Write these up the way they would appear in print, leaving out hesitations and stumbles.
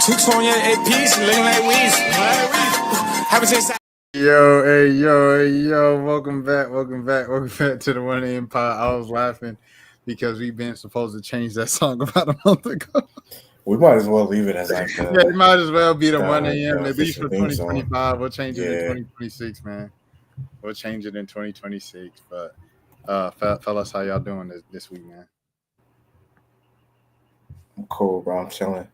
Chicks on your APs, looking like Weez. Haven't seen. Yo, welcome back to the One AM Pod. I was laughing because we've been supposed to change that song about a month ago. We might as well leave it as like Yeah, it might as well be the the- 1 AM, the at least for official theme song. 2025. We'll change it in Yeah. 2026, man. We'll change it in 2026. But fellas, how y'all doing this week, man? I'm cool, bro. I'm chilling.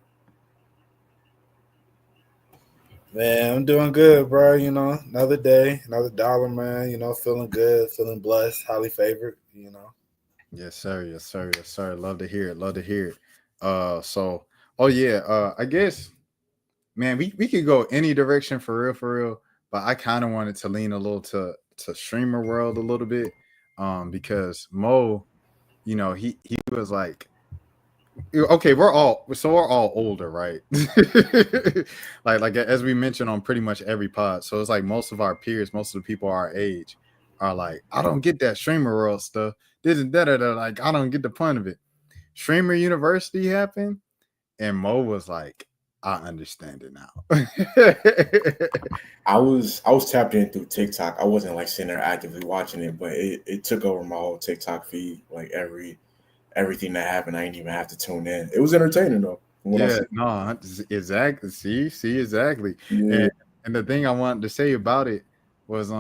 Man, I'm doing good, bro. You know, another day, another dollar, man. You know, feeling good, feeling blessed, highly favored. You know. Yes, sir. Love to hear it. I guess, man, we could go any direction for real. But I kind of wanted to lean a little to streamer world a little bit, because Mo, you know, he was like, okay, we're all older, right? like as we mentioned on pretty much every pod. So it's like most of our peers, most of the people our age are like, I don't get that streamer world stuff. This and that. Like, I don't get the point of it. Streamer University happened, and Mo was like, I understand it now. I was tapped in through TikTok. I wasn't like sitting there actively watching it, but it took over my whole TikTok feed. Like everything that happened, I didn't even have to tune in. It was entertaining though. Exactly. See, exactly. Yeah. And the thing I wanted to say about it was,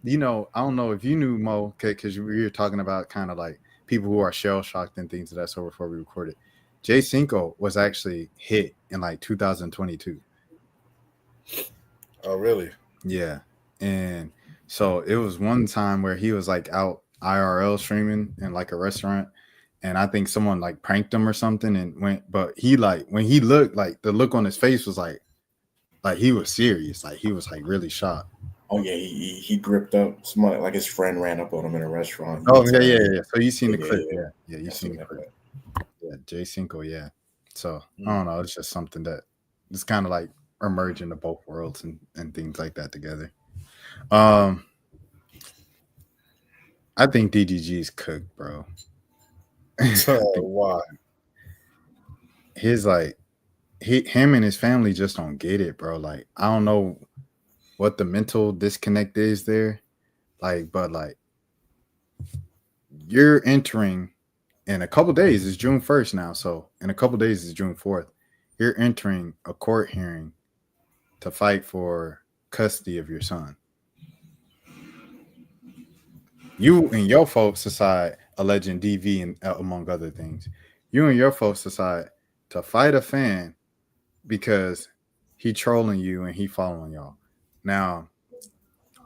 you know, I don't know if you knew Mo, because we were talking about kind of like people who are shell shocked and things of that sort before we recorded. Jay Cinco was actually hit in like 2022. Oh, really? Yeah. And so it was one time where he was like out IRL streaming in like a restaurant, and I think someone like pranked him or something and went, but he like, when he looked, like the look on his face was like he was serious. Like he was like really shocked. Oh yeah, he gripped up somebody, like his friend ran up on him in a restaurant. Oh yeah. So you seen the clip. Yeah, you I seen seen the that. clip. Yeah, Jay Cinco, yeah. So I don't know, it's just something that it's kind of like emerging to both worlds and things like that together. I think DDG's cooked, bro. Why? His like him and his family just don't get it, bro. Like, I don't know what the mental disconnect is there. Like, but like, you're entering in a couple days, it's June 1st now. So in a couple days is June 4th. You're entering a court hearing to fight for custody of your son. You and your folks decide, alleging DV and among other things, you and your folks decide to fight a fan because he trolling you and he following y'all. Now,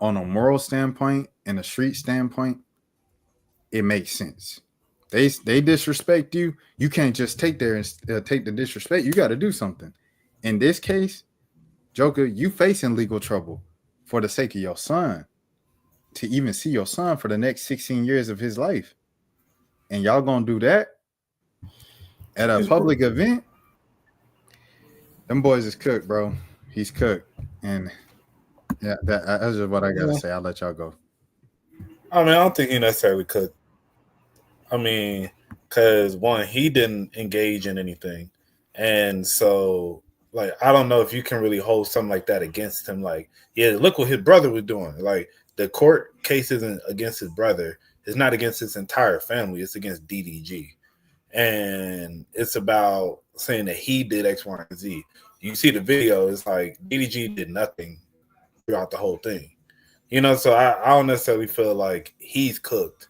on a moral standpoint and a street standpoint, it makes sense. They disrespect you. You can't just take there and take the disrespect. You got to do something. In this case, Joker, you facing legal trouble for the sake of your son, to even see your son for the next 16 years of his life. And y'all gonna do that at a public event? Them boys is cooked, bro. He's cooked. And yeah, that's just what I gotta say. I'll let y'all go. I mean, I don't think he necessarily could. I mean, because one, he didn't engage in anything, and so like I don't know if you can really hold something like that against him. Like, yeah, look what his brother was doing. Like, the court case isn't against his brother; it's not against his entire family. It's against DDG, and it's about saying that he did X, Y, and Z. You see the video; it's like DDG did nothing throughout the whole thing. You know, so I don't necessarily feel like he's cooked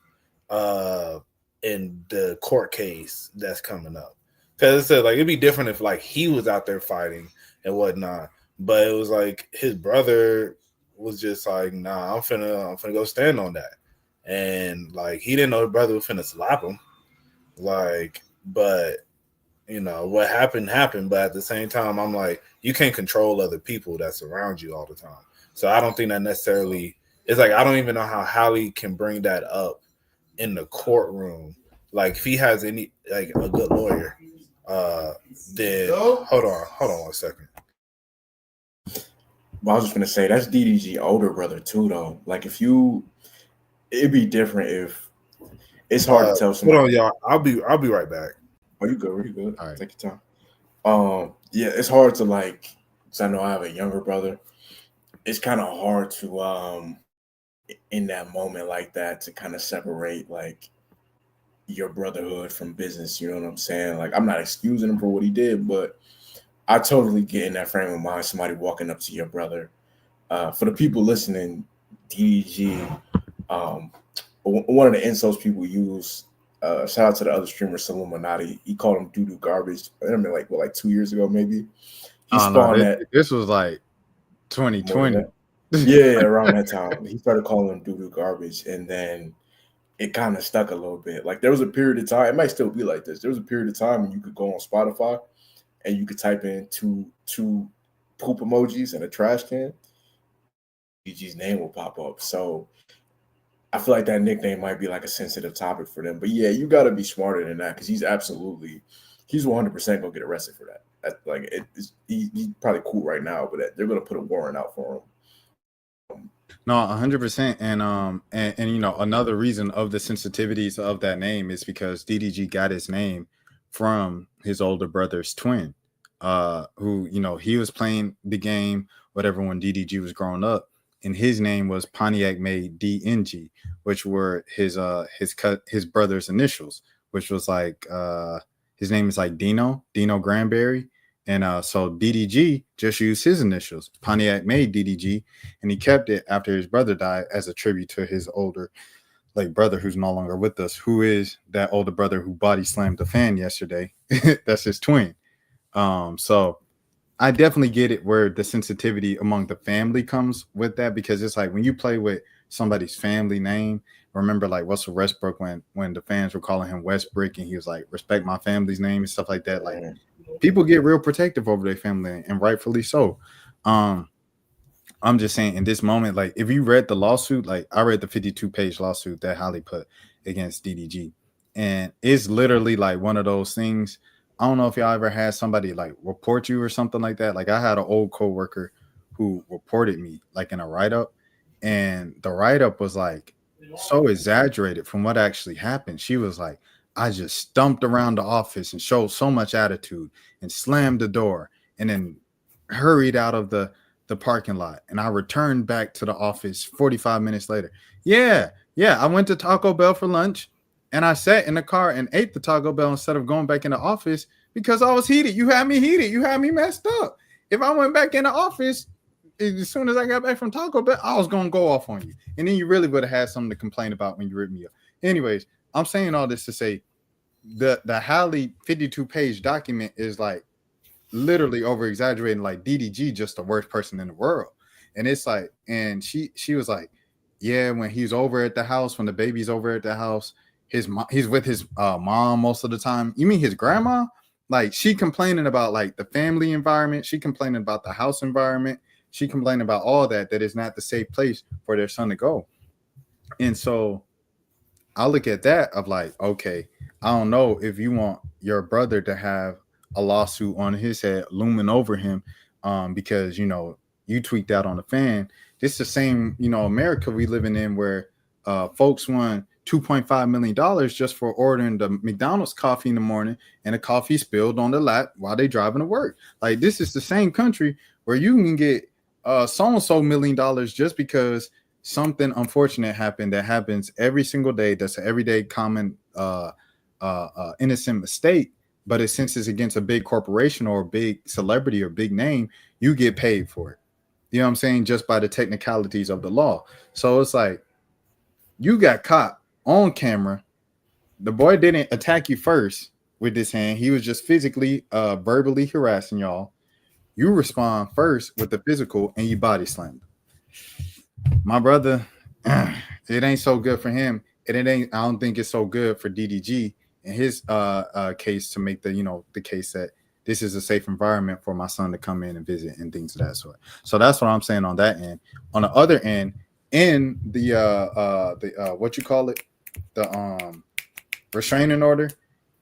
in the court case that's coming up. Because it said like it'd be different if like he was out there fighting and whatnot, but it was like his brother was just like, nah, I'm finna go stand on that, and like he didn't know his brother was finna slap him, like, but you know what happened, but at the same time, I'm like, you can't control other people that surround you all the time. So I don't think that necessarily, it's like I don't even know how Halle can bring that up in the courtroom. Like if he has any like a good lawyer, then hold on 1 second. But I was just gonna say that's DDG older brother too, though. Like it'd be different if it's hard to tell somebody. Hold on, y'all. I'll be right back. Are you good? Are you good? All right. Take your time. Yeah, it's hard to like. 'Cause I know I have a younger brother. It's kind of hard to in that moment like that to kind of separate like your brotherhood from business. You know what I'm saying? Like I'm not excusing him for what he did, but I totally get in that frame of mind. Somebody walking up to your brother. For the people listening, DDG, one of the insults people use. Shout out to the other streamer, Illuminati. He called him doo doo garbage. I mean, like 2 years ago, maybe. He Oh no, spawned that this was like more than 2020. that. Yeah, around that time. He started calling him doo doo garbage, and then it kind of stuck a little bit. Like there was a period of time, it might still be like this. There was a period of time when you could go on Spotify and you could type in two poop emojis and a trash can. DG's name will pop up. So I feel like that nickname might be like a sensitive topic for them. But yeah, you got to be smarter than that because he's 100% gonna get arrested for that. Like he's probably cool right now, but they're gonna put a warrant out for him. No, 100%. And you know, another reason of the sensitivities of that name is because DDG got his name from his older brother's twin, who, you know, he was playing the game, whatever, when DDG was growing up, and his name was Pontiac made DNG, which were his brother's initials, which was like his name is like Dino Granberry. And so DDG just used his initials. Pontiac made DDG, and he kept it after his brother died as a tribute to his older brother who's no longer with us, who is that older brother who body slammed the fan yesterday. That's his twin. So I definitely get it where the sensitivity among the family comes with that, because it's like when you play with somebody's family name. Remember, like Russell Westbrook when the fans were calling him Westbrick, and he was like, "Respect my family's name" and stuff like that. Like people get real protective over their family, and rightfully so. I'm just saying, in this moment, like if you read the lawsuit, like I read the 52-page lawsuit that Holly put against DDG, and it's literally like one of those things. I don't know if y'all ever had somebody like report you or something like that. Like I had an old coworker who reported me like in a write-up, and the write-up was like so exaggerated from what actually happened. She was like, I just stumped around the office and showed so much attitude and slammed the door and then hurried out of the parking lot. And I returned back to the office 45 minutes later. Yeah. I went to Taco Bell for lunch and I sat in the car and ate the Taco Bell instead of going back in the office because I was heated. You had me heated. You had me messed up. If I went back in the office, as soon as I got back from Taco Bell, I was going to go off on you. And then you really would have had something to complain about when you ripped me up. Anyways, I'm saying all this to say the Halley 52-page document is like literally over exaggerating, like DDG just the worst person in the world. And it's like, and she was like, yeah, when he's over at the house, when the baby's over at the house, he's with his mom most of the time. You mean his grandma? Like she complaining about like the family environment. She complaining about the house environment. She complained about all that is not the safe place for their son to go. And so I look at that of like, okay, I don't know if you want your brother to have a lawsuit on his head looming over him because, you know, you tweaked out on the fan. This is the same, you know, America we living in where folks won $2.5 million just for ordering the McDonald's coffee in the morning and the coffee spilled on the lap while they driving to work. Like this is the same country where you can get so-and-so $1 million just because something unfortunate happened that happens every single day. That's an everyday common innocent mistake. But since it's against a big corporation or a big celebrity or big name, you get paid for it. You know what I'm saying? Just by the technicalities of the law. So it's like you got caught on camera. The boy didn't attack you first with this hand. He was just physically, verbally harassing y'all. You respond first with the physical and you body slammed. My brother, it ain't so good for him. And it ain't, I don't think it's so good for DDG in his case to make the case that this is a safe environment for my son to come in and visit and things of that sort. So that's what I'm saying on that end. On the other end, in the what you call it, the restraining order,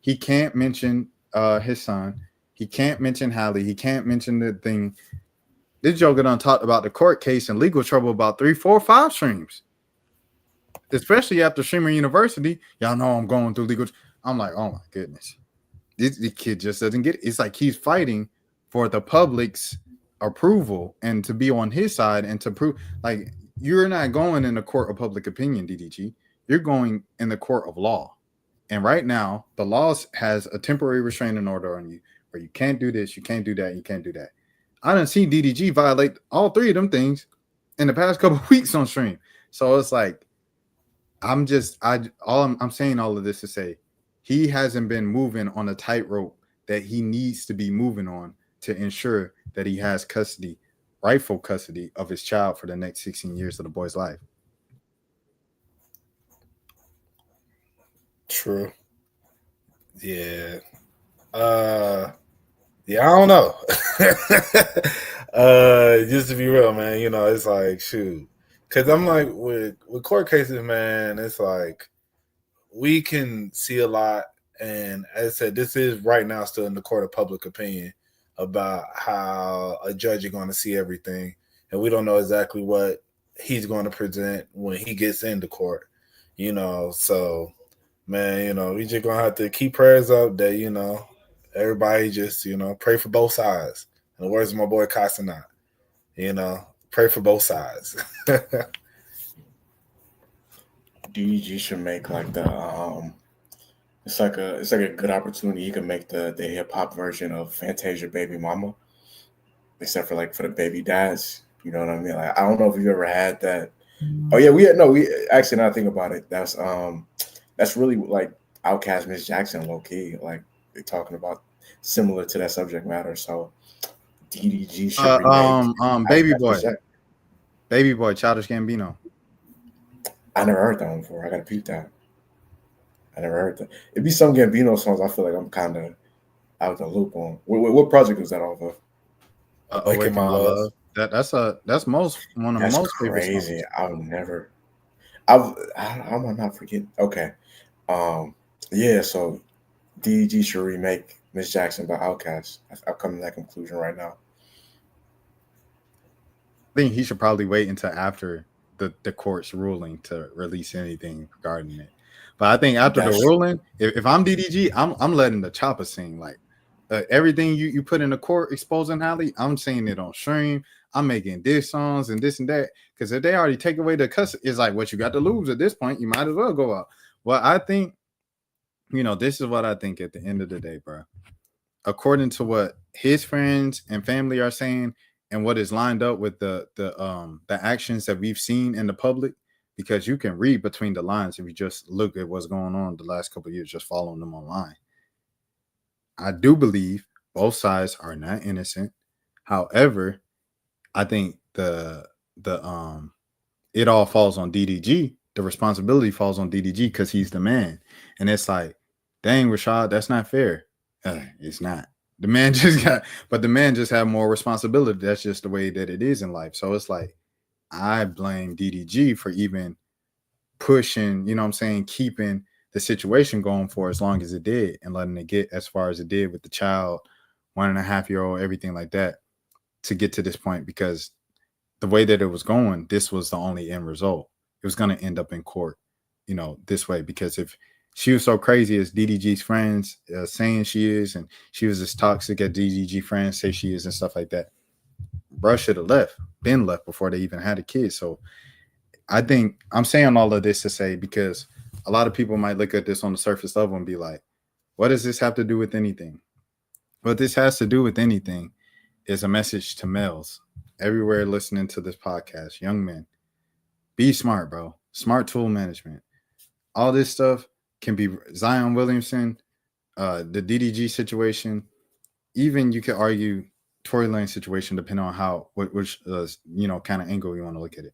he can't mention his son. He can't mention Hallie. He can't mention the thing. This joker done talked about the court case and legal trouble about 3, 4, 5 streams. Especially after Streamer University. Y'all know I'm going through legal. I'm like, oh my goodness. This kid just doesn't get it. It's like he's fighting for the public's approval and to be on his side and to prove like you're not going in the court of public opinion, DDG. You're going in the court of law. And right now, the law has a temporary restraining order on you where you can't do this, you can't do that, you can't do that. I done seen DDG violate all three of them things in the past couple of weeks on stream. So it's like I'm saying all of this to say he hasn't been moving on a tightrope that he needs to be moving on to ensure that he has custody, rightful custody of his child for the next 16 years of the boy's life. True. Yeah. Yeah, I don't know. Just to be real, man, you know, it's like, shoot. Because I'm like, with court cases, man, it's like we can see a lot. And as I said, this is right now still in the court of public opinion about how a judge is going to see everything. And we don't know exactly what he's going to present when he gets into court, you know. So, man, you know, we just going to have to keep prayers up that, you know, everybody just, you know, pray for both sides. In the words of my boy Casanat, you know, pray for both sides. DDG should make like the it's like a good opportunity. You can make the hip hop version of Fantasia Baby Mama, except for like for the baby dads. You know what I mean? Like I don't know if you've ever had that. Oh yeah, we actually now I think about it. That's really like Outkast Miss Jackson low key. Like they're talking about similar to that subject matter. So DDG should remake Baby Boy, Childish Gambino. I never heard that one before. I gotta peep that. I never heard that. It'd be some Gambino songs I feel like I'm kind of out the loop on. What project was that off of? Awaken My Love. That's one of the most crazy. I might not forget. Okay. Yeah, so DDG should remake Miss Jackson by Outkast. I've come to that conclusion right now. I think he should probably wait until after the court's ruling to release anything regarding it. But I think after the ruling, if I'm DDG, I'm letting the chopper sing. Like everything you put in the court exposing Halle, I'm saying it on stream. I'm making diss songs and this and that. Because if they already take away the cuss, it's like what you got to lose at this point. You might as well go out. Well, I think, you know, this is what I think at the end of the day, bro. According to what his friends and family are saying, and what is lined up with the actions that we've seen in the public, because you can read between the lines if you just look at what's going on the last couple of years, just following them online. I do believe both sides are not innocent. However, I think it all falls on DDG. The responsibility falls on DDG because he's the man. And it's like, dang, Rashad, that's not fair. It's not. The man just had more responsibility. That's just the way that it is in life. So it's like, I blame DDG for even pushing, you know what I'm saying, keeping the situation going for as long as it did and letting it get as far as it did with the child, 1.5-year-old, everything like that, to get to this point, because the way that it was going, this was the only end result. It was going to end up in court, you know, this way, because if she was so crazy as DDG's friends saying she is, and she was as toxic as DDG friends say she is and stuff like that, bruh should have been left before they even had a kid. So I think I'm saying all of this to say, because a lot of people might look at this on the surface level and be like, what does this have to do with anything? What this has to do with anything is a message to males everywhere listening to this podcast. Young men, be smart, bro. Smart tool management. All this stuff can be Zion Williamson, the DDG situation. Even you could argue Tory Lane situation, depending on which you know, kind of angle you want to look at it.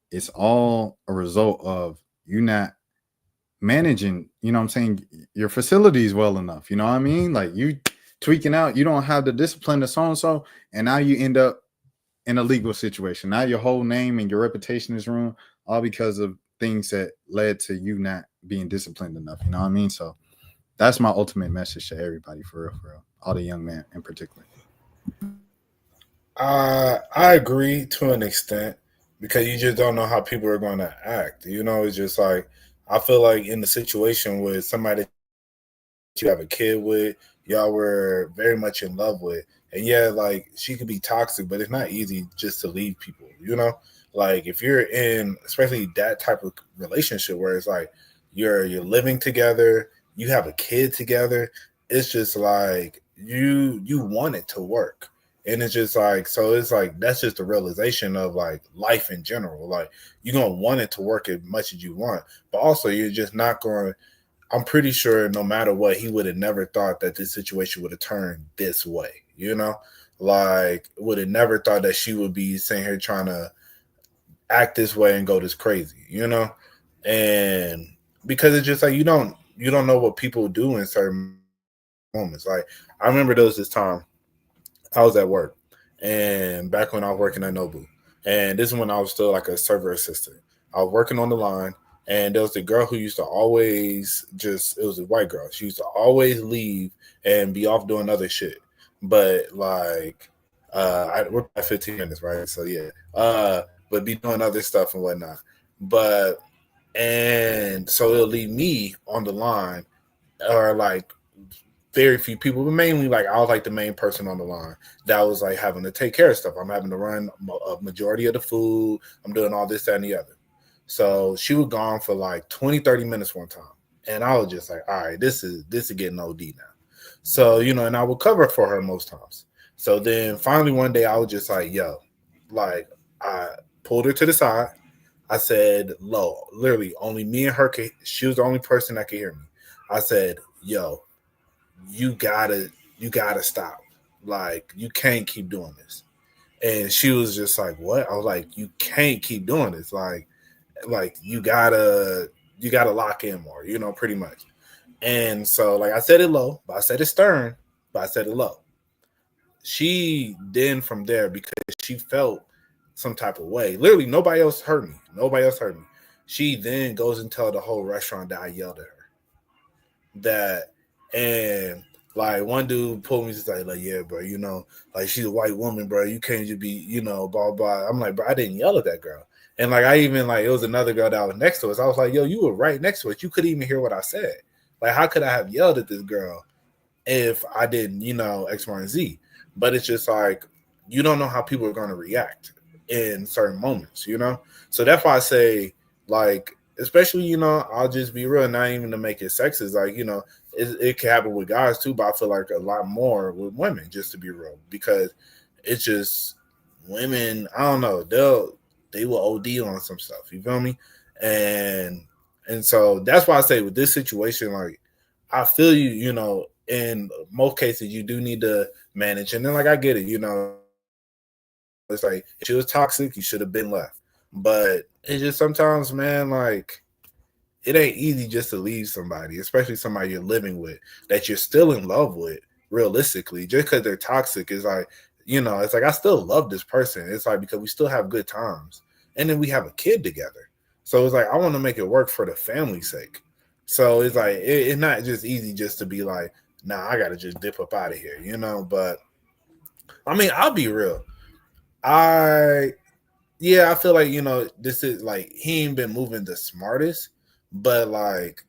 It's all a result of you not managing, you know what I'm saying, your facilities well enough. You know what I mean? Like you tweaking out, you don't have the discipline to so-and-so, and now you end up in a legal situation. Now your whole name and your reputation is ruined, all because of things that led to you not being disciplined enough. You know what I mean? So that's my ultimate message to everybody, for real, all the young men in particular. I agree to an extent, because you just don't know how people are going to act. You know, it's just like, I feel like in the situation with somebody that you have a kid with, y'all were very much in love with. And yeah, like she could be toxic, but it's not easy just to leave people, you know? Like if you're in especially that type of relationship where it's like you're living together, you have a kid together, it's just like you want it to work. And it's just like so it's like that's just the realization of like life in general. Like you're gonna want it to work as much as you want, but also you're just not going. I'm pretty sure no matter what, he would have never thought that this situation would have turned this way. You know, like would have never thought that she would be sitting here trying to act this way and go this crazy. You know, and because it's just like you don't know what people do in certain moments. Like I remember there was this time I was at work, and back when I was working at Nobu, and this is when I was still like a server assistant. I was working on the line, and there was a girl who used to always it was a white girl. She used to always leave and be off doing other shit. But like, I worked at 15 minutes, right? So yeah, but be doing other stuff and whatnot. But and so it'll leave me on the line, or like very few people, but mainly like I was like the main person on the line that was like having to take care of stuff. I'm having to run a majority of the food. I'm doing all this, that, and the other. So she was gone for like 20, 30 minutes one time. And I was just like, all right, this is getting OD now. So, you know, and I would cover for her most times. So then finally one day I was just like, yo, like I pulled her to the side. I said, low, literally only me and her she was the only person that could hear me. I said, yo, you gotta stop. Like you can't keep doing this. And she was just like, what? I was like, you can't keep doing this. Like you gotta lock in more, you know, pretty much. And so like I said it low, but I said it stern, but I said it low. She then from there, because she felt some type of way. Literally nobody else heard me. She then goes and tell the whole restaurant that I yelled at her. That and like one dude pulled me just like yeah, bro, you know, like she's a white woman, bro. You can't just be, you know, blah blah. I'm like, bro, I didn't yell at that girl. And like I even like it was another girl that was next to us. I was like, yo, you were right next to us. You couldn't even hear what I said. Like, how could I have yelled at this girl if I didn't, you know, X, Y, and Z? But it's just like you don't know how people are gonna react in certain moments, you know? So that's why I say, like, especially, you know, I'll just be real, not even to make it sexist, like, you know, it can happen with guys too, but I feel like a lot more with women, just to be real, because it's just women, I don't know, they will OD on some stuff, you feel me? And so that's why I say with this situation, like, I feel you, you know, in most cases you do need to manage, and then like I get it, you know, it's like if she was toxic, you should have been left. But it's just sometimes, man, like it ain't easy just to leave somebody, especially somebody you're living with that you're still in love with. Realistically, just because they're toxic is like, you know, it's like I still love this person. It's like because we still have good times, and then we have a kid together. So it's like I want to make it work for the family's sake. So it's like it's not just easy just to be like, nah, I gotta just dip up out of here, you know. But I mean, I'll be real. I feel like, you know, this is like he ain't been moving the smartest, but like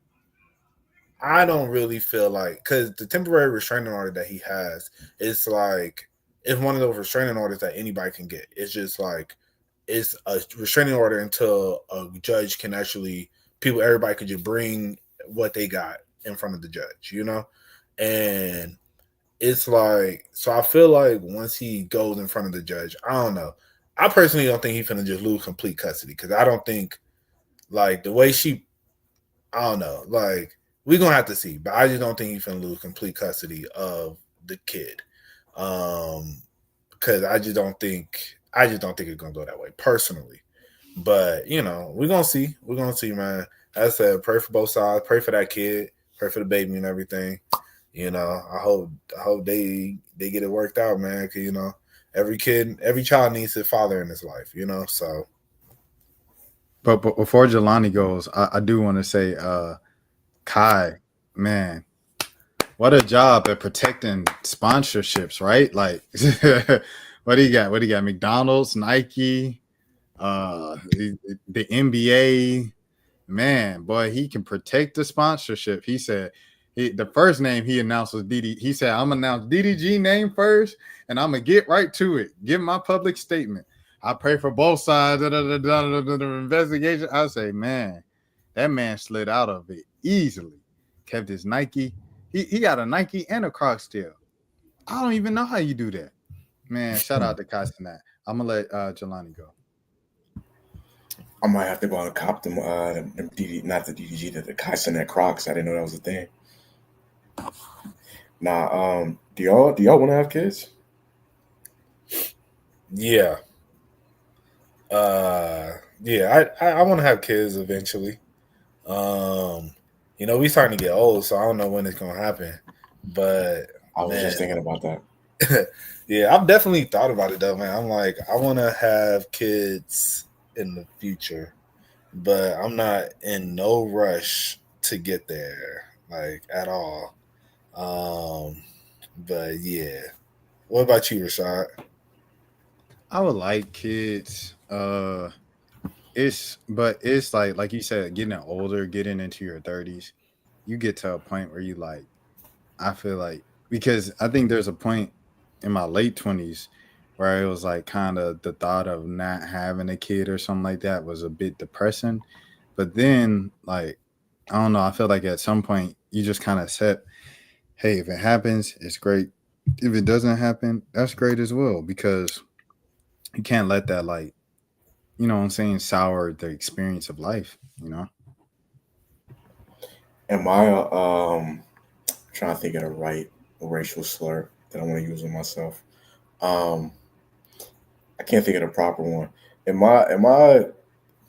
I don't really feel like, because the temporary restraining order that he has, it's like it's one of those restraining orders that anybody can get. It's just like it's a restraining order until a judge can actually everybody could just bring what they got in front of the judge, you know? And it's like, so I feel like once he goes in front of the judge, I don't know. I personally don't think he's gonna just lose complete custody, because I don't think like the way I don't know, like we're gonna have to see, but I just don't think he's gonna lose complete custody of the kid. Because I just don't think it's gonna go that way personally. But you know, we're gonna see, man. As I said, pray for both sides, pray for that kid, pray for the baby and everything. You know, I hope they get it worked out, man. Cause you know, every child needs a father in his life, you know. So, but before Jelani goes, I do want to say, Kai, man, what a job at protecting sponsorships, right? Like, what do you got? McDonald's, Nike, the NBA. Man, boy, he can protect the sponsorship. He said The first name he announced was DD. He said, "I'm gonna announce DDG name first, and I'm gonna get right to it. Give my public statement. I pray for both sides of the investigation." I say, man, that man slid out of it easily. Kept his Nike. He got a Nike and a Crocs still. I don't even know how you do that, man. Shout out to Kai Cenat. I'm gonna let Jelani go. I might have to go and cop them, not the DDG, the Kai Cenat Crocs. I didn't know that was a thing. Nah, do y'all want to have kids? Yeah. Yeah, I want to have kids eventually. You know, we starting to get old, so I don't know when it's gonna happen. But I was just thinking about that. Yeah, I've definitely thought about it though, man. I'm like, I want to have kids in the future, but I'm not in no rush to get there, like at all. But yeah. What about you, Rashad? I would like kids. It's like you said, getting older, getting into your 30s, you get to a point where you like, I feel like, because I think there's a point in my late 20s where it was like kind of the thought of not having a kid or something like that was a bit depressing. But then, like, I don't know, I feel like at some point you just kind of set, hey, if it happens, it's great. If it doesn't happen, that's great as well, because you can't let that, like, you know what I'm saying, sour the experience of life, you know? Am I trying to think of the right racial slur that I want to use on myself? I can't think of the proper one. Am I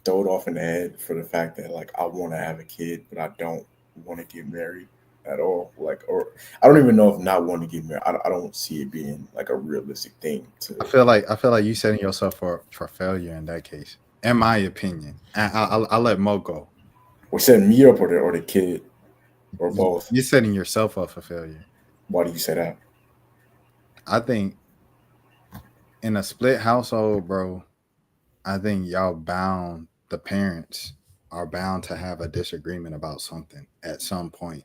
throwed off in the head for the fact that like I want to have a kid, but I don't want to get married at all? Like, or I don't even know if not wanting to get married. I don't see it being like a realistic thing to. I feel like you setting yourself for failure in that case, in my opinion. I'll let Mo go. Or setting me up or the kid or both. You're setting yourself up for failure. Why do you say that? I think in a split household, bro, I think the parents are bound to have a disagreement about something at some point.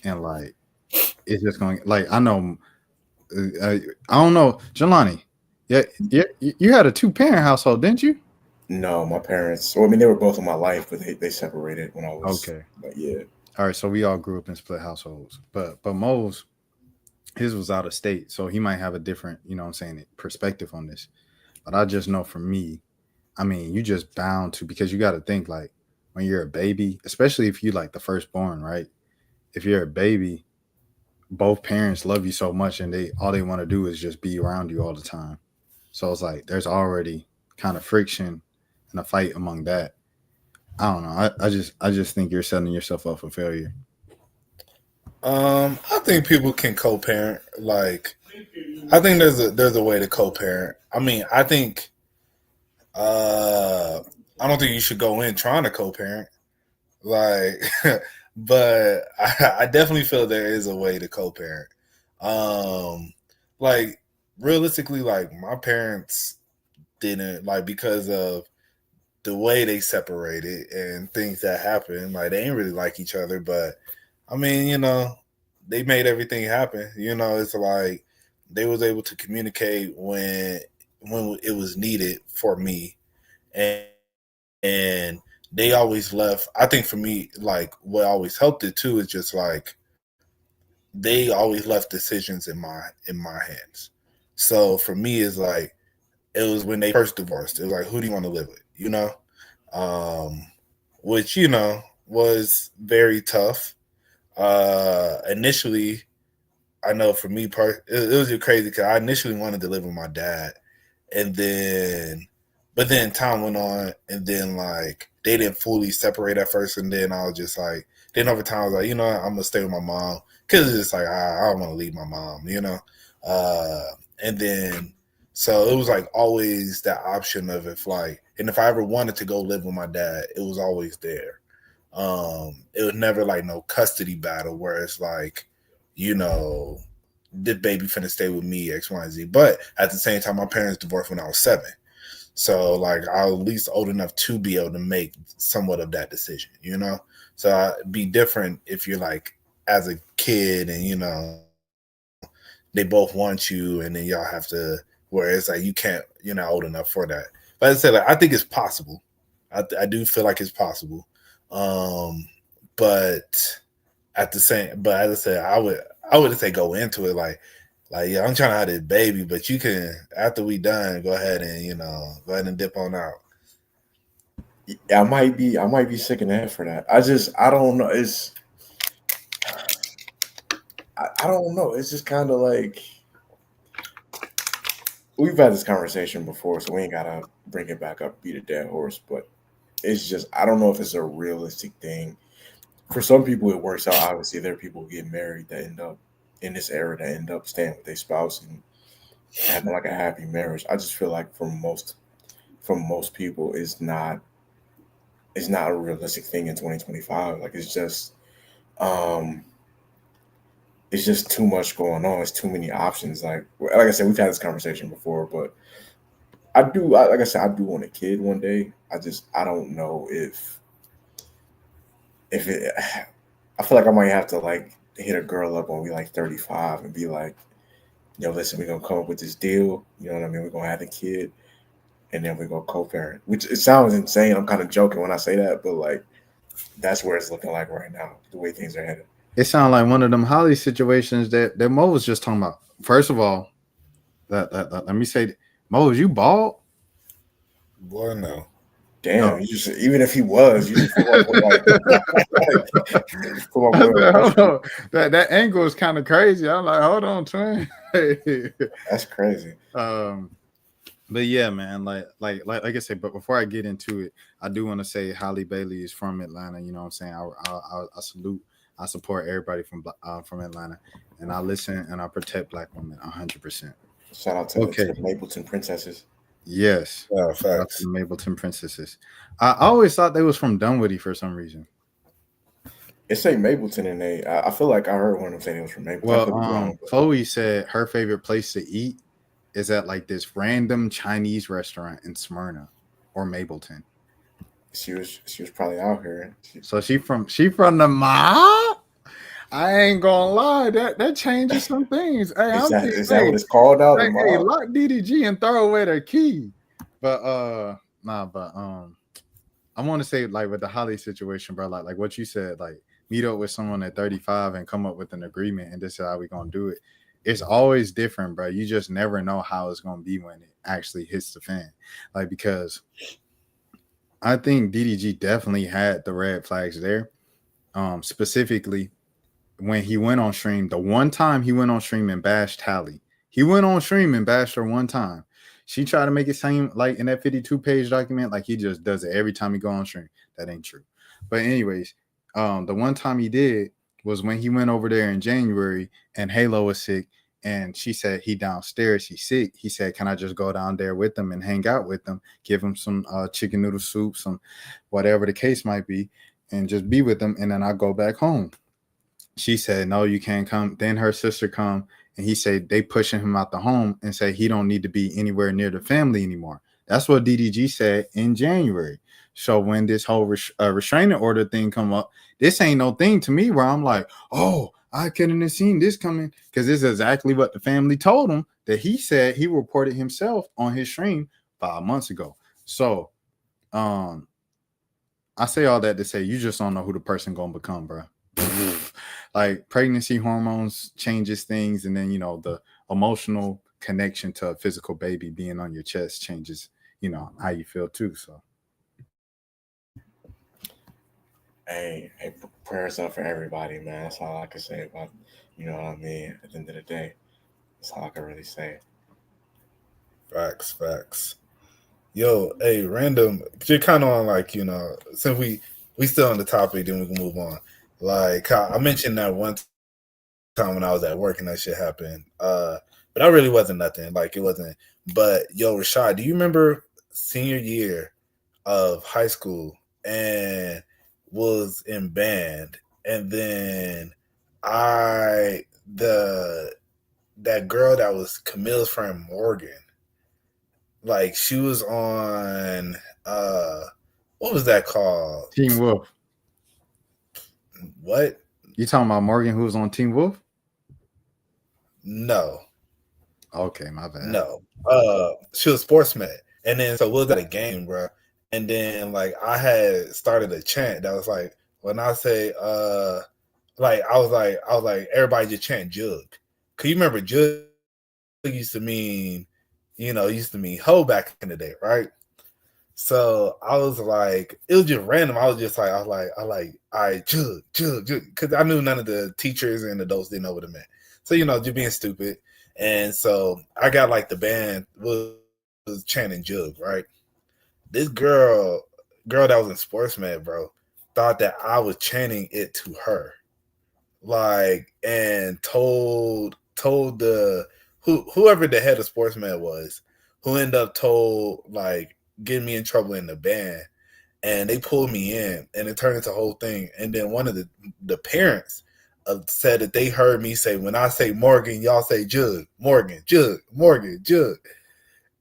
And like, it's just going, like, I know, I don't know, Jelani. Yeah, you had a 2-parent household, didn't you? No, my parents. Well, I mean, they were both in my life, but they separated when I was. Okay. Like, yeah. All right, so we all grew up in split households, but Mo's, his was out of state, so he might have a different, you know what I'm saying, perspective on this. But I just know for me, I mean, you just bound to, because you got to think, like, when you're a baby, especially if you like the firstborn, right? If you're a baby, both parents love you so much, and all they want to do is just be around you all the time. So it's like there's already kind of friction and a fight among that. I don't know. I just think you're setting yourself up for failure. I think people can co-parent. Like, I think there's a way to co-parent. I mean, I think I don't think you should go in trying to co-parent. Like, but I definitely feel there is a way to co-parent. Like, realistically, like, my parents didn't, like, because of the way they separated and things that happened, like, they didn't really like each other. But I mean, you know, they made everything happen. You know, it's like they was able to communicate when it was needed for me, and they always left. I think for me, like, what always helped it too is just like they always left decisions in my hands. So for me, it's like it was when they first divorced. It was like, who do you want to live with? You know, which, you know, was very tough. Initially, I know for me, it was crazy because I initially wanted to live with my dad, but then time went on, and then like they didn't fully separate at first, and then I was just like, then over time I was like, you know what, I'm gonna stay with my mom because it's just like I don't want to leave my mom, you know, and then so it was like always that option of if I ever wanted to go live with my dad, it was always there. It was never like no custody battle where it's like, you know, this baby finna stay with me, X, Y, and Z. But at the same time, my parents divorced when I was 7. So like I was at least old enough to be able to make somewhat of that decision, you know? So it'd be different if you're like as a kid, and they both want you, and then y'all have to where it's like you can't, you're not old enough for that. But as I said, like, I think it's possible. I do feel like it's possible. But at the same, but as I said, I would say go into it like yeah, I'm trying to have this baby, but you can after we done, go ahead and go ahead and dip on out. I might be sick in the head for that. I don't know. I don't know. It's just kind of like we've had this conversation before, so we ain't gotta bring it back up, beat a dead horse. But it's just I don't know if it's a realistic thing. For some people, it works out. Obviously, there are people who get married that end up in this era that end up staying with their spouse and having like a happy marriage. I just feel like for most people, it's not a realistic thing in 2025. Like it's just too much going on. It's too many options. Like I said, we've had this conversation before, but like I said, I do want a kid one day. I don't know if it. I feel like I might have to like hit a girl up when we like 35 and be like, yo, listen, we're gonna come up with this deal. You know what I mean? We're gonna have a kid, and then we're gonna co-parent. Which it sounds insane. I'm kind of joking when I say that, but like that's where it's looking like right now, the way things are headed. It sounds like one of them Holly situations that Mo was just talking about. First of all, let me say, Mo, is you bald? Boy, no. Damn, No. you just even if he was, you just hold on. That angle is kind of crazy. I'm like, hold on, twin. That's crazy. But yeah, man, like I said, but before I get into it, I do want to say Holly Bailey is from Atlanta. You know what I'm saying? I salute, I support everybody from Atlanta, and I listen and I protect Black women 100%. Shout out to the Mapleton Princesses. Yes, facts. The Mapleton Princesses. I always thought they was from Dunwoody for some reason. It say Mapleton, and I feel like I heard one of them saying it was from Mapleton. Well, Chloe said her favorite place to eat is at like this random Chinese restaurant in Smyrna or Mapleton. She was probably out here. So she from the Ma. I ain't gonna lie, that changes some things. Hey, is that what it's called now? Hey, lock DDG and throw away their key. But I want to say like with the Holly situation, bro, like what you said, like meet up with someone at 35 and come up with an agreement, and this is how we gonna do it. It's always different, bro. You just never know how it's gonna be when it actually hits the fan. Like, because I think DDG definitely had the red flags there. Specifically when he went on stream, the one time he went on stream and bashed Holly. He went on stream and bashed her one time. She tried to make it seem like in that 52-page document, like he just does it every time he go on stream. That ain't true. But anyways, the one time he did was when he went over there in January and Halo was sick, and she said he downstairs, he's sick. He said, can I just go down there with them and hang out with them, give him some chicken noodle soup, some whatever the case might be, and just be with them, and then I go back home. She said, no, you can't come. Then her sister come, and he said they pushing him out the home and say he don't need to be anywhere near the family anymore. That's what DDG said in January. So when this whole restraining order thing come up, this ain't no thing to me where I'm like, oh, I couldn't have seen this coming, because this is exactly what the family told him that he said he reported himself on his stream 5 months ago. So I say all that to say you just don't know who the person gonna become, bro. Like pregnancy hormones changes things, and then the emotional connection to a physical baby being on your chest changes how you feel too. So hey, prayers up for everybody, man. That's all I can say about, you know what I mean? At the end of the day, that's all I can really say. Facts. Yo, hey, random. You're kind of on like, since we still on the topic, then we can move on. Like I mentioned that one time when I was at work and that shit happened. But that really wasn't nothing. Like it wasn't. But yo, Rashad, do you remember senior year of high school and was in band, and then that girl that was Camille's friend Morgan, like she was on what was that called? Teen Wolf. What? You talking about Morgan, who was on Team Wolf? No, Okay, my bad. no. She was sportsman, and then so we was at a game, bro. And then like I had started a chant that was like when I say like I was like everybody just chant Jug. Cause you remember Jug used to mean, used to mean hoe back in the day, right? So I was like, it was just random. I was like, all right, Jug, because I knew none of the teachers and adults didn't know what it meant. So just being stupid, and so I got like the band was chanting Jug, right? This girl that was in Sportsman, bro, thought that I was chanting it to her, like, and told the whoever the head of Sportsman was, who ended up told like getting me in trouble in the band, and they pulled me in, and it turned into a whole thing. And then one of the parents said that they heard me say, when I say Morgan, y'all say Jug, Morgan, Jug, Morgan, Jug.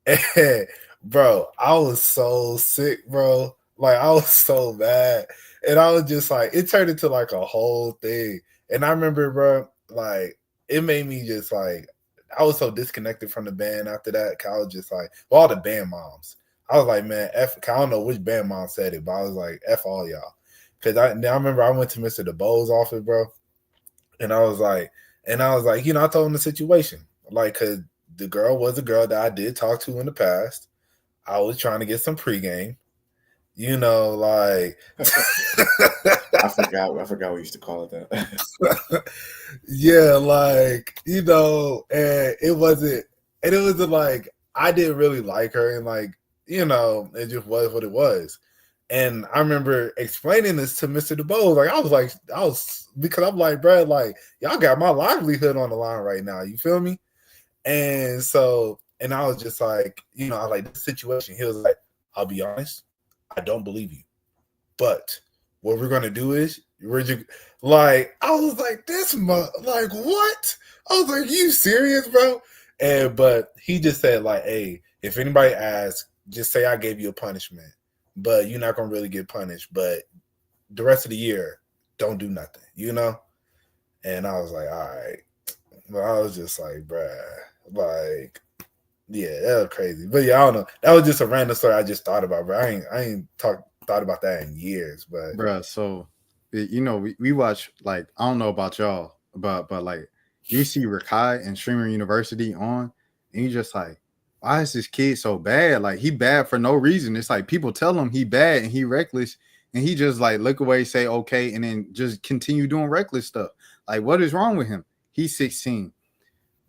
And bro, I was so sick, bro. Like I was so bad, and I was just like, it turned into like a whole thing. And I remember, bro, like it made me just like, I was so disconnected from the band after that. I was just like, well, all the band moms. I was like, man, F. I don't know which band mom said it, but I was like, F all y'all. Because I remember I went to Mr. DeBoe's office, bro, and I was like, I told him the situation, like, cause the girl was a girl that I did talk to in the past. I was trying to get some pregame, like. I forgot we used to call it that. Yeah, like, and it wasn't like I didn't really like her, and like, it just was what it was. And I remember explaining this to Mr. DeBose. Because I'm like, bro, like, y'all got my livelihood on the line right now. You feel me? And so, and I was just like, I was like, this situation. He was like, I'll be honest, I don't believe you. But what we're gonna do is like, I was like, like, what? I was like, you serious, bro? But he just said, like, hey, if anybody asks, just say I gave you a punishment, but you're not gonna really get punished. But the rest of the year, don't do nothing, And I was like, all right. But I was just like, bruh, like, yeah, that was crazy. But yeah, I don't know. That was just a random story I just thought about, bro. I ain't thought about that in years, but Bruh, so we watch, like, I don't know about y'all, but like you see Rakai and Streamer University on, and you just like, why is this kid so bad? Like, he bad for no reason. It's like people tell him he bad and he reckless, and he just like look away, say okay, and then just continue doing reckless stuff. Like, what is wrong with him? He's 16.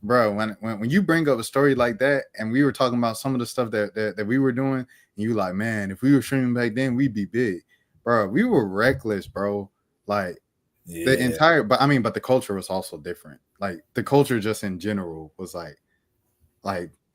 Bro, when you bring up a story like that, and we were talking about some of the stuff that we were doing, and you like, man, if we were streaming back then, we'd be big. Bro, we were reckless, bro. Like, yeah. the entire, but the culture was also different. Like, the culture just in general was like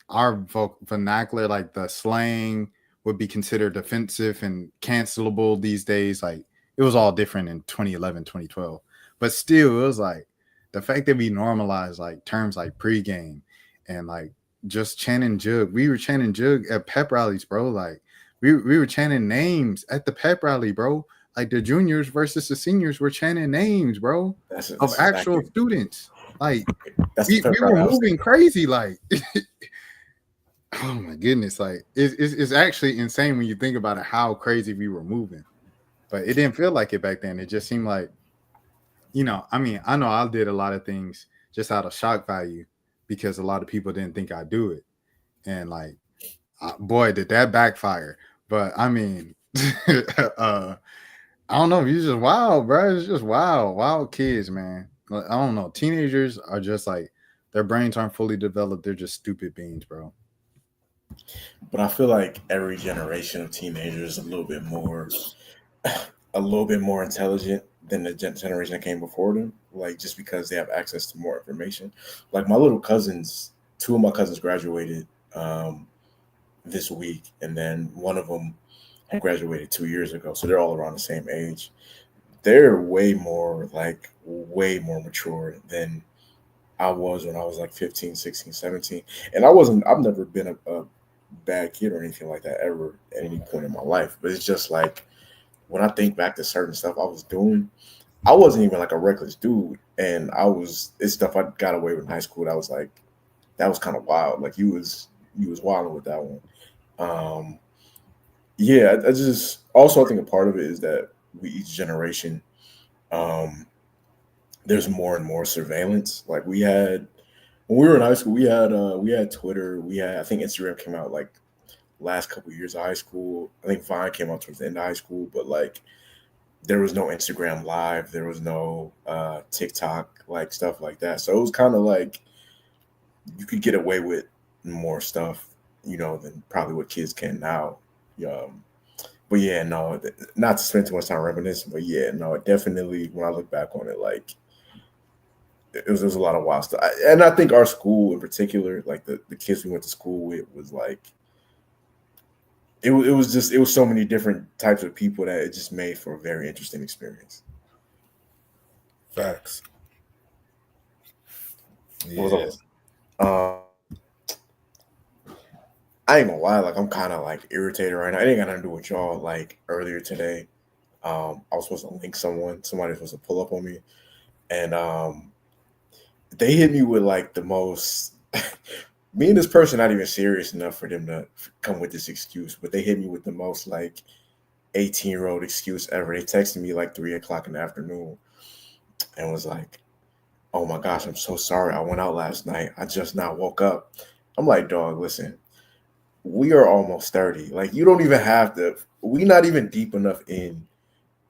our vernacular, like the slang would be considered offensive and cancelable these days. Like, it was all different in 2011, 2012. But still, it was like the fact that we normalized like terms like pregame and like just chanting Jug. We were chanting Jug at pep rallies, bro. Like, we were chanting names at the pep rally, bro. Like, the juniors versus the seniors were chanting names, bro, of actual students. Like, we were moving crazy. Like, oh my goodness. Like, it's actually insane when you think about it, how crazy we were moving. But it didn't feel like it back then. It just seemed like, I mean, I know I did a lot of things just out of shock value because a lot of people didn't think I'd do it. And like, boy, did that backfire. But I mean, I don't know. You're just wild, bro. It's just wild kids, man. I don't know. Teenagers are just like, their brains aren't fully developed. They're just stupid beings, bro. But I feel like every generation of teenagers is a little bit more intelligent than the generation that came before them. Like, just because they have access to more information. Like, my little cousins, two of my cousins graduated this week, and then one of them had graduated 2 years ago. So they're all around the same age. They're way more mature than I was when I was like 15, 16, 17. And I've never been a bad kid or anything like that ever at any point in my life. But it's just like, when I think back to certain stuff I was doing, I wasn't even like a reckless dude, and it's stuff I got away with in high school. That was like that was kind of wild. Like he was wilding with that one. Um, yeah, I just also I think a part of it is that we each generation, um, there's more and more surveillance. Like we had when we were in high school, we had Twitter, we had I think Instagram came out like last couple years of high school. I think Vine came out towards the end of high school, but like there was no Instagram live, there was no TikTok, like stuff like that. So it was kind of like you could get away with more stuff, than probably what kids can now. Um, but yeah, no, not to spend too much time reminiscing, but yeah, no, it definitely when I look back on it, like there was a lot of wild stuff. And I think our school in particular, like the kids we went to school with, was like it was so many different types of people that it just made for a very interesting experience. Facts. What Yeah. was up? I ain't gonna lie, like I'm kind of like irritated right now. It ain't got nothing to do with y'all. Like earlier today, I was supposed to link somebody was supposed to pull up on me, and they hit me with like the most. Me and this person not even serious enough for them to come with this excuse, but they hit me with the most like 18-year-old excuse ever. They texted me like 3 o'clock in the afternoon and was like, "Oh my gosh, I'm so sorry. I went out last night. I just now woke up." I'm like, "Dog, listen, we are almost 30. Like, you don't even have to. We not even deep enough in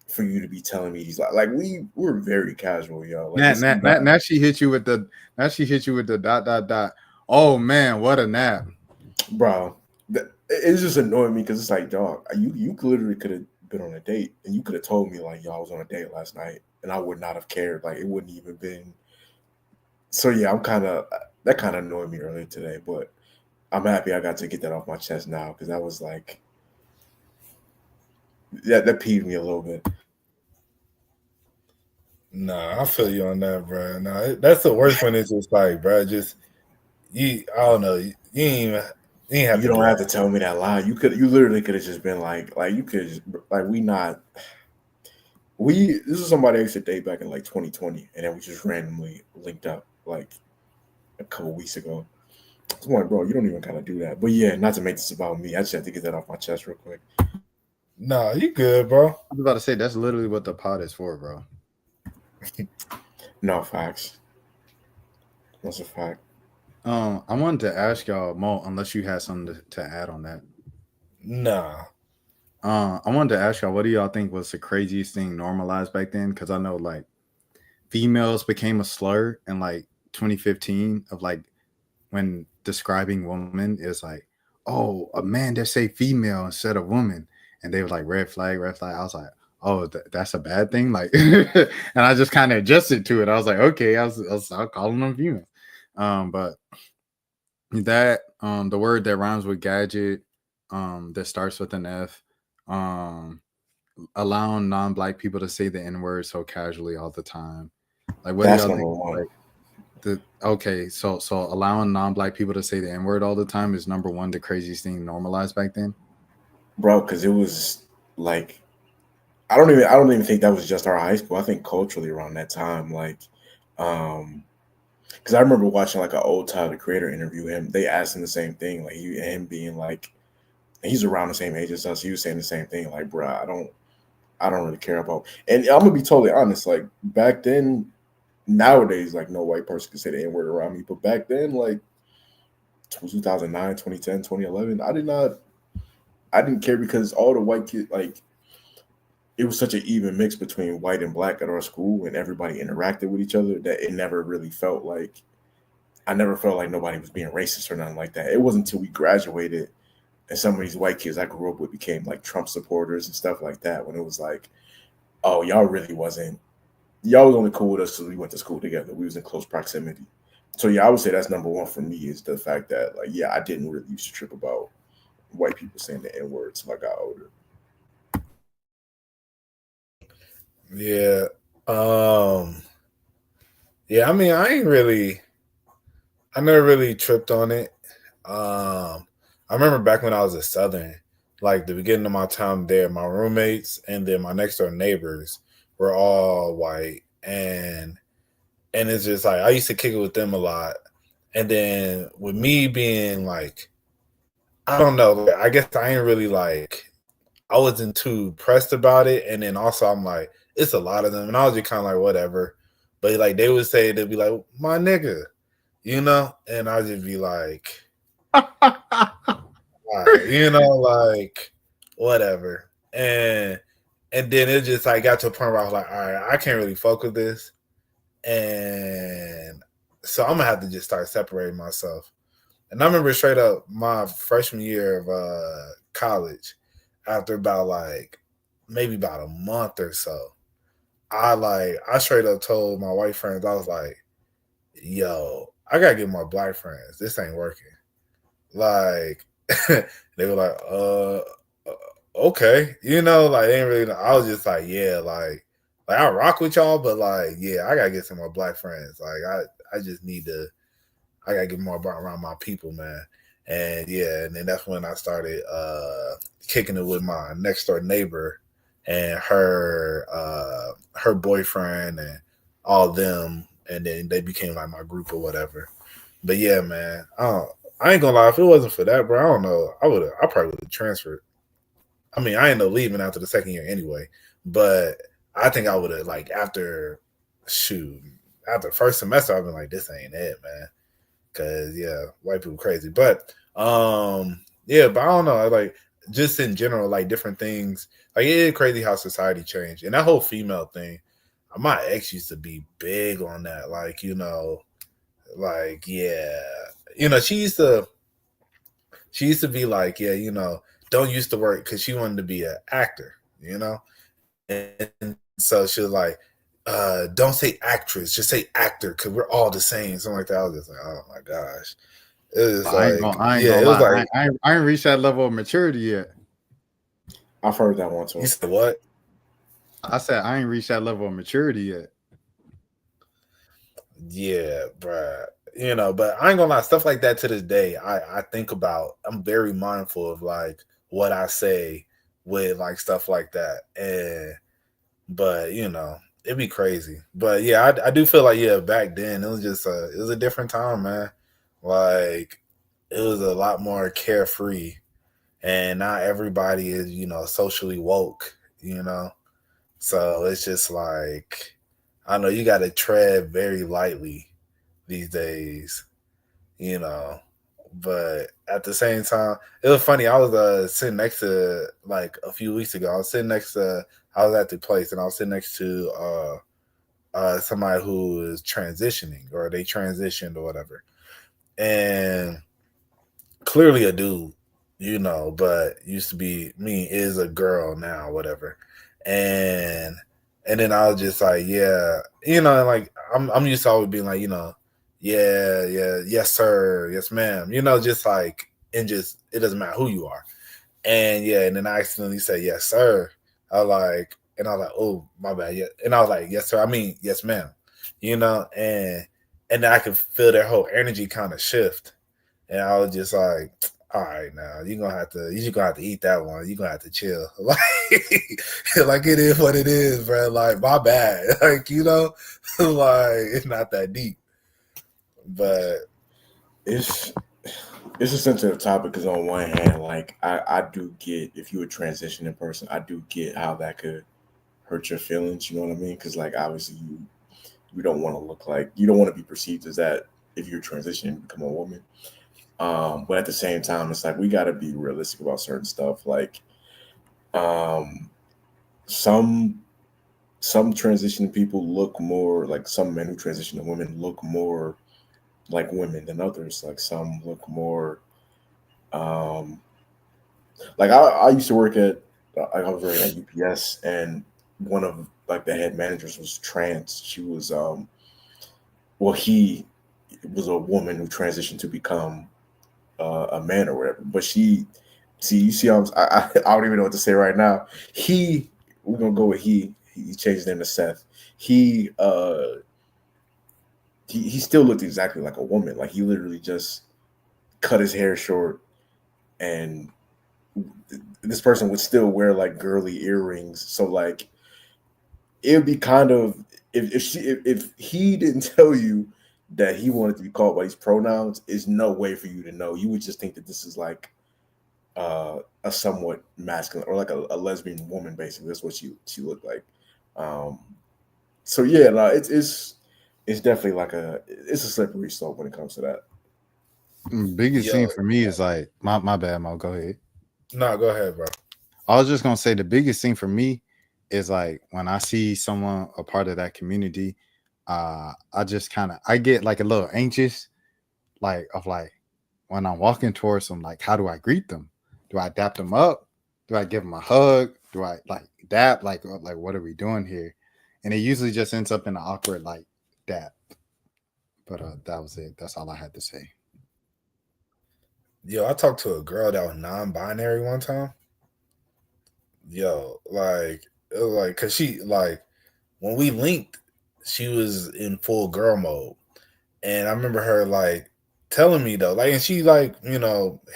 for you to be telling me these like we're very casual, yo. Like it's Now she hit you with the dot dot dot. Oh man, what a nap. bro. It's just annoying me because it's like, dog, you literally could have been on a date and you could have told me like, yo, I was on a date last night, and I would not have cared. Like, it wouldn't even been. So yeah, I'm kind of that kind of annoyed me earlier today, but I'm happy I got to get that off my chest now because that was like that peeved me a little bit. Nah, I feel you on that, bro. Nah, that's the worst one. It's just like, bro, just you. I don't know. You ain't have You to don't do have to that. tell me that lie. You literally could have just been like you could just like this is somebody I used to date back in like 2020, and then we just randomly linked up like a couple weeks ago. I'm like, bro, you don't even kind of do that. But yeah, not to make this about me. I just have to get that off my chest real quick. Nah, you good, bro. I was about to say that's literally what the pod is for, bro. No facts. That's a fact. I wanted to ask y'all, Mo, unless you had something to add on that. Nah. I wanted to ask y'all, what do y'all think was the craziest thing normalized back then? Because I know like females became a slur in like 2015 of like when describing women is like, oh, a man that say female instead of woman, and they were like red flag, red flag. I was like, oh, that's a bad thing, like, and I just kind of adjusted to it. I was like, okay, I'll start calling them female. But that the word that rhymes with gadget, that starts with an F, um, allowing non-black people to say the N-word so casually all the time. Like, what do That's y'all number think? one. Okay, so allowing non-black people to say the N-word all the time is number one, the craziest thing normalized back then. Bro, because it was like I don't even think that was just our high school. I think culturally around that time, like because I remember watching like an old Tyler the Creator interview him. They asked him the same thing, like him being like he's around the same age as us. He was saying the same thing, like, bro, I don't really care about. And I'm gonna be totally honest, like back then, nowadays, like no white person could say the N word around me, but back then, like 2009, 2010, 2011, I didn't care because all the white kids, like it was such an even mix between white and black at our school, and everybody interacted with each other that it never really felt like I never felt like nobody was being racist or nothing like that. It wasn't until we graduated and some of these white kids I grew up with became like Trump supporters and stuff like that when it was like, oh, y'all was only cool with us because we went to school together. We was in close proximity. So yeah, I would say that's number one for me is the fact that like, yeah, I didn't really used to trip about white people saying the N word until I got older. Yeah. Yeah, I mean, I never really tripped on it. I remember back when I was a Southern, like the beginning of my time there, my roommates and then my next door neighbors were all white, and it's just like I used to kick it with them a lot. And then with me being like, I don't know, I guess I ain't really like, I wasn't too pressed about it. And then also I'm like, it's a lot of them, and I was just kind of like whatever. But like they would say, they'd be like, my nigga, and I'd just be like, like whatever. And then it just like got to a point where I was like, all right, I can't really fuck with this. And so I'm gonna have to just start separating myself. And I remember straight up my freshman year of college, after about like maybe about a month or so, I straight up told my white friends, I was like, yo, I gotta get more black friends. This ain't working. Like they were like, okay, like they ain't really. I was just like, yeah, like I rock with y'all, but like, yeah, I gotta get some more black friends. Like I just need to. I gotta get more around my people, man. And yeah, and then that's when I started kicking it with my next door neighbor and her boyfriend and all of them, and then they became like my group or whatever. But yeah, man, I ain't gonna lie. If it wasn't for that, bro, I don't know. I probably would have transferred. I mean, I ended up leaving after the second year anyway. But I think I would have after the first semester, I've been like, this ain't it, man. Cause yeah, white people crazy. But yeah, but I don't know. Like just in general, like different things. Like it is crazy how society changed. And that whole female thing, my ex used to be big on that. Like, like, yeah. She used to be like, yeah, don't used to work because she wanted to be an actor, and so she was like, don't say actress, just say actor because we're all the same, something like that. I was just like, oh my gosh, it was I ain't gonna lie. I ain't reached that level of maturity yet. I've heard that one too. You said what? I said I ain't reached that level of maturity yet. Yeah, bruh. But I ain't gonna lie, stuff like that to this day, I think about. I'm very mindful of like what I say with like stuff like that. But it'd be crazy. But yeah, I do feel like back then it was just it was a different time, man. Like it was a lot more carefree, and not everybody is socially woke. So it's just like I know you got to tread very lightly these days, but at the same time, it was funny. I was sitting next to like a few weeks ago. I was at the place and I was sitting next to somebody who is transitioning or they transitioned or whatever. And clearly a dude, but used to be me is a girl now, whatever. And then I was just like, yeah, like I'm used to always being like, yeah, yes, sir, yes, ma'am, just like, and just it doesn't matter who you are. And yeah, and then I accidentally said yes, sir. I was like, oh, my bad. Yeah. And I was like, yes, sir. I mean, yes, ma'am. And then I could feel their whole energy kind of shift. And I was just like, all right, now you're just gonna have to eat that one. You're gonna have to chill. Like, like it is what it is, bro. Like, my bad. Like, like it's not that deep. But it's a sensitive topic because on one hand, like I do get if you're a transitioning person, I do get how that could hurt your feelings. You know what I mean? Because like obviously you don't want to look like you don't want to be perceived as that if you're transitioning to become a woman. But at the same time, it's like we got to be realistic about certain stuff. Like some transitioning people look more like some men who transition to women look more like women than others. Like some look more like I used to work at I was working at UPS, and one of like the head managers was trans. She was he was a woman who transitioned to become a man or whatever. But you see I don't even know what to say right now. We're gonna go with he changed his name to Seth. He still looked exactly like a woman. Like he literally just cut his hair short, and this person would still wear like girly earrings. So like it would be kind of if he didn't tell you that he wanted to be called by these pronouns, is no way for you to know. You would just think that this is like a somewhat masculine or like a lesbian woman, basically. That's what she looked like. So yeah, no, it's definitely like it's a slippery slope when it comes to that. Biggest thing for me is like my bad, Mo. Go ahead. No, go ahead, bro. I was just gonna say the biggest thing for me is like when I see someone a part of that community, I just I get like a little anxious, like when I'm walking towards them, like how do I greet them? Do I dap them up? Do I give them a hug? Do I like dap? Like what are we doing here? And it usually just ends up in an awkward like dap. But that was it. That's all I had to say. Yo, I talked to a girl that was non-binary one time. Yo, like it was like, cause she like when we linked, she was in full girl mode, and I remember her like telling me though, like, and she like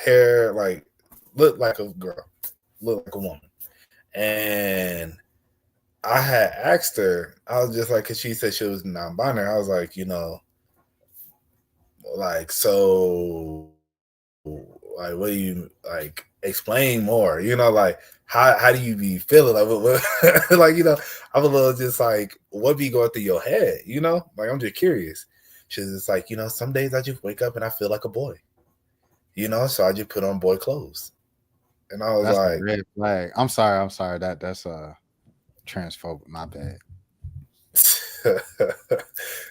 hair like looked like a girl, looked like a woman, and I had asked her, I was just like, cause she said she was non-binary. I was like, like so. Like, what do you like? Explain more. Like how do you be feeling? Like, like I'm a little just like, what be going through your head? Like I'm just curious. She's just like, some days I just wake up and I feel like a boy. So I just put on boy clothes, and I was that's like, a red flag. I'm sorry. That's transphobic. My bad.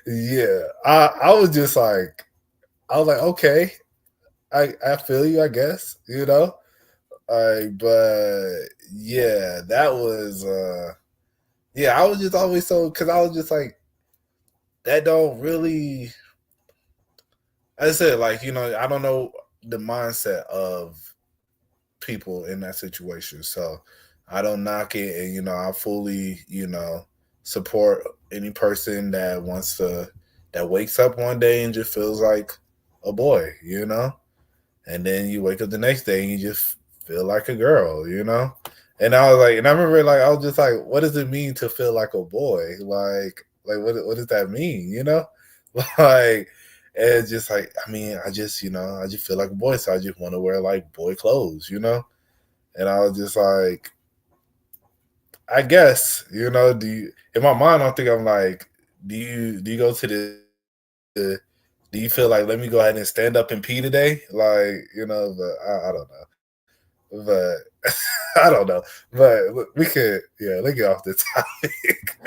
Yeah, I was just like, okay. I feel you, I guess, but yeah, that was I was just always so, because I was just like, that don't really, as I said, like, I don't know the mindset of people in that situation, so I don't knock it, and I fully support any person that wakes up one day and just feels like a boy, and then you wake up the next day and you just feel like a girl, And I was like, and I remember like I was just like, what does it mean to feel like a boy? Like what does that mean? Like, and it's just like, I mean, I just feel like a boy, so I just want to wear like boy clothes, And I was just like, I guess, do you, in my mind, I think I'm like, do you go to the do you feel like, let me go ahead and stand up and pee today? Like, but I don't know. But I don't know. But we could, let's get off the topic.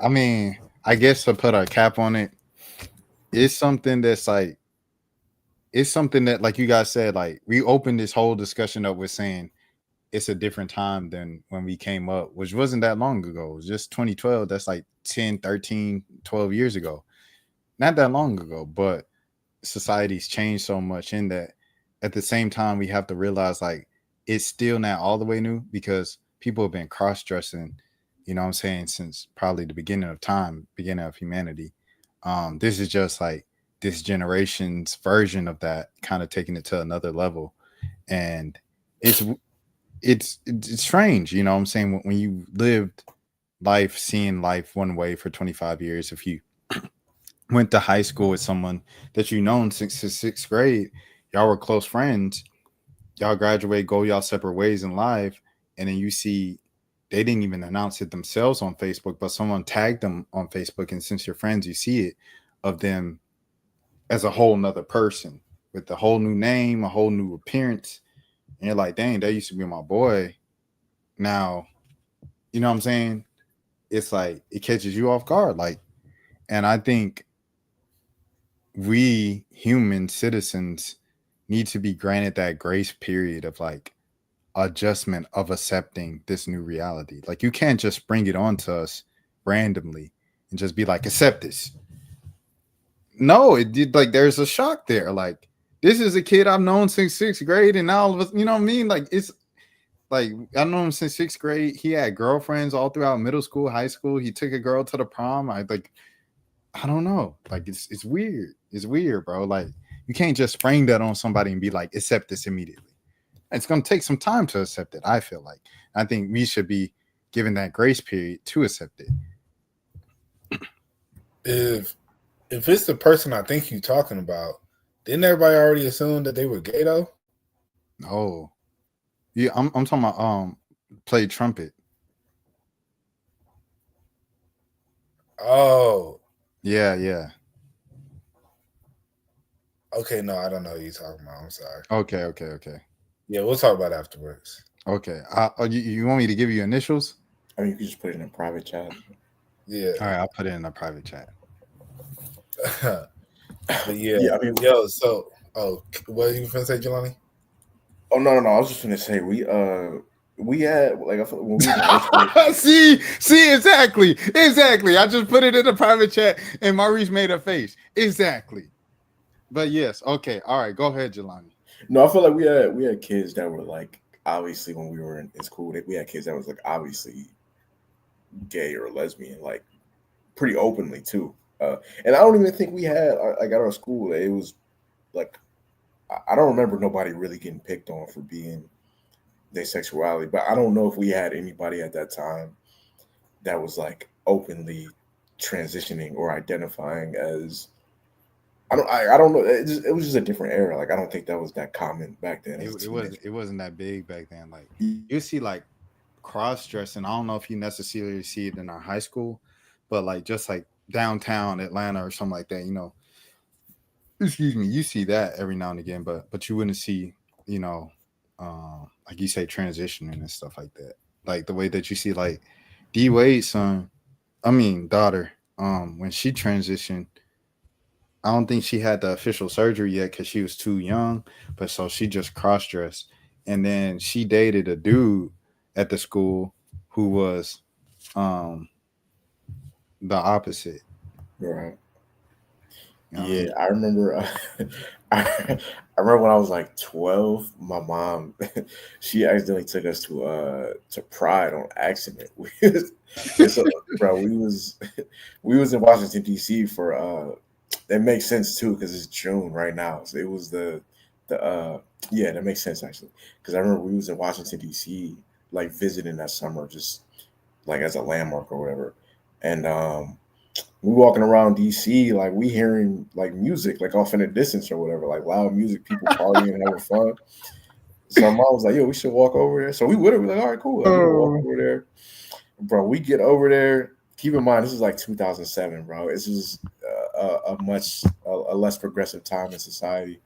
I mean, I guess to put a cap on it, it's something that's like, it's something that, like you guys said, like we opened this whole discussion up with saying it's a different time than when we came up, which wasn't that long ago. It was just 2012. That's like 10, 13, 12 years ago. Not that long ago, but society's changed so much in that at the same time, we have to realize like it's still not all the way new because people have been cross-dressing, since probably the beginning of time, beginning of humanity. This is just like this generation's version of that, kind of taking it to another level. And it's strange, when you lived life, seeing life one way for 25 years, if you went to high school with someone that in sixth grade, y'all were close friends, y'all graduate, go y'all separate ways in life, and then you see they didn't even announce it themselves on Facebook, but someone tagged them on Facebook, and since you're friends, you see it of them as a whole nother person with a whole new name, a whole new appearance. And you're like, dang, that used to be my boy. Now, you know what I'm saying? It's like it catches you off guard. Like, and I think we human citizens need to be granted that grace period of like adjustment of accepting this new reality. Like, you can't just bring it on to us randomly and just be like, accept this. No, it did. Like, there's a shock there. Like, this is a kid I've known since sixth grade, and now all of us, you know what I mean? Like, it's like I've known him since sixth grade. He had girlfriends all throughout middle school, high school. He took a girl to the prom. I don't know. Like, it's weird. It's weird, bro. Like, you can't just spring that on somebody and be like, accept this immediately. It's gonna take some time to accept it. I feel like. I think we should be given that grace period to accept it. If it's the person I think you're talking about, didn't everybody already assume that they were gay though? Oh, yeah, I'm talking about played trumpet. Oh, Yeah. okay. No, I don't know who you're talking about. I'm sorry. Okay. Yeah, we'll talk about it afterwards. Okay. You want me to give you initials? I mean, you can just put it in a private chat. Yeah. All right, I'll put it in a private chat. But yeah. Yeah, I mean, Yo, so what are you gonna say, Jelani? oh no, I was just gonna say we had like I feel when we was in high school, see, exactly. I just put it in a private chat, and Maurice made a face. Exactly. But yes, okay, all right. Go ahead, Jelani. no, I feel like we had kids that were like obviously when we were in school, we had kids that was like obviously gay or lesbian, like pretty openly too. And I don't even think we had like at our school. It was like I don't remember nobody really getting picked on for being their sexuality, but I don't know if we had anybody at that time that was like openly transitioning or identifying as I don't know. It was just a different era. Like I don't think that was that common back then. It wasn't that big back then. Like you see like cross dressing. I don't know if you necessarily see it in our high school, but like just like downtown Atlanta or something like that, you know. Excuse me, you see that every now and again, but you wouldn't see, you know, like you say, transitioning and stuff like that. Like the way that you see like D Wade's daughter, when she transitioned, I don't think she had the official surgery yet because she was too young, but so she just cross-dressed. And then she dated a dude at the school who was the opposite. Right. You know what I Yeah, mean? I remember. I remember when I was like 12. My mom, she accidentally took us to Pride on accident. Bro, we was in Washington D.C. for That makes sense too because it's June right now. So it was the yeah, that makes sense actually because I remember we was in Washington D.C. like visiting that summer just like as a landmark or whatever, and we walking around DC, like we hearing like music, like off in the distance or whatever, like loud music, people partying, having fun. So my mom was like, "Yo, we should walk over there." So we would have been like, "All right, cool." Like, we gonna walk over there, bro. We get over there. Keep in mind, this is like 2007, bro. This is a much less progressive time in society.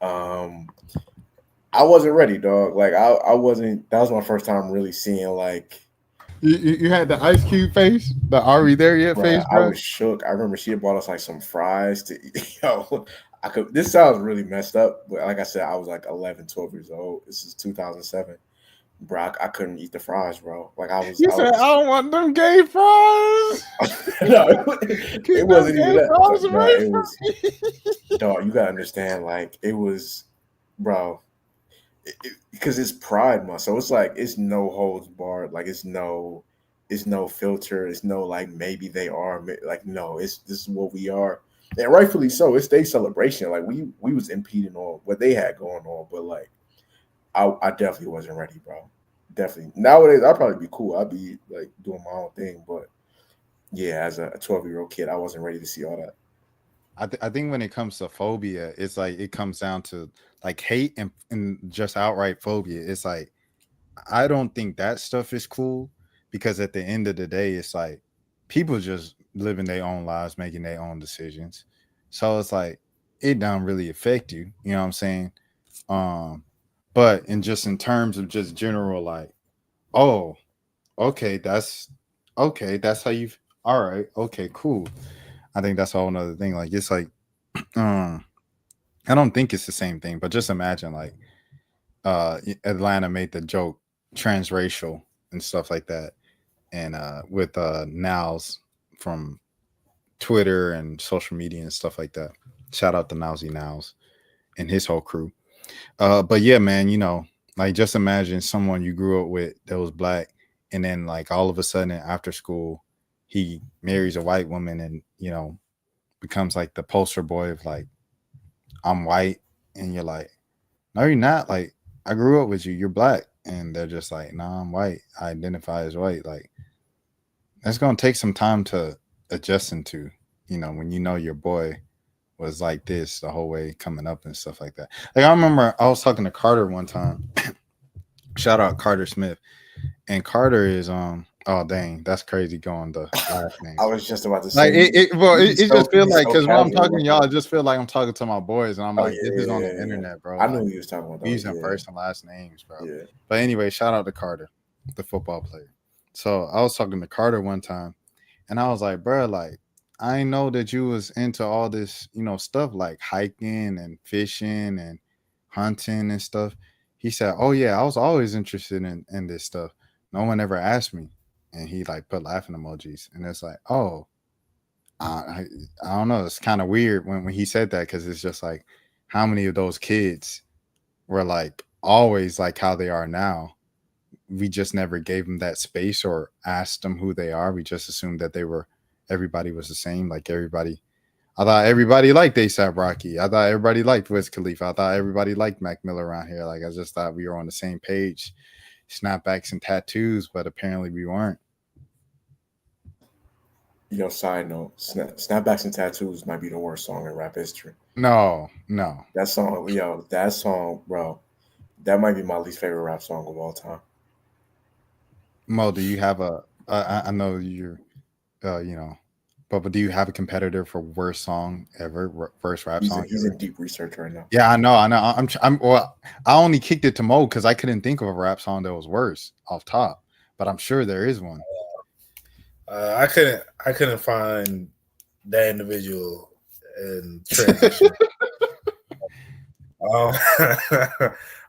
I wasn't ready, dog. Like I wasn't. That was my first time really seeing like. You had the Ice Cube face, the Are We There Yet face, I bro. was shook. I remember she had bought us like some fries to eat. Yo, this sounds really messed up, but like I said, I was like 11, 12 years old. This is 2007. Bro, I couldn't eat the fries, bro. Like I was. You said, "I don't want them gay fries." No, Keep it wasn't them even gay that. fries No, away it from was. me. Dog, you gotta understand. Like it was, bro. Because it's Pride Month, so it's like it's no holds barred. Like it's no filter. It's no like maybe they are like no. This is what we are, and rightfully so. It's their celebration. Like we was impeding on what they had going on, but like I definitely wasn't ready, bro. Definitely nowadays I'd probably be cool. I'd be like doing my own thing, but yeah, as a 12-year-old kid, I wasn't ready to see all that. I think when it comes to phobia, it's like it comes down to like hate and just outright phobia. It's like I don't think that stuff is cool because at the end of the day, it's like people just living their own lives, making their own decisions. So it's like it don't really affect you. You know what I'm saying? But in terms of just general, like, oh, okay, that's how you. All right, okay, cool. I think that's a whole nother thing. Like it's like, I don't think it's the same thing, but just imagine like Atlanta made the joke transracial and stuff like that. And with Niles from Twitter and social media and stuff like that. Shout out to Nowsy Niles and his whole crew. But yeah, man, you know, like just imagine someone you grew up with that was black, and then like all of a sudden after school, he marries a white woman and you know becomes like the poster boy of like I'm white, and you're like, no, you're not. Like I grew up with you. You're black. and they're just like, "Nah, I'm white. I identify as white." Like, it's gonna take some time to adjust into. When your boy was like this the whole way coming up and stuff like that. Like, I remember I was talking to Carter one time. Shout out Carter Smith. And Carter is oh dang, that's crazy going the last name. I was just about to Like say, it just feel like, because when I'm talking to y'all, I I just feel like I'm talking to my boys, and I'm like, this is on the internet, bro. I knew Like, he was talking about we that. using first and last names, bro. Yeah. But anyway, shout out to Carter, the football player. So I was talking to Carter one time, and I was like, bro, like, I didn't know that you was into all this, stuff like hiking and fishing and hunting and stuff. He said, oh yeah, I was always interested in this stuff. No one ever asked me. And he like put laughing emojis. And it's like, oh, I don't know. It's kind of weird when he said that, because it's just like, how many of those kids were like always like how they are now? We just never gave them that space or asked them who they are. We just assumed that everybody was the same. Like everybody, I thought everybody liked A$AP Rocky. I thought everybody liked Wiz Khalifa. I thought everybody liked Mac Miller around here. Like, I just thought we were on the same page, snapbacks and tattoos, but apparently we weren't. Side note, snapbacks and tattoos might be the worst song in rap history. No. That song, bro, that might be my least favorite rap song of all time. Mo, do you have I know you're, but do you have a competitor for worst song ever, worst rap song? He's in deep research right now. Yeah, I know. I only kicked it to Mo because I couldn't think of a rap song that was worse off top, but I'm sure there is one. I couldn't find that individual in transition.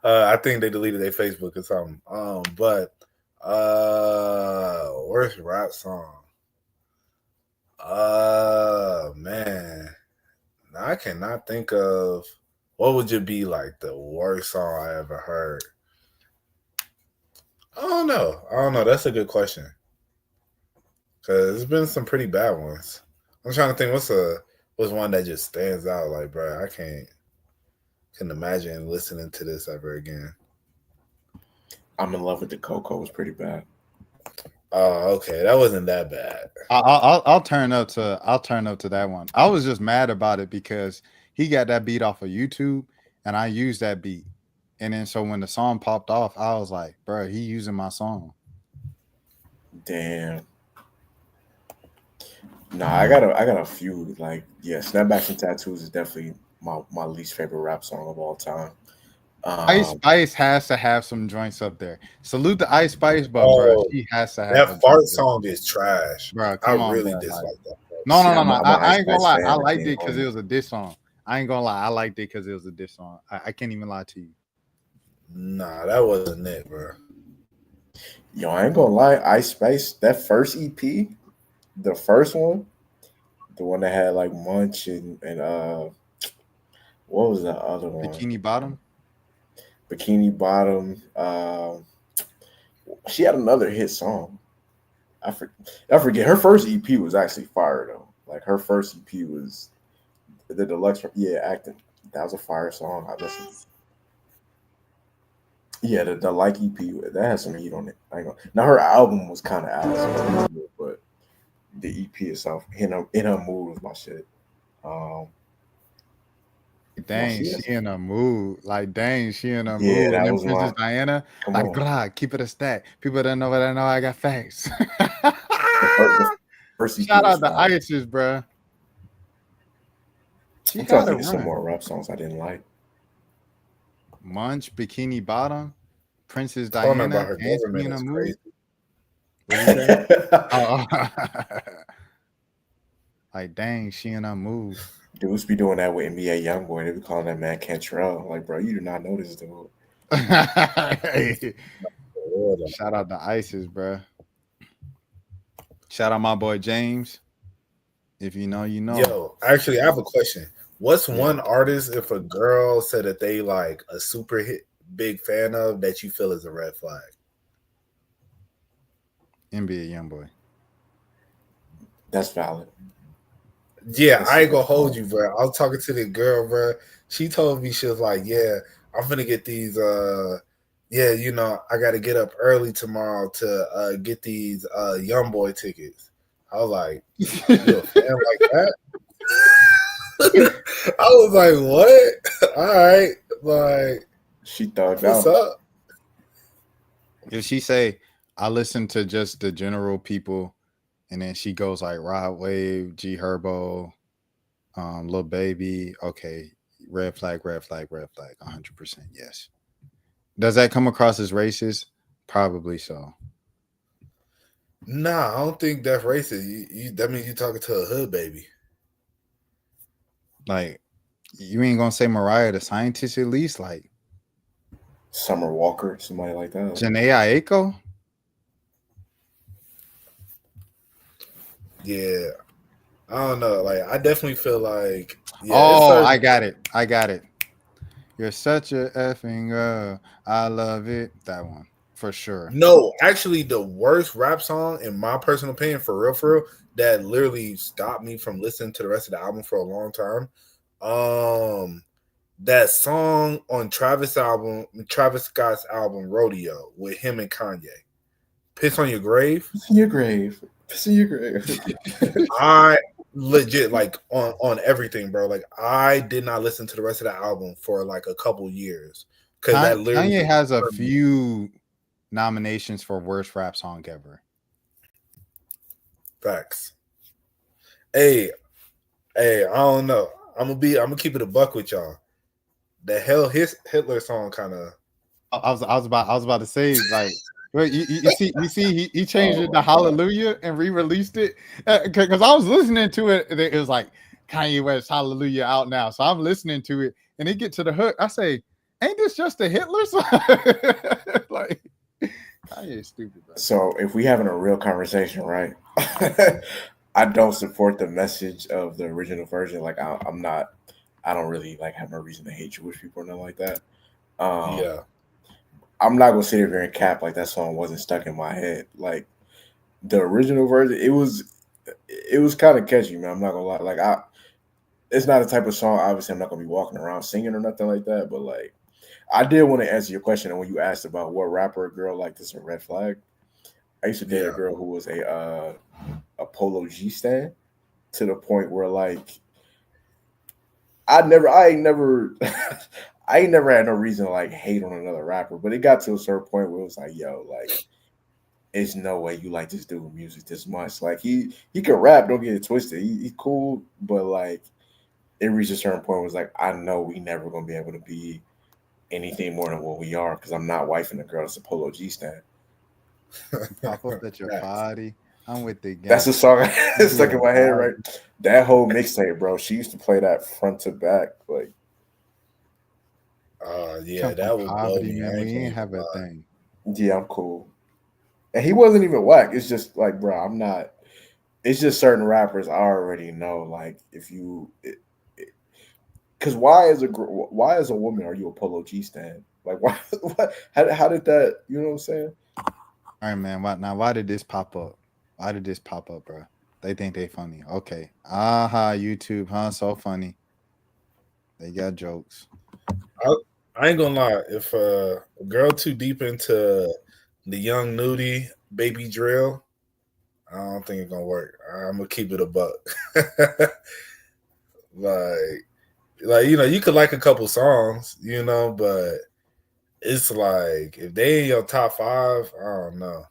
I think they deleted their Facebook or something. But worst rap song. Man, I cannot think of what would you be like the worst song I ever heard. I don't know. That's a good question. Cause there's been some pretty bad ones. I'm trying to think what's one that just stands out. Like, bro, I couldn't imagine listening to this ever again. I'm in Love with the Coco was pretty bad. Oh, okay, that wasn't that bad. I'll turn up to that one. I was just mad about it because he got that beat off of YouTube, and I used that beat, and then so when the song popped off, I was like, bro, he using my song. Damn. Nah, I got a few. Like, yeah, Snapbacks and Tattoos is definitely my least favorite rap song of all time. Ice Spice has to have some joints up there. Salute to Ice Spice, but bro, she has to have that fart song is trash. Bro, I really dislike that. No. I ain't gonna lie. I liked it because it was a diss song. I ain't gonna lie. I liked it because it was a diss song. I can't even lie to you. Nah, that wasn't it, bro. Yo, I ain't gonna lie. Ice Spice, that first EP, the first one, the one that had like Munch and what was that other one? Bikini Bottom. She had another hit song. I forget. Her first EP was actually fire though. Like her first EP was the deluxe. Yeah, Acting. That was a fire song. I listened. Yeah, the like EP that had some heat on it. Now her album was kind of ass, but the EP itself, in her mood, was my shit. Dang, she in a mood. Like, dang, she in a mood. That And then was Princess Diana, like, blah, keep it a stack. People don't know what I know. I got facts. Shout out to Isis, bro. I'm trying to think of some more rap songs I didn't like. Munch, Bikini Bottom, Princess Diana, and she in a mood. Like, dang, she in a mood. Dudes be doing that with NBA Youngboy. They be calling that man Cantrell. Like, bro, you do not know this dude. Shout out to Isis, bro. Shout out my boy James. If you know, you know. Yo, actually, I have a question. What's one artist, if a girl said that they like a super hit big fan of, that you feel is a red flag? NBA Youngboy. That's valid. Yeah, I ain't gonna hold you, bro. I was talking to the girl, bro. She told me, she was like, "Yeah, I'm gonna get these yeah, I got to get up early tomorrow to get these Young Boy tickets. I was like, you a fan like that? I was like, what? All right, like, She thugged what's out. up? If she say, I listen to just the general people, and then she goes like Rod Wave, G Herbo, Lil Baby. Okay, red flag, red flag, red flag. 100% yes. Does that come across as racist? Probably so. Nah, I don't think that's racist. That means you talking to a hood baby. Like, you ain't gonna say Mariah the Scientist at least? Like, Summer Walker, somebody like that. Janae Aiko? Yeah, I don't know. Like, I definitely feel like, yeah. Oh, I got it. You're such a effing girl. I love it. That one for sure. No, actually, the worst rap song, in my personal opinion, for real, that literally stopped me from listening to the rest of the album for a long time. That song on Travis Scott's album Rodeo with him and Kanye, "Piss on Your Grave." Piss in your grave. Piss in your grave. I legit, like, on everything, bro. Like, I did not listen to the rest of the album for like a couple years because that literally Kanye has a few nominations for worst rap song ever. Facts. Hey, I don't know. I'm gonna keep it a buck with y'all. The hell, his Hitler song kind of. I was about to say, like, wait, you see he changed it to Hallelujah and re-released it because I was listening to it. It was like Kanye West Hallelujah out now, so I'm listening to it and it get to the hook. I say, ain't this just a Hitler song? Like, Kanye's stupid, bro. So if we having a real conversation, right? I don't support the message of the original version. Like I'm not. I don't really like have no reason to hate Jewish people or nothing like that. Yeah. I'm not gonna sit here and cap like that song wasn't stuck in my head. Like the original version, it was kind of catchy, man. I'm not gonna lie. Like it's not a type of song. Obviously, I'm not gonna be walking around singing or nothing like that. But like, I did want to answer your question. And when you asked about what rapper or girl like this a red flag, I used to date a girl who was a Polo G stan to the point where like I ain't never had no reason to like hate on another rapper, but it got to a certain point where it was like, yo, like, there's no way you like this dude music this much. Like he can rap, don't get it twisted. He's cool, but like it reached a certain point where it was like, I know we never gonna be able to be anything more than what we are because I'm not wifing a girl that's a Polo G stan. Pop up at your body. I'm with the gang. That's the song that's stuck in my head, right? That whole mixtape, bro. She used to play that front to back, like. Yeah, that was poverty, man. We ain't have a thing. Yeah, I'm cool. And he wasn't even whack. It's just like, bro, I'm not. It's just certain rappers I already know. Like, if you, because why as a woman are you a Polo G stan? Like, why? How did that? You know what I'm saying? All right, man. Why did this pop up? Why did this pop up, bro? They think they funny. Okay. YouTube, huh? So funny. They got jokes. I ain't gonna lie. If a girl too deep into the Young Nudie Baby Drill, I don't think it's gonna work. I'm gonna keep it a buck. like you could like a couple songs, but it's like if they in your top 5, I don't know.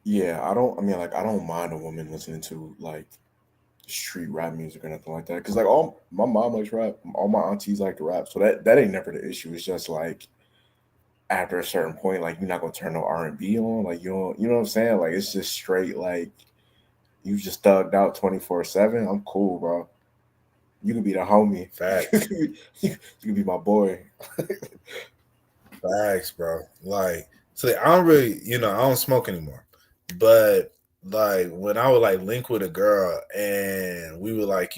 Yeah, I don't mind a woman listening to like street rap music or nothing like that. Because like all my mom likes rap, all my aunties like to rap, so that ain't never the issue. It's just like after a certain point, like you're not gonna turn no R&B on, like you know what I'm saying? Like it's just straight like you just thugged out 24/7. I'm cool, bro. You can be the homie. Facts. You can be my boy. Facts, bro. Like, so I don't really, I don't smoke anymore. But like when I would like link with a girl and we would like,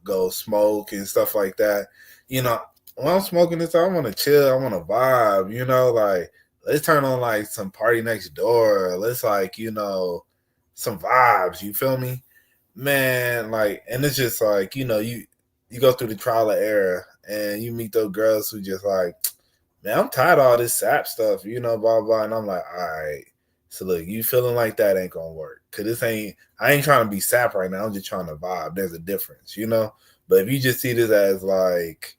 go smoke and stuff like that, when I'm smoking this, I want to chill, I want to vibe, like let's turn on like some Party Next Door. Let's like, some vibes, you feel me? Man, like, and it's just like, you go through the trial and error and you meet those girls who just like, man, I'm tired of all this sap stuff, you know, blah blah. And I'm like, all right. So look, you feeling like that ain't gonna work. Cause this ain't I ain't trying to be sap right now. I'm just trying to vibe. There's a difference, you know? But if you just see this as like,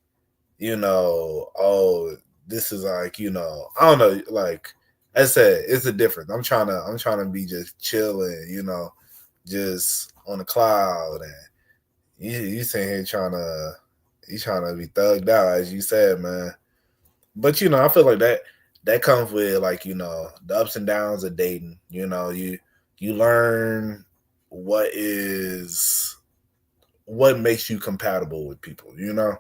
you know, oh, this is like, you know, I don't know, like I said, it's a difference. I'm trying to be just chilling, you know, just on the cloud, and you sitting here trying to be thugged out, as you said, man. But you know, I feel like that comes with like, you know, the ups and downs of dating. You know, you learn what makes you compatible with people, you know?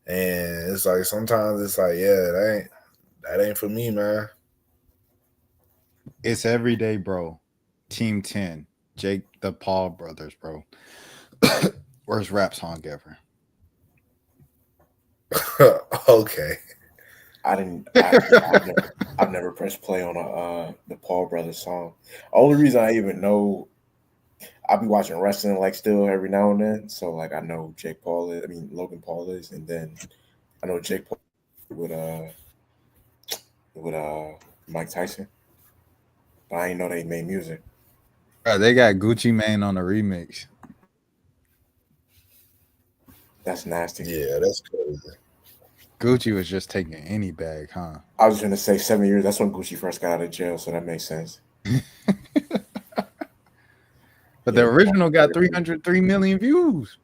And it's like sometimes it's like, yeah, that ain't for me, man. It's everyday, bro. Team 10, Jake the Paul brothers, bro. Worst rap song ever. Okay. I've never pressed play on the Paul Brothers song. Only reason I even know, I'll be watching wrestling like still every now and then. So like I know Jake Paul is, I mean Logan Paul is, and then I know Jake Paul with Mike Tyson. But I didn't know they made music. Bro, they got Gucci Mane on the remix. That's nasty. Yeah, that's crazy. Gucci was just taking any bag, huh? I was gonna say 7 years. That's when Gucci first got out of jail, so that makes sense. But the original got 303 million views.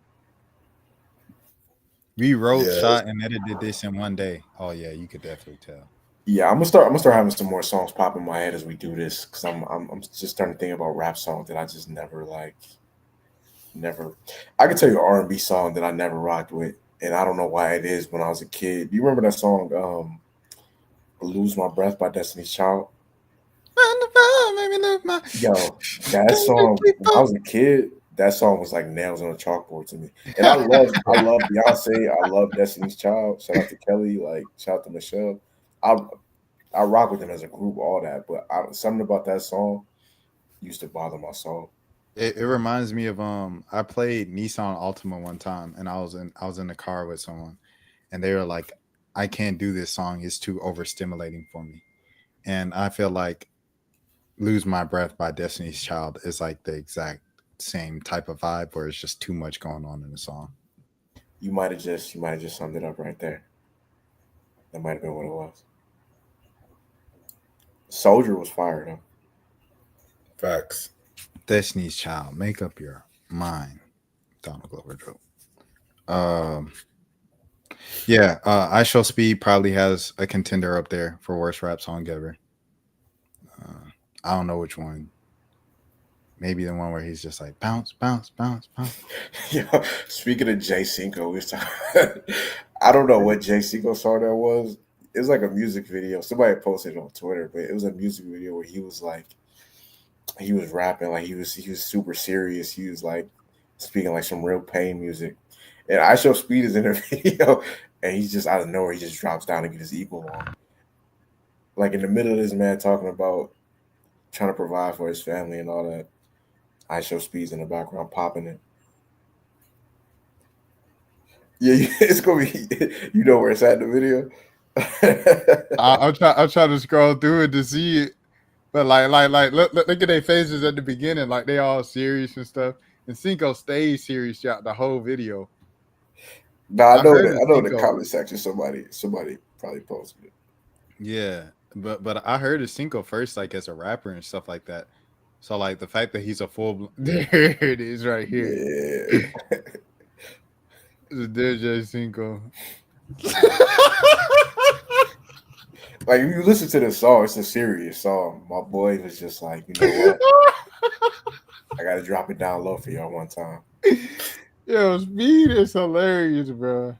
We wrote, shot, and edited this in one day. Oh yeah, you could definitely tell. Yeah, I'm gonna start having some more songs pop in my head as we do this, because I'm just starting to think about rap songs that I just never like. Never, I can tell you an R&B song that I never rocked with, and I don't know why it is. When I was a kid, do you remember that song, "Lose My Breath" by Destiny's Child? Yo, that song, when I was a kid, that song was like nails on a chalkboard to me. And I love Beyonce. I love Destiny's Child. Shout out to Kelly. Like, shout out to Michelle. I rock with them as a group, all that. But something about that song used to bother my soul. It reminds me of I played Nissan Altima one time, and I was in the car with someone, and they were like, I can't do this song, it's too overstimulating for me. And I feel like Lose My Breath by Destiny's Child is like the exact same type of vibe where it's just too much going on in the song. You might have just summed it up right there. That might have been what it was. Soldier was fired though. Facts. Destiny's Child, make up your mind. Donald Glover Joe. Yeah, I Show Speed probably has a contender up there for worst rap song ever. I don't know which one. Maybe the one where he's just like bounce, bounce, bounce, bounce. Yeah. Speaking of Jay Cinco, I don't know what Jay Cinco song that was. It was like a music video. Somebody posted it on Twitter, but it was a music video where he was rapping, like he was super serious. He was like speaking like some real pain music. And I Show Speed is in the video, and he's just out of nowhere. He just drops down and get his equal on. Like in the middle of this man talking about trying to provide for his family and all that. I Show Speed's in the background popping it. Yeah, it's gonna be. You know where it's at in the video. I'm trying to scroll through it to see it, but look at their faces at the beginning, like they all serious and stuff. And Cinco stays serious throughout the whole video. Nah, I know in the comment section somebody probably posted it. Yeah, but I heard of Cinco first, like as a rapper and stuff like that. So like the fact that he's a full there it is right here. Yeah. There's Jay Cinco. Like if you listen to the song, it's a serious song. My boy was just like, you know what? I gotta drop it down low for y'all one time. Yo, Speed is hilarious, bro.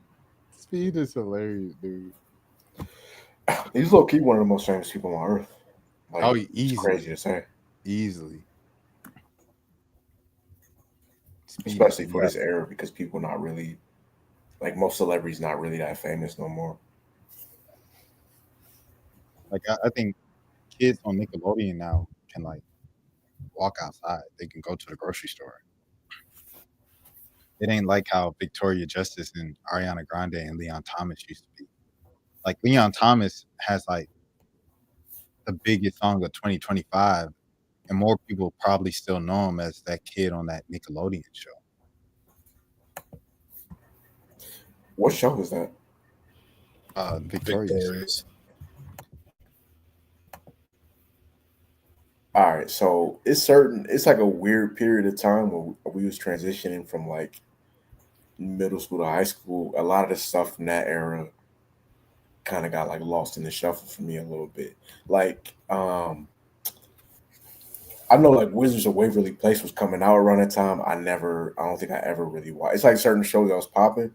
Speed is hilarious, dude. He's low key one of the most famous people on earth. Like, easily. It's crazy to say. Easily. Especially for this era, because people not really, like most celebrities not really that famous no more. Like I think kids on Nickelodeon now can like walk outside. They can go to the grocery store. It ain't like how Victoria Justice and Ariana Grande and Leon Thomas used to be. Like Leon Thomas has like the biggest song of 2025, and more people probably still know him as that kid on that Nickelodeon show. What show was that? Victorious. Victorious. All right, so it's like a weird period of time where we was transitioning from like middle school to high school. A lot of the stuff from that era kind of got like lost in the shuffle for me a little bit. Like, I know like Wizards of Waverly Place was coming out around that time. I don't think I ever really watched. It's like certain shows that was popping.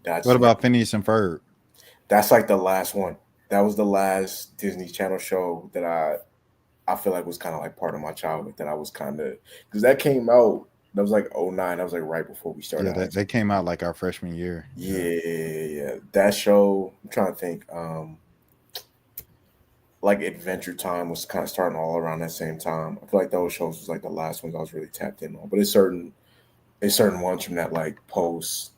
That's What about Phineas and Ferb? That's like the last one. That was the last Disney Channel show that I feel like was kind of like part of my childhood that I was kind of, because that came out, that was like '09. That was like right before we started. Yeah, they came out like our freshman year. Yeah. That show, I'm trying to think, like Adventure Time was kind of starting all around that same time. I feel like those shows was like the last ones I was really tapped in on. But it's certain ones from that like post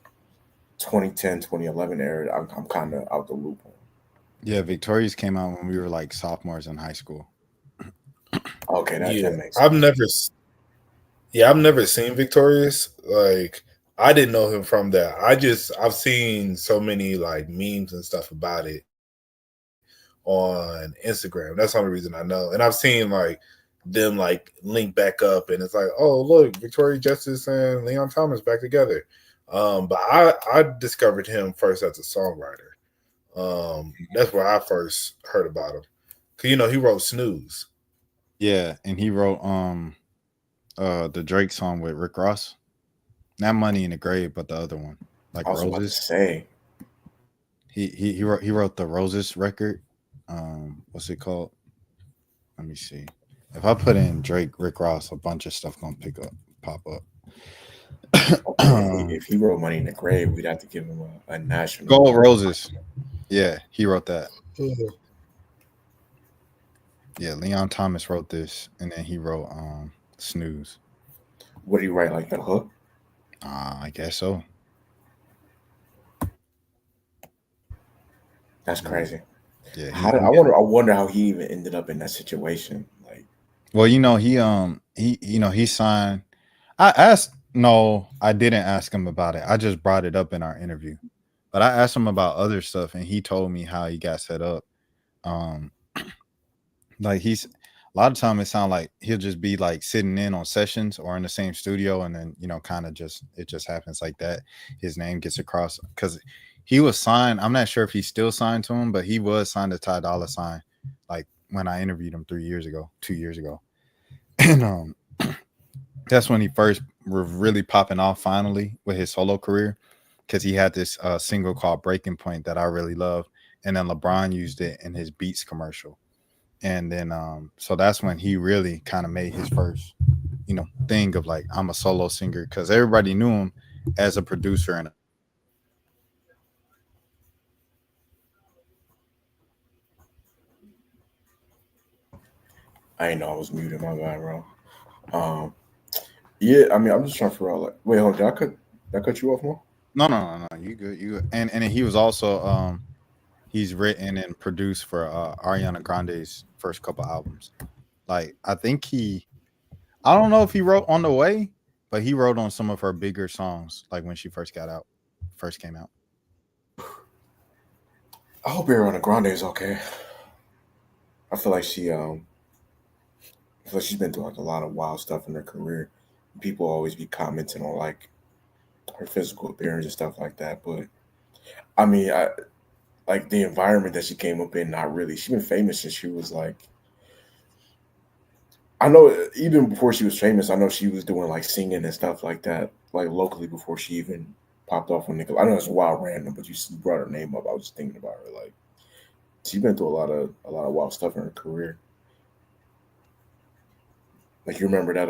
2010, 2011 era, I'm kind of out the loop on. Yeah, Victorious came out when we were like sophomores in high school. Okay, that makes sense. I've never seen Victorious. Like, I didn't know him from that. I've seen so many like memes and stuff about it on Instagram. That's the only reason I know. And I've seen like them like link back up, and it's like, oh look, Victoria Justice and Leon Thomas back together. But I discovered him first as a songwriter. That's where I first heard about him. 'Cause he wrote Snooze. Yeah, and he wrote the Drake song with Rick Ross. Not Money in the Grave, but the other one, like I was about to Roses. say He wrote the Roses record. What's it called? Let me see. If I put in Drake, Rick Ross, a bunch of stuff gonna pop up. okay, if he wrote Money in the Grave, we'd have to give him a national. Gold Roses. Yeah, he wrote that. Yeah, Leon Thomas wrote this, and then he wrote Snooze. What did he write, like the hook? I guess so. That's crazy. Yeah. I wonder how he even ended up in that situation. Like, well, he signed. I didn't ask him about it. I just brought it up in our interview. But I asked him about other stuff, and he told me how he got set up. Like a lot of time it sounds like he'll just be like sitting in on sessions or in the same studio, and then kind of it just happens like that. His name gets across because he was signed. I'm not sure if he's still signed to him, but he was signed to Ty Dolla $ign. Like when I interviewed him 2 years ago, and that's when he first were really popping off finally with his solo career, because he had this single called Breaking Point that I really love, and then LeBron used it in his Beats commercial. And then so that's when he really kind of made his first thing of like, I'm a solo singer, because everybody knew him as a producer. And I didn't know I was muted. My bad, bro. Yeah, I mean, I'm just trying to figure out. Like, wait, hold on, did I cut you off more? No, you good. And he was also he's written and produced for Ariana Grande's first couple albums. Like, I think I don't know if he wrote On the Way, but he wrote on some of her bigger songs, like when she first came out. I hope Ariana Grande is okay. I feel like she's been through like a lot of wild stuff in her career. People always be commenting on like her physical appearance and stuff like that. But I mean, like the environment that she came up in, not really. She's been famous since she was like, I know even before she was famous, I know she was doing like singing and stuff like that, like locally before she even popped off on Nickelodeon. I know it's wild random, but you brought her name up. I was just thinking about her. Like, she's been through a lot of wild stuff in her career. Like, you remember that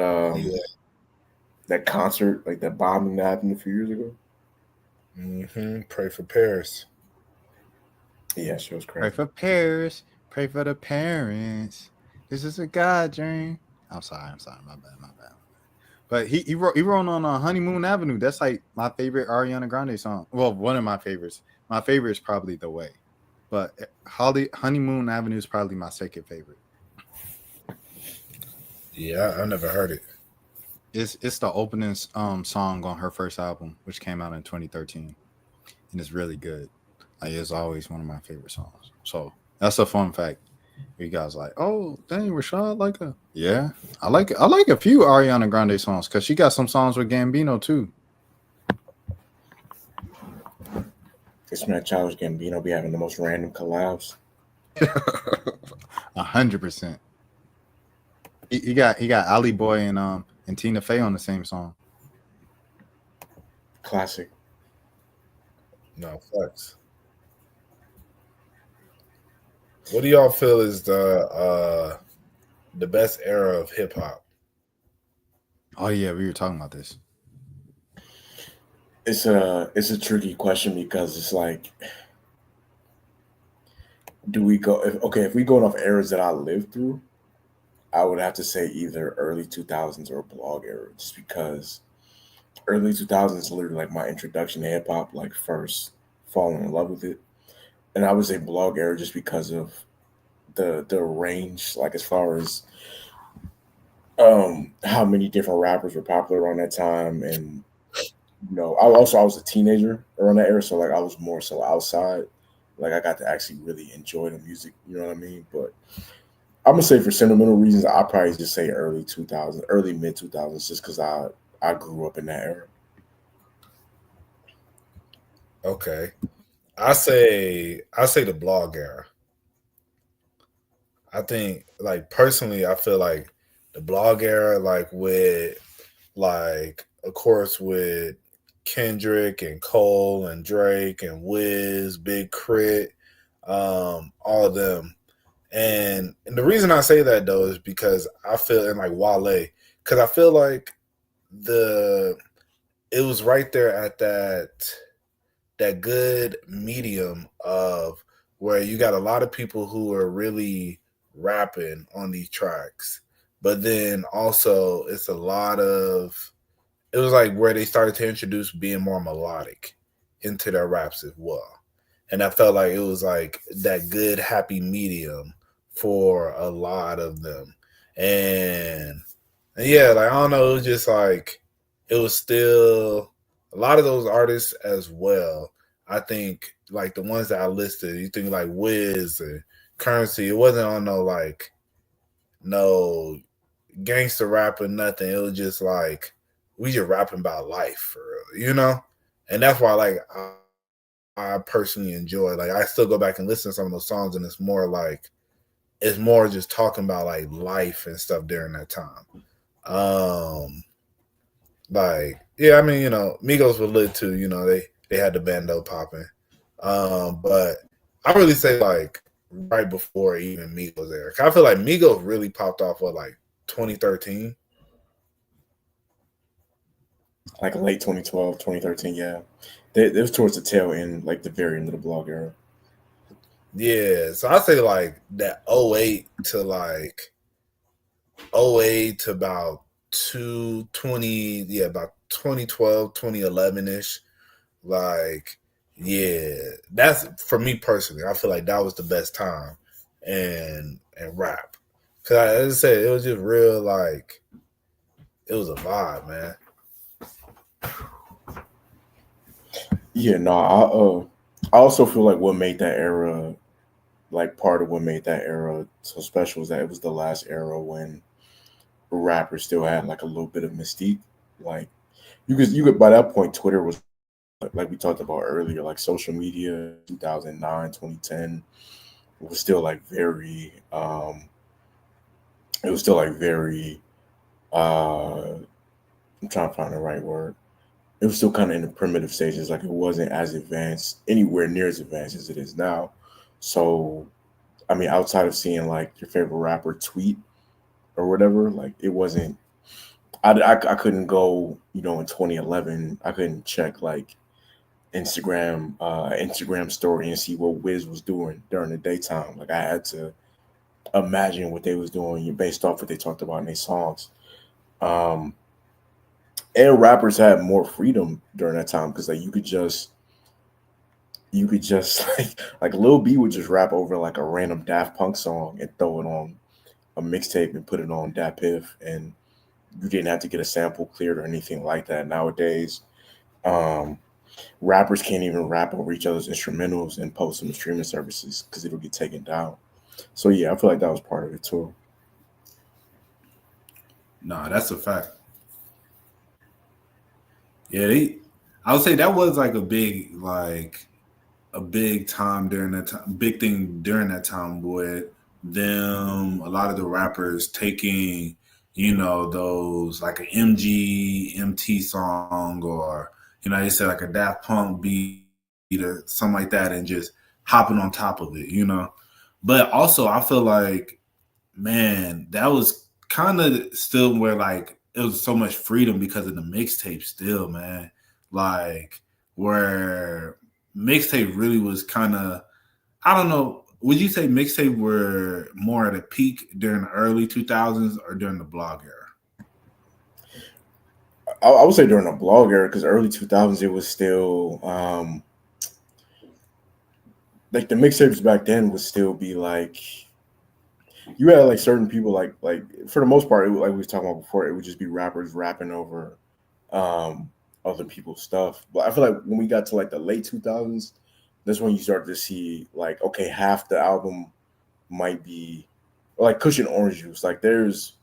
that concert, like that bombing that happened a few years ago? Pray for Paris. Yeah, she was crazy. Pray for Paris. Pray for the parents. This is a God dream. I'm sorry. My bad. But he wrote on Honeymoon Avenue. That's like my favorite Ariana Grande song. Well, one of my favorites. My favorite is probably The Way, but Honeymoon Avenue is probably my second favorite. Yeah, I never heard it. It's the opening song on her first album, which came out in 2013, and it's really good. Like it's always one of my favorite songs. So that's a fun fact. You guys like, oh dang, Rashad like a yeah. I like it. I like a few Ariana Grande songs because she got some songs with Gambino too. This man Childish Gambino be having the most random collabs. 100%. He got Ali Boy and Tina Fey on the same song. Classic. No flex. What do y'all feel is the best era of hip hop? Oh yeah, we were talking about this. It's a tricky question because it's like, do we go? If we going off eras that I lived through, I would have to say either early 2000s or blog era, just because early 2000s is literally like my introduction to hip hop, like first falling in love with it, and I would say blog era just because of the range, like as far as how many different rappers were popular around that time, and I was a teenager around that era, so like I was more so outside. Like I got to actually really enjoy the music, you know what I mean? But I'm gonna say for sentimental reasons, I'll probably just say early 2000s, early mid 2000s, just because I grew up in that era. Okay, I say the blog era. I think like personally, I feel like the blog era, like with like of course with Kendrick and Cole and Drake and Wiz, Big Crit, all of them. And the reason I say that though is because I feel and like Wale, because I feel like it was right there at that good medium of where you got a lot of people who are really rapping on these tracks, but then also it's a lot of it was like where they started to introduce being more melodic into their raps as well. And I felt like it was like that good happy medium for a lot of them. And yeah, like I don't know, it was just like it was still a lot of those artists as well. I think like the ones that I listed, you think like Wiz and Currency, it wasn't on no gangster rap or nothing. It was just like we just rapping about life for real, And that's why like I personally enjoy. Like I still go back and listen to some of those songs, and it's more just talking about like life and stuff during that time. Like yeah, I mean Migos were lit too. They had the bando popping. But I really say like right before even Migos era. I feel like Migos really popped off like 2013. Like late 2012, 2013, yeah. It was towards the tail end, like the very end of the blog era. Yeah, so I say like that 08 to like 08 to about 220, yeah, about 2012, 2011-ish. Like, yeah, that's for me personally. I feel like that was the best time and rap. Cause as I said, it was just real like it was a vibe, man. Yeah, no, I also feel like what made that era, like part of what made that era so special is that it was the last era when rappers still had like a little bit of mystique. Like you could by that point, Twitter was like we talked about earlier, like social media, 2009, 2010, it was still like very, it was still like very, I'm trying to find the right word. It was still kind of in the primitive stages. Like it wasn't as advanced, anywhere near as advanced as it is now. So, I mean, outside of seeing like your favorite rapper tweet or whatever, like it wasn't. I couldn't go, in 2011. I couldn't check like Instagram story and see what Wiz was doing during the daytime. Like I had to imagine what they was doing based off what they talked about in their songs. Um, and rappers had more freedom during that time because like you could just like Lil B would just rap over like a random Daft Punk song and throw it on a mixtape and put it on Dat Piff, and you didn't have to get a sample cleared or anything like that. Nowadays, um, rappers can't even rap over each other's instrumentals and post them to streaming services because it'll get taken down. So yeah, I feel like that was part of it too. Nah, that's a fact. Yeah, I would say that was like a big time during that time, big thing during that time with them. A lot of the rappers taking, those like an MT song, or they said like a Daft Punk beat or something like that, and just hopping on top of it. But also, I feel like, man, that was kind of still where like it was so much freedom because of the mixtape still, man. Like where mixtape really was kind of, I don't know, would you say mixtape were more at a peak during the early 2000s or during the blog era? I would say during the blog era because early 2000s it was still like the mixtapes back then would still be like you had like certain people like for the most part, like we was talking about before, it would just be rappers rapping over um other people's stuff. But I feel like when we got to like the late 2000s, that's when you start to see like okay, half the album might be like Cushion Orange Juice. Like there's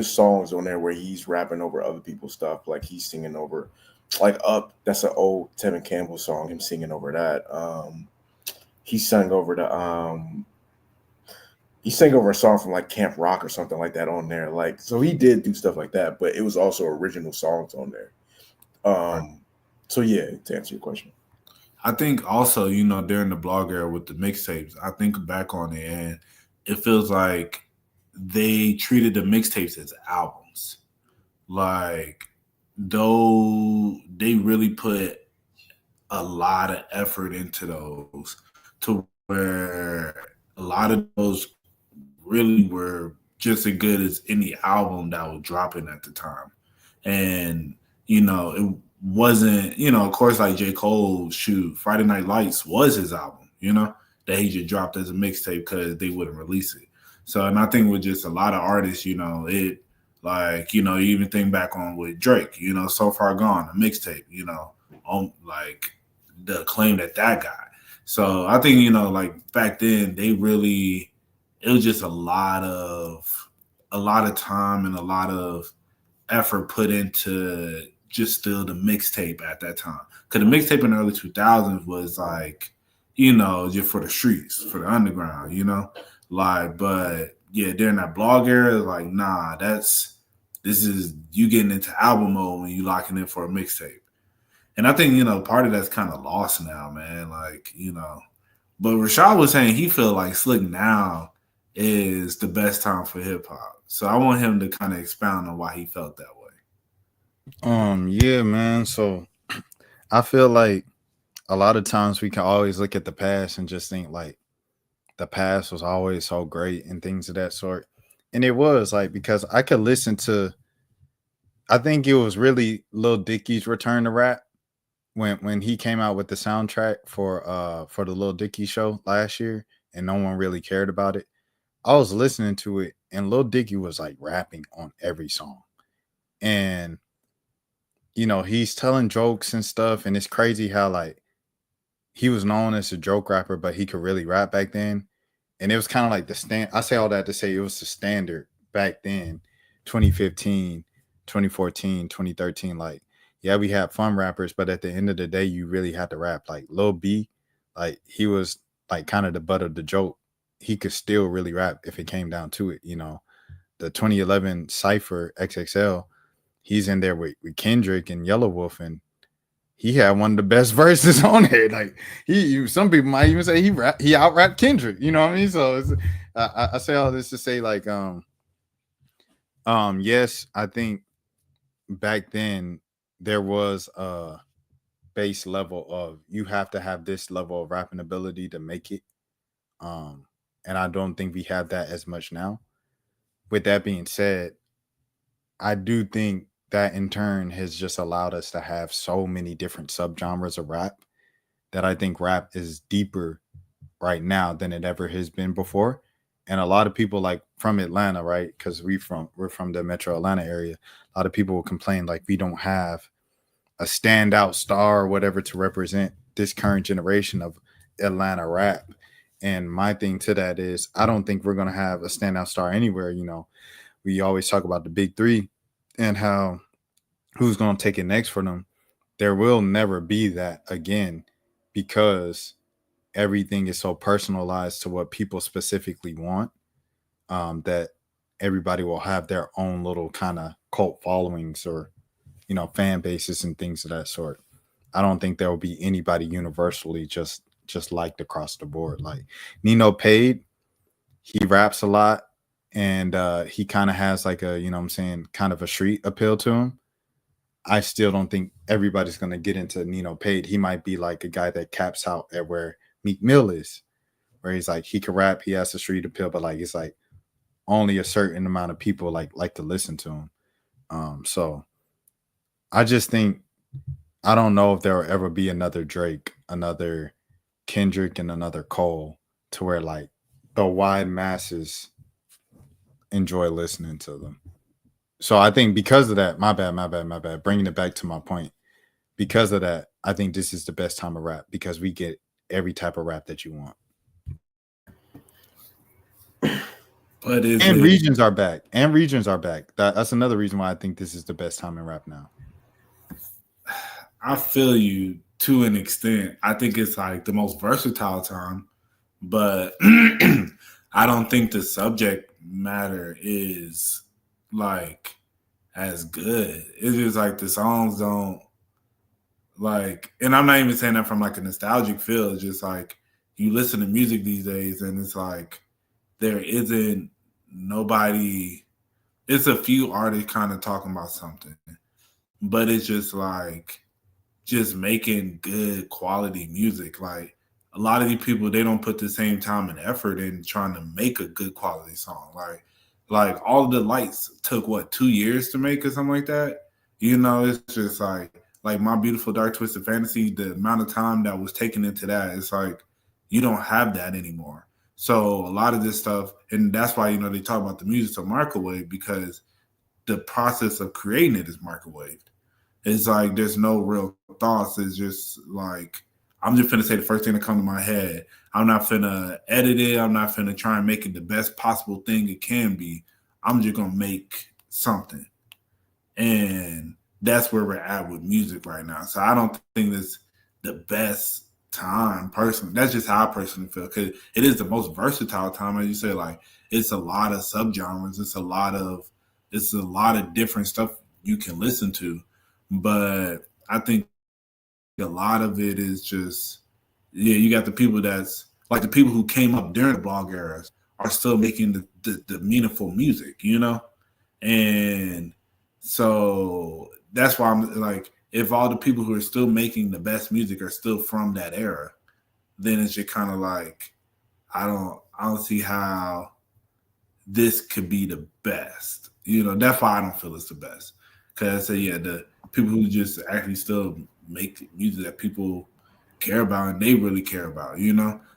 songs on there where he's rapping over other people's stuff, like he's singing over like Up. That's an old Tevin Campbell song. Him singing over that. He sang over he sang over a song from like Camp Rock or something like that on there. Like, so he did do stuff like that, but it was also original songs on there. So yeah, to answer your question. I think also, during the blog era with the mixtapes, I think back on it and it feels like they treated the mixtapes as albums. Like, though they really put a lot of effort into those to where a lot of those really were just as good as any album that was dropping at the time. And, it wasn't, of course, like J. Cole, Friday Night Lights was his album, that he just dropped as a mixtape because they wouldn't release it. So, and I think with just a lot of artists, it like, you even think back on with Drake, So Far Gone, a mixtape, on like the acclaim that got. So I think, like back then it was just a lot of time and a lot of effort put into just still the mixtape at that time. Because the mixtape in the early 2000s was like, just for the streets, for the underground, Like, but yeah, during that blog era, like, nah, this is you getting into album mode when you locking in for a mixtape. And I think, part of that's kind of lost now, man. Like, but Rashad was saying he feel like Slick now is the best time for hip hop. So I want him to kind of expound on why he felt that way. Yeah, man. So I feel like a lot of times we can always look at the past and just think like the past was always so great and things of that sort. And it was like, because I could listen to, I think it was really Lil Dicky's return to rap when he came out with the soundtrack for the Lil Dicky show last year and no one really cared about it. I was listening to it and Lil Dicky was like rapping on every song. And he's telling jokes and stuff, and it's crazy how like he was known as a joke rapper, but he could really rap back then. And it was kind of like I say all that to say it was the standard back then, 2015, 2014, 2013. Like, yeah, we had fun rappers, but at the end of the day, you really had to rap. Like Lil B, like he was like kind of the butt of the joke. He could still really rap if it came down to it. The 2011 Cypher XXL, he's in there with Kendrick and Yellow Wolf, and he had one of the best verses on there. Like some people might even say he out-rapped Kendrick. You know what I mean? So I say all this to say like, yes, I think back then there was a base level of you have to have this level of rapping ability to make it. And I don't think we have that as much now. With that being said, I do think that in turn has just allowed us to have so many different subgenres of rap that I think rap is deeper right now than it ever has been before. And a lot of people like from Atlanta, right? Because we're from the Metro Atlanta area. A lot of people will complain like we don't have a standout star or whatever to represent this current generation of Atlanta rap. And my thing to that is I don't think we're gonna have a standout star anywhere. You know, we always talk about the big three and how who's gonna take it next for them. There will never be that again because everything is so personalized to what people specifically want, that everybody will have their own little kind of cult followings or fan bases and things of that sort. I don't think there will be anybody universally just liked across the board. Like Nino Pade, he raps a lot and he kind of has like a, what I'm saying, kind of a street appeal to him. I still don't think everybody's going to get into Nino Pade. He might be like a guy that caps out at where Meek Mill is, where he's like, he can rap, he has a street appeal, but like, it's like only a certain amount of people like to listen to him. So I just think, I don't know if there will ever be another Drake, another Kendrick, and another Cole to where like the wide masses enjoy listening to them. So I think because of that, my bad. Bringing it back to my point, because of that, I think this is the best time of rap because we get every type of rap that you want. But regions are back. That's another reason why I think this is the best time in rap now. I feel you to an extent. I think it's like the most versatile time, but I don't think the subject matter is like as good. It's just like the songs don't like, and I'm not even saying that from like a nostalgic feel. It's just like you listen to music these days and it's like there isn't nobody, it's a few artists kind of talking about something, but it's just like just making good quality music. Like a lot of these people, they don't put the same time and effort in trying to make a good quality song. Like All of the Lights took what, 2 years to make or something like that. It's just like My Beautiful Dark Twisted Fantasy, the amount of time that was taken into that, it's like you don't have that anymore. So a lot of this stuff, and that's why they talk about the music so microwave, because the process of creating it is microwaved. It's like there's no real thoughts. It's just like I'm just finna say the first thing that comes to my head. I'm not finna edit it. I'm not finna try and make it the best possible thing it can be. I'm just gonna make something. And that's where we're at with music right now. So I don't think it's the best time personally. That's just how I personally feel, because it is the most versatile time. As you say, like it's a lot of subgenres. It's a lot of different stuff you can listen to. But I think a lot of it is just, you got the people that's like the people who came up during the blog eras are still making the meaningful music, And so that's why I'm like, if all the people who are still making the best music are still from that era, then it's just kind of like, I don't see how this could be the best. That's why I don't feel it's the best. Because the people who just actually still make music that people care about and they really care about,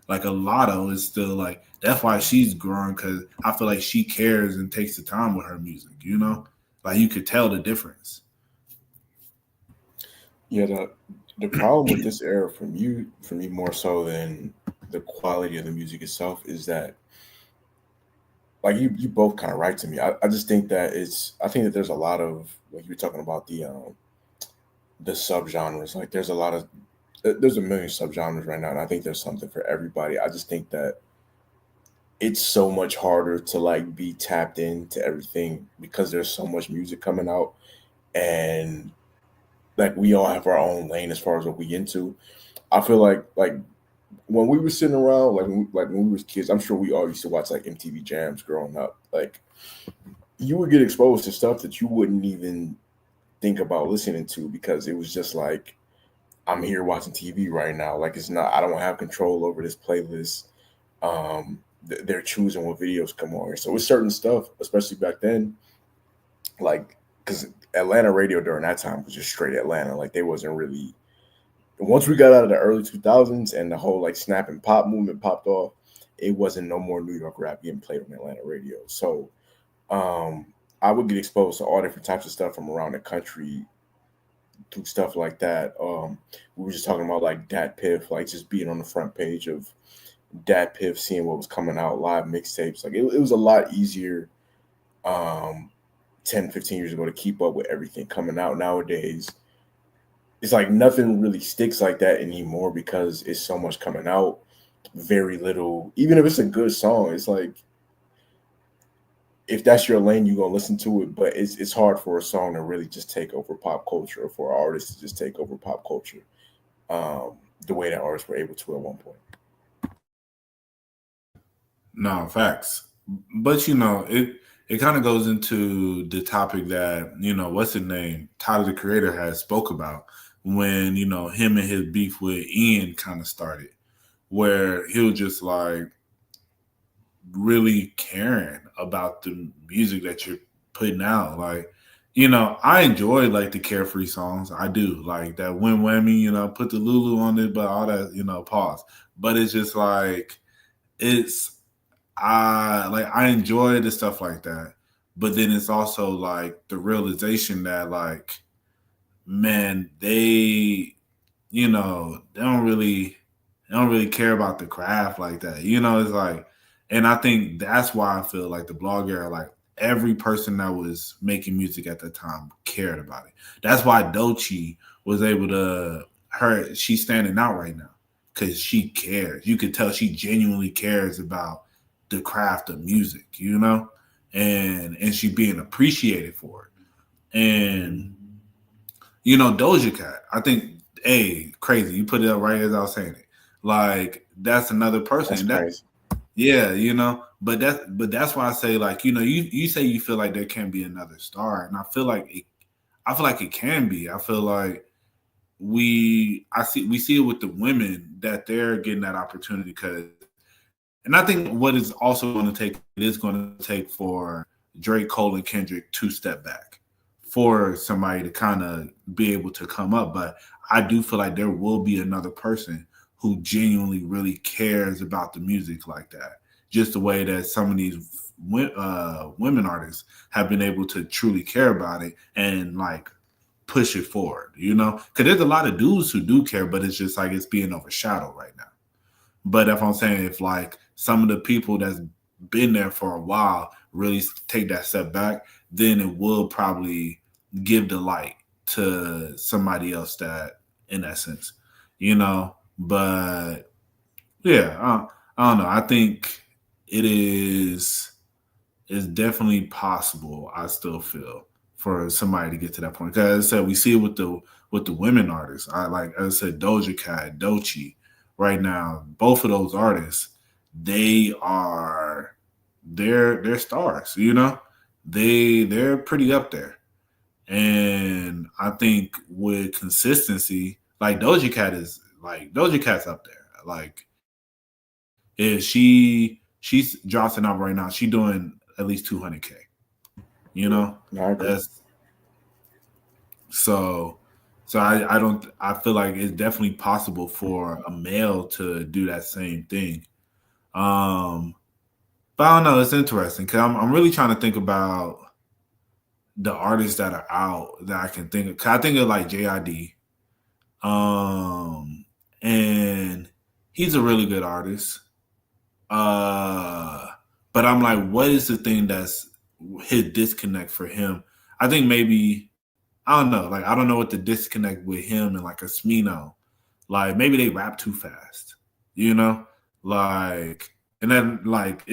like a Lotto is still like, that's why she's growing, because I feel like she cares and takes the time with her music, like you could tell the difference. Yeah, the problem with this era for me more so than the quality of the music itself is that, like you both kind of right to me. I just think that I think that there's a lot of, like you were talking about the subgenres. Like there's a million subgenres right now, and I think there's something for everybody. I just think that it's so much harder to like be tapped into everything because there's so much music coming out, and like we all have our own lane as far as what we into. I feel like when we were sitting around, when we were kids, I'm sure we all used to watch like MTV Jams growing up. Like you would get exposed to stuff that you wouldn't even think about listening to, because it was just like, I'm here watching TV right now. Like I don't have control over this playlist. They're choosing what videos come on. So with certain stuff, especially back then, like because Atlanta radio during that time was just straight Atlanta. Like they wasn't really. Once we got out of the early 2000s and the whole like snap and pop movement popped off, it wasn't no more New York rap getting played on Atlanta radio. So I would get exposed to all different types of stuff from around the country through stuff like that. We were just talking about like Dat Piff, like just being on the front page of Dat Piff, seeing what was coming out, live mixtapes. Like it was a lot easier 10, 15 years ago to keep up with everything coming out. Nowadays, it's like nothing really sticks like that anymore because it's so much coming out. Very little, even if it's a good song, it's like if that's your lane, you're gonna listen to it. But it's hard for a song to really just take over pop culture, or for an artist to just take over pop culture, the way that artists were able to at one point. No, facts. But it kind of goes into the topic that, what's his name? Tyler the Creator has spoke about when, him and his beef with Ian kind of started, where he was just like really caring about the music that you're putting out. Like, I enjoy like the carefree songs. I do like that Win Whammy, put the Lulu on it, but all that, pause. But it's just like, I enjoy the stuff like that. But then it's also like the realization that like, man, they don't really care about the craft like that. It's like, and I think that's why I feel like the blog era, like every person that was making music at the time cared about it. That's why Doechii was able to, she's standing out right now because she cares. You could tell she genuinely cares about the craft of music, and she being appreciated for it. And Doja Cat, I think, crazy. You put it up right as I was saying it. Like that's another person. That's crazy. Yeah, but that's why I say like, you say you feel like there can be another star, and I feel like it can be. I feel like we see it with the women that they're getting that opportunity and I think what is also going to take for Drake, Cole, and Kendrick to step back for somebody to kind of be able to come up. But I do feel like there will be another person who genuinely really cares about the music like that. Just the way that some of these women artists have been able to truly care about it and like push it forward, because there's a lot of dudes who do care, but it's just like it's being overshadowed right now. But if I'm saying, if like some of the people that's been there for a while really take that step back, then it will probably give the light to somebody else that, in that sense, But yeah, I don't know. I think it's definitely possible. I still feel for somebody to get to that point. Because as I said, we see it with the women artists. As I said, Doja Cat, Doechii. Right now, both of those artists, they're stars, they're pretty up there. And I think with consistency, like Doja Cat's up there. Like if she's dropping out right now, she's doing at least 200K. That's So I feel like it's definitely possible for a male to do that same thing. But I don't know. It's interesting because I'm really trying to think about the artists that are out that I can think of. Cause I think of like JID, and he's a really good artist. But I'm like, what is the thing that's his disconnect for him? I think maybe. I don't know. Like, I don't know what the disconnect with him and like a Smino. Like, maybe they rap too fast, Like, and then like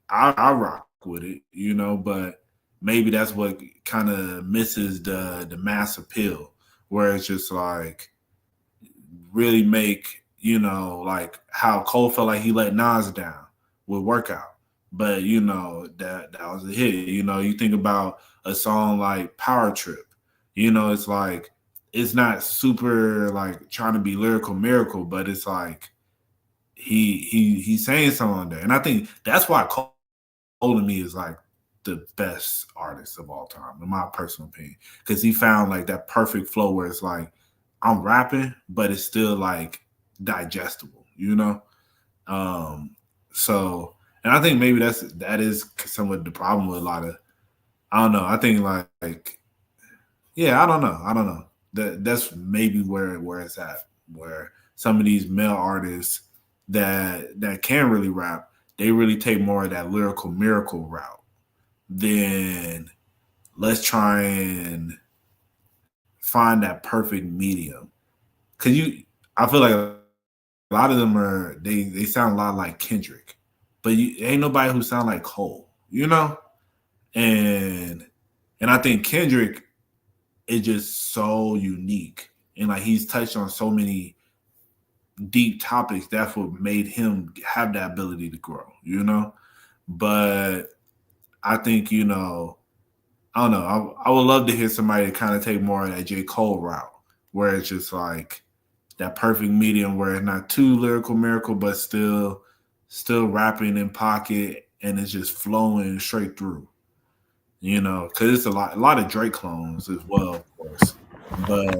I rock with it, But maybe that's what kind of misses the mass appeal, where it's just like really make like how Cole felt like he let Nas down with Workout, but that was a hit. You think about a song like Power Trip. It's like it's not super like trying to be lyrical miracle, but it's like he's saying something on there, and I think that's why Cole to me is like the best artist of all time, in my personal opinion, because he found like that perfect flow where it's like I'm rapping, but it's still like digestible, you know. So, and I think maybe that is some of the problem with a lot of. I don't know. I think like yeah, I don't know. That's maybe where it's at. Where some of these male artists that can really rap, they really take more of that lyrical miracle route than let's try and find that perfect medium. Cause I feel like a lot of them they sound a lot like Kendrick, but ain't nobody who sound like Cole, you know. And I think Kendrick is just so unique, and like he's touched on so many deep topics. That's what made him have that ability to grow, you know. But I think I don't know. I would love to hear somebody kind of take more of that J. Cole route, where it's just like that perfect medium, where it's not too lyrical miracle, but still rapping in pocket, and it's just flowing straight through. Because it's a lot of Drake clones as well, of course. But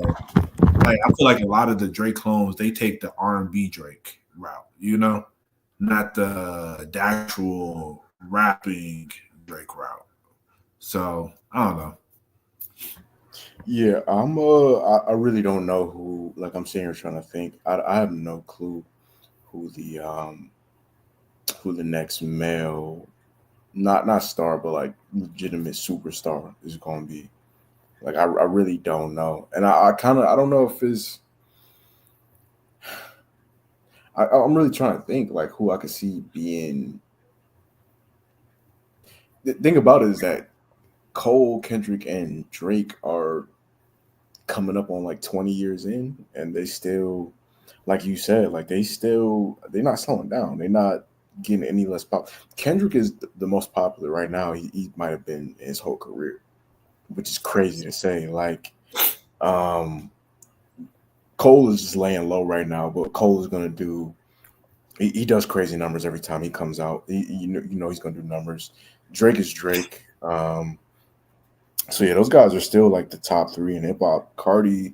like I feel like a lot of the Drake clones, they take the R&B Drake route, not the actual rapping Drake route. So I don't know. Yeah, I really don't know who. Like I'm sitting here trying to think. I have no clue who the next male, not star, but like legitimate superstar is going to be. Like I really don't know, and I kind of I don't know if it's. I'm really trying to think like who I could see being. The thing about it is that Cole, Kendrick, and Drake are coming up on like 20 years in, and they still, like you said, like they're not slowing down. They're not getting any less pop. Kendrick is the most popular right now. He might have been his whole career, which is crazy to say. Like, Cole is just laying low right now, but Cole is gonna do. He does crazy numbers every time he comes out. He's gonna do numbers. Drake is Drake. So yeah, those guys are still like the top three in hip hop. Cardi,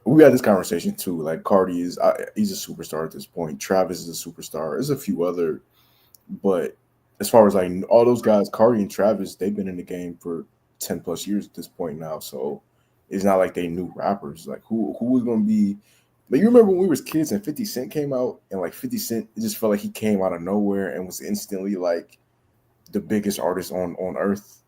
we had this conversation too. Like Cardi he's a superstar at this point. Travis is a superstar. There's a few other, but as far as like all those guys, Cardi and Travis, they've been in the game for 10+ years at this point now. So it's not like they new rappers. Like who was gonna be? Like you remember when we was kids and 50 Cent came out, and like 50 Cent, it just felt like he came out of nowhere and was instantly like the biggest artist on earth.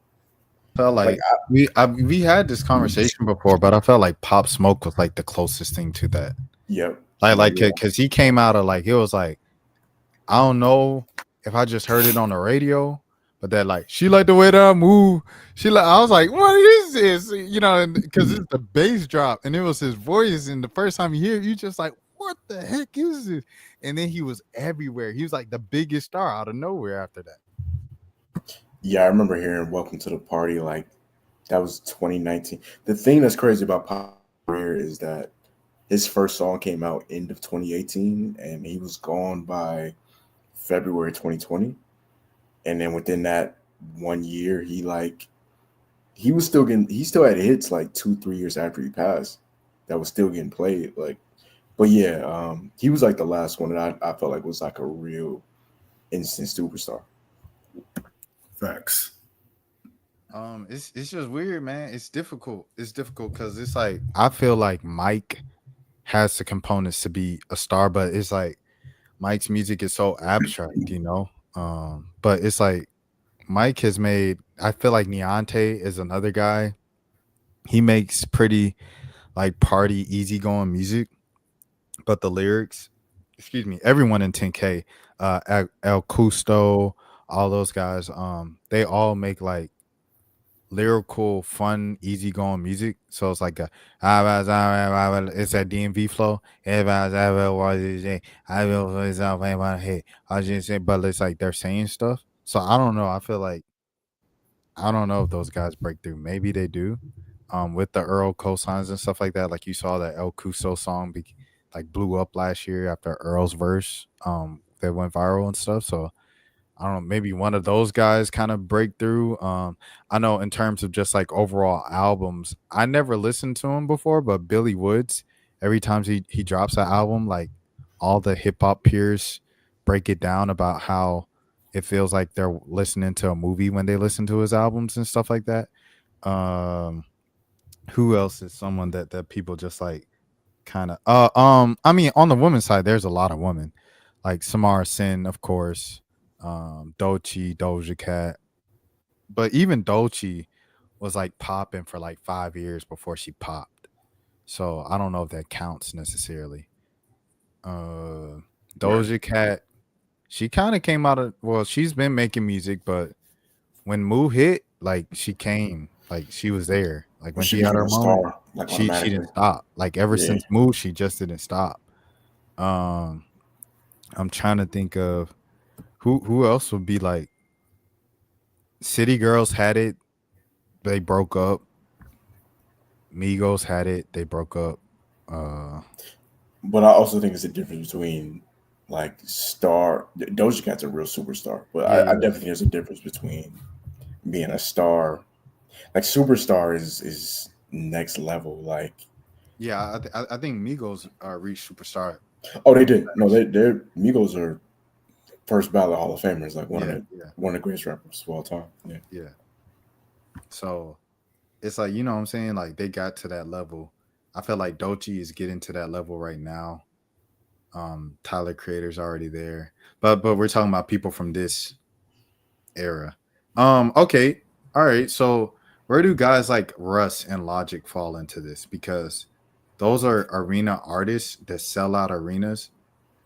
Felt like we had this conversation before, but I felt like Pop Smoke was like the closest thing to that. Yep. Because he came out of like it was like I don't know if I just heard it on the radio, but that like she like the way that I move. I was like, what is this? Because it's the bass drop and it was his voice, and the first time you hear it, you just like, what the heck is this? And then he was everywhere. He was like the biggest star out of nowhere after that. Yeah, I remember hearing "Welcome to the Party." Like that was 2019. The thing that's crazy about Pop career is that his first song came out end of 2018, and he was gone by February 2020. And then within that 1 year, he still had hits like 2-3 years after he passed that was still getting played. Like, but yeah, he was like the last one that I felt like was like a real instant superstar. Facts. It's just weird, man. It's difficult. It's difficult because it's like I feel like Mike has the components to be a star, but it's like Mike's music is so abstract, But it's like Mike has made. I feel like Neonte is another guy. He makes pretty like party, easygoing music, but the lyrics, everyone in 10K, El Custo, all those guys, they all make like lyrical, fun, easygoing music. So it's like it's that DMV flow. But it's like they're saying stuff. So I don't know. I don't know if those guys break through. Maybe they do. With the Earl cosigns and stuff like that. Like you saw that El Cuso song blew up last year after Earl's verse. That went viral and stuff. So I don't know, maybe one of those guys kind of break through. I know in terms of just like overall albums, I never listened to him before, but Billy Woods, every time he drops an album, like all the hip hop peers break it down about how it feels like they're listening to a movie when they listen to his albums and stuff like that. Um, who else is someone that people just like kind of I mean on the women's side there's a lot of women like Samara Sin, of course, Doechii, Doja Cat, but even Doechii was like popping for like 5 years before she popped, so I don't know if that counts necessarily. uh Right. Doja Cat, she kind of came out of, well, she's been making music, but when Moo hit, like she came, like she was there, like when She she had became her a moment, star like she automatically. didn't stop. Like ever Yeah. since Moo, she just didn't stop. Um, I'm trying to think of who else would be like. City Girls had it, they broke up. Migos had it, they broke up. Uh, But I also think it's a difference between like star. Doja Cat's a real superstar, but yeah, I yeah, definitely there's a difference between being a star. Like superstar is next level. Like yeah. I think Migos reached superstar. oh, they did. No, they're Migos are first ballot Hall of Famers. Like Yeah, yeah, one of the greatest rappers of all time. Yeah. yeah. So it's like, you know what I'm saying? Like they got to that level. I feel like Doechii is getting to that level right now. Tyler Creator's already there. But we're talking about people from this era. Okay. All right. So where do guys like Russ and Logic fall into this? Because those are arena artists that sell out arenas,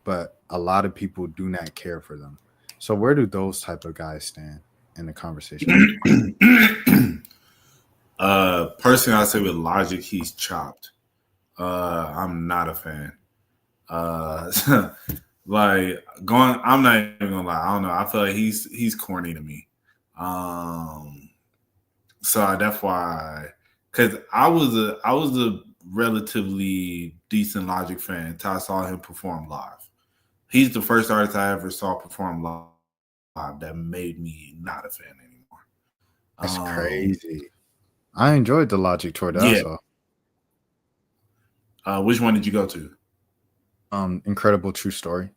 but a lot of people do not care for them. So where do those type of guys stand in the conversation? Personally, I say with Logic, he's chopped. I'm not a fan. Like going, I'm not even gonna lie. I don't know. I feel like he's corny to me. So that's why, because I was a relatively decent Logic fan until I saw him perform live. He's the first artist I ever saw perform live that made me not a fan anymore. That's crazy. I enjoyed the Logic tour that I Yeah. saw. Which one did you go to? Incredible True Story.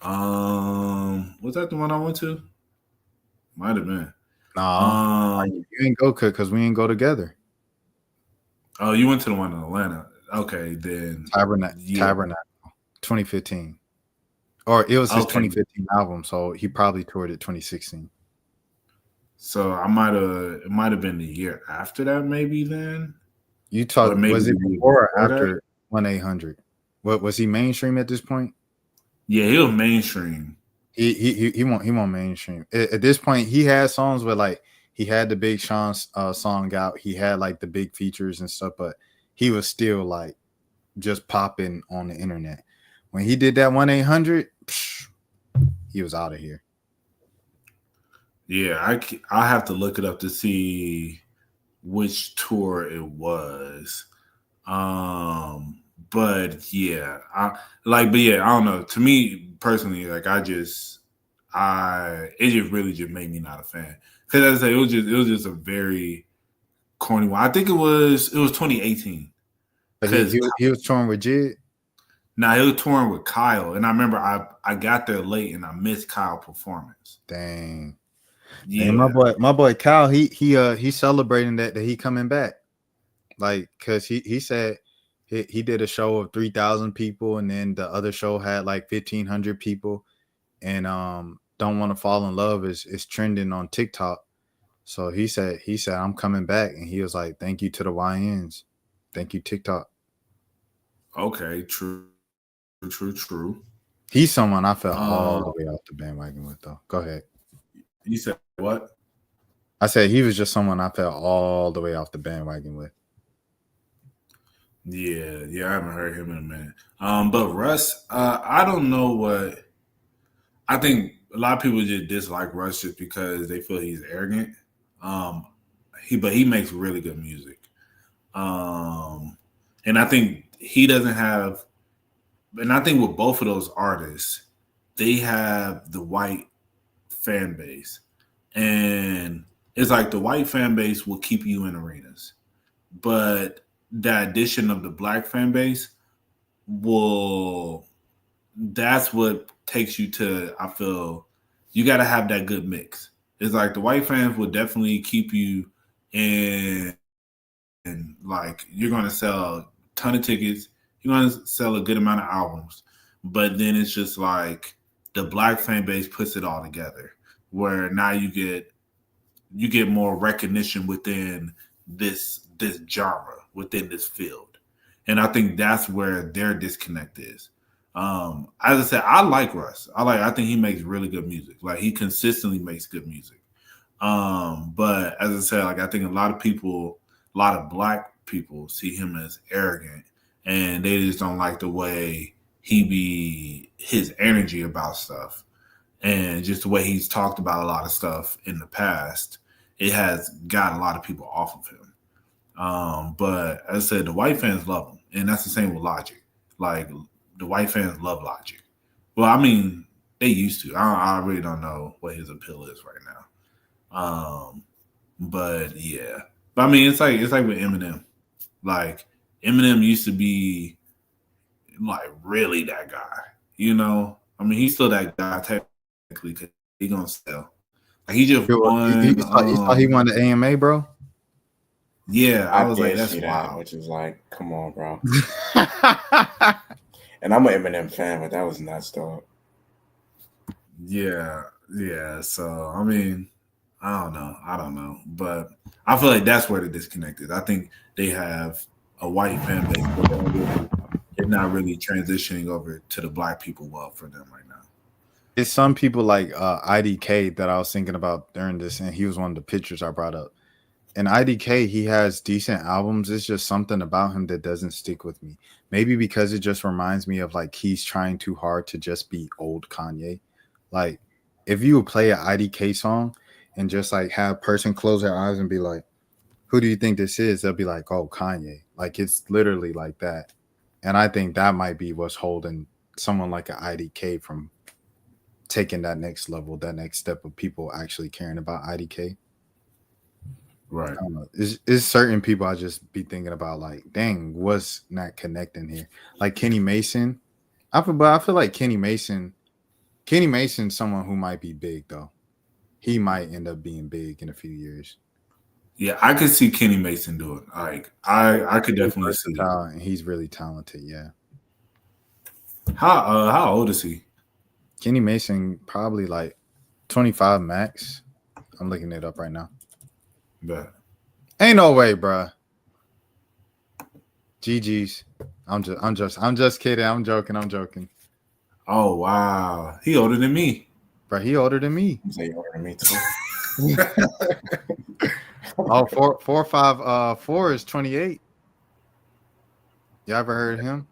Was that the one I went to? Might have been. Nah, you ain't go because we ain't go together. Oh, you went to the one in Atlanta. Okay, then Tabernacle, 2015. Or it was his 2015 album, so he probably toured it 2016. So it might have been the year after that, maybe then. You talk, was it before or after 1-800? What was he mainstream at this point? Yeah, he was mainstream. He won't mainstream. At this point, he had songs where like he had the Big Sean song out. He had like the big features and stuff, but he was still like just popping on the internet. When he did that 1-800, he was out of here. Yeah, I have to look it up to see which tour it was. But yeah, I don't know. To me personally, like it just really just made me not a fan. Because as I say, it was just a very corny one. I think it was 2018. But he was touring with Jid. Nah, he was touring with Kyle, and I remember I got there late and I missed Kyle's performance. Dang. Yeah, and my boy Kyle, he celebrating that he coming back, like because he said he did a show of 3,000 people, and then the other show had like 1,500 people, and Don't Want to Fall in Love is trending on TikTok. So he said I'm coming back, and he was like, thank you to the YNs, thank you TikTok. Okay, true. He's someone I felt all the way off the bandwagon with, though. Go ahead. You said what? I said he was just someone I felt all the way off the bandwagon with. Yeah, I haven't heard him in a minute. But Russ, I don't know what. I think a lot of people just dislike Russ just because they feel he's arrogant. But he makes really good music. And I think he doesn't have. And I think with both of those artists, they have the white fan base, and it's like the white fan base will keep you in arenas, but the addition of the black fan base will, that's what takes you to, I feel you got to have that good mix. It's like the white fans will definitely keep you in, and like you're going to sell a ton of tickets, you're going to sell a good amount of albums, but then it's just like the black fan base puts it all together, where now you get more recognition within this genre, within this field. And I think that's where their disconnect is. As I said, I like Russ. I think he makes really good music. Like he consistently makes good music. But as I said, like I think a lot of black people see him as arrogant, and they just don't like the way his energy about stuff, and just the way he's talked about a lot of stuff in the past. It has gotten a lot of people off of him. But as I said, the white fans love him, and that's the same with Logic. Like the white fans love Logic. Well, I mean, they used to. I really don't know what his appeal is right now. But yeah, but I mean, it's like with Eminem. Like Eminem used to be like really that guy, you know. I mean, he's still that guy technically because he gonna sell. Like he just won. You thought he won the AMA, bro? Yeah, I was did like, that's see that, wild. which is like, come on, bro. And I'm an Eminem fan, but that was nuts, dog. Yeah. So I mean, I don't know, but I feel like that's where the disconnect is. I think they have a white fan base, but they're not really transitioning over to the black people well for them right now. It's some people like IDK that I was thinking about during this, and he was one of the pictures I brought up. And IDK, he has decent albums. It's just something about him that doesn't stick with me. Maybe because it just reminds me of like he's trying too hard to just be old Kanye. Like if you would play an IDK song and just like have a person close their eyes and be like, who do you think this is? They'll be like, oh, Kanye. Like it's literally like that. And I think that might be what's holding someone like an IDK from taking that next level, that next step of people actually caring about IDK. Right. I don't know. It's certain people I just be thinking about like, dang, what's not connecting here? Like Kenny Mason. I feel like Kenny Mason's someone who might be big though. He might end up being big in a few years. Yeah, I could see Kenny Mason do it. Like I could definitely see that. And he's really talented, yeah. How old is he? Kenny Mason probably like 25 max. I'm looking it up right now. But Ain't no way, bruh. GG's. I'm just kidding. I'm joking. oh wow, he older than me. Bro, he older than me. You say you're older than me too. Oh, 4 is 28. You ever heard of him?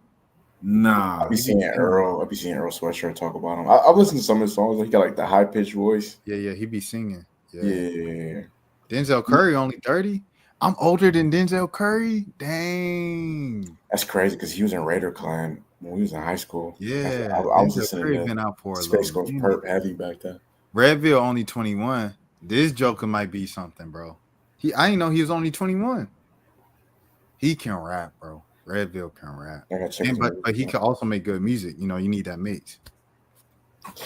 Nah. I be seeing Earl Sweatshirt talk about him. I've listened to some of his songs. He got like the high pitched voice. Yeah, he be singing. Yeah. Denzel Curry only 30. I'm older than Denzel Curry. Dang. That's crazy because he was in Raider Clan when we was in high school. Yeah. I was Denzel listening Curry to been out for a Space little Ghost bit. Perp heavy back then. Redville only 21. This Joker might be something, bro. I didn't know he was only 21. He can rap, bro. Redville can rap. I gotta check But he can also make good music. You know, you need that mix.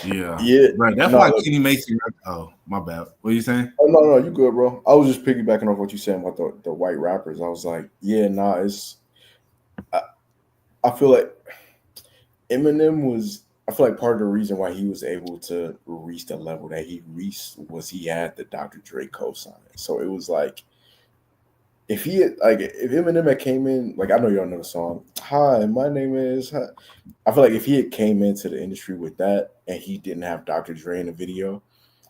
Yeah. Right. That's why Kenny Mason. Oh, my bad. What are you saying? Oh no, you good, bro. I was just piggybacking off what you said about the white rappers. I was like, it's. I feel like Eminem was. I feel like part of the reason why he was able to reach the level that he reached was he had the Dr. Dre cosign. So it was like, if Eminem had came in, like I know you don't know the song. Hi, my name is. I feel like if he had came into the industry with that and he didn't have Dr. Dre in the video,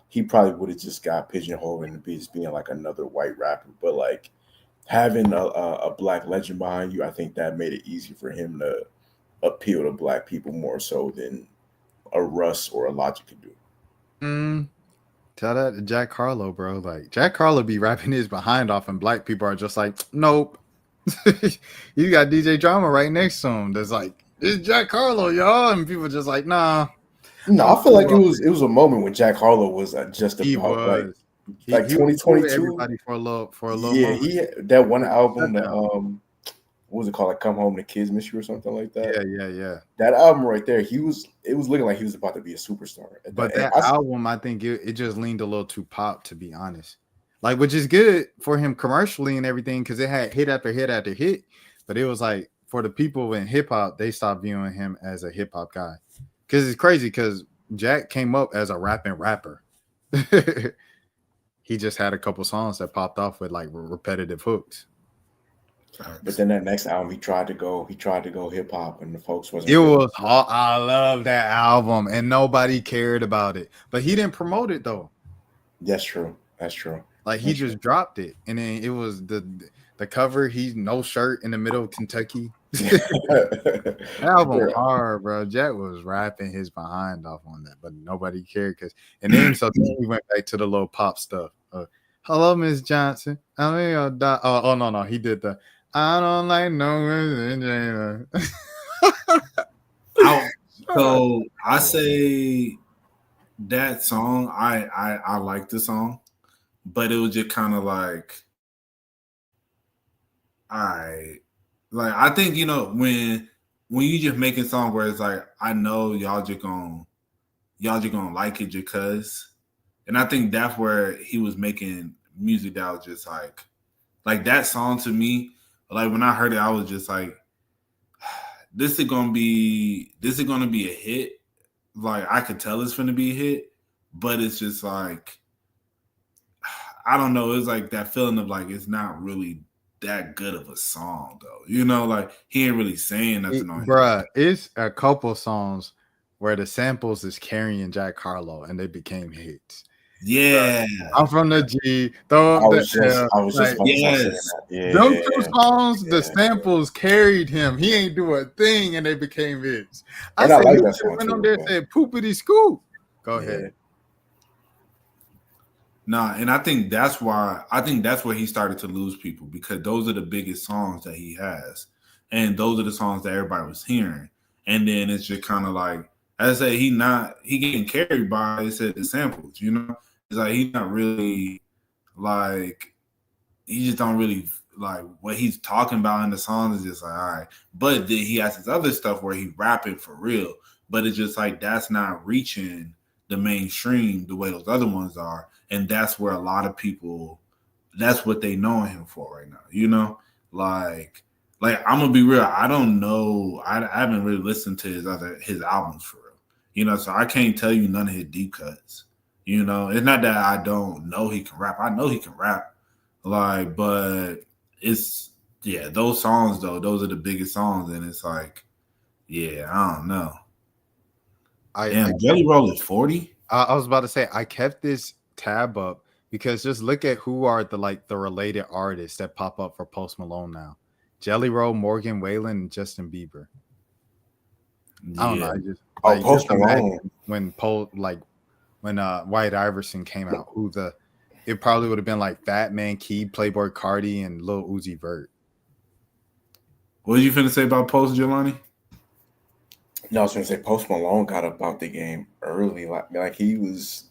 he probably would have just got pigeonholed into just being like another white rapper. But like having a black legend behind you, I think that made it easy for him to appeal to black people more so than a Russ or a Logic could do. Tell that to Jack Harlow, bro. Like Jack Harlow be rapping his behind off, and black people are just like, nope. You got DJ Drama right next to him. That's like, it's Jack Harlow, y'all, and people just like, nah. No, I'm I feel like cool. it was a moment when Jack Harlow was just He about was. like He was cool with 2022. everybody for a little Yeah, moment. he had that one album that Shutdown. what was it called? Like Come Home the Kids Miss You or something like that. Yeah. That album right there, it was looking like he was about to be a superstar at But that. And that album, I think it just leaned a little too pop, to be honest. Like, which is good for him commercially and everything, because it had hit after hit after hit. But it was like for the people in hip hop, they stopped viewing him as a hip hop guy. Because it's crazy, because Jack came up as a rapping rapper. He just had a couple songs that popped off with like repetitive hooks. but then that next album, he tried to go hip hop, and the folks wasn't. It feeling was I love that album, and nobody cared about it. But he didn't promote it though. That's true. That's true. Like he just dropped it, and then it was the cover. He's no shirt in the middle of Kentucky. That album hard, bro. Jack was rapping his behind off on that, but nobody cared and then he went back to the little pop stuff. Hello, Miss Johnson. I mean, no, he did the I don't like no. So I say that song. I like the song, but it was just kind of like I think when you just making songs where it's like I know y'all just gonna like it just cause, and I think that's where he was making music that was just like that song to me. Like when I heard it, I was just like, this is gonna be a hit. Like I could tell it's gonna be a hit, but it's just like I don't know. It's like that feeling of like it's not really that good of a song though. Like he ain't really saying nothing on Bruh, it's a couple songs where the samples is carrying Jack Harlow and they became hits. Yeah. I'm from the G. I was just about to say yes. that. Yeah. Them two songs, the samples carried him. He ain't do a thing and they became hits. I like said, that song went too, on there and said, poopity scoop. Go ahead. Nah, and I think that's where he started to lose people, because those are the biggest songs that he has. And those are the songs that everybody was hearing. And then it's just kind of like, as I say, he getting carried by the samples, It's like he's not really like, he just don't really like what he's talking about in the songs is just like, all right. But then he has his other stuff where he rapping for real. But it's just like that's not reaching the mainstream the way those other ones are. And that's where a lot of people, that's what they know him for right now, Like I'm gonna be real. I don't know. I haven't really listened to his albums for real, So I can't tell you none of his deep cuts. It's not that I don't know he can rap. I know he can rap, but it's those songs though. Those are the biggest songs, and it's like, I don't know. Jelly Roll is 40. I was about to say I kept this tab up because just look at who are the related artists that pop up for Post Malone now. Jelly Roll, Morgan Wallen, and Justin Bieber. I don't know. I just Post Malone when White Iverson came out, it probably would have been like Fat Man Key, Playboy Cardi, and Lil Uzi Vert. What did you finna say about Post, Jelani? No, I was gonna say Post Malone got up out the game early. Like he was,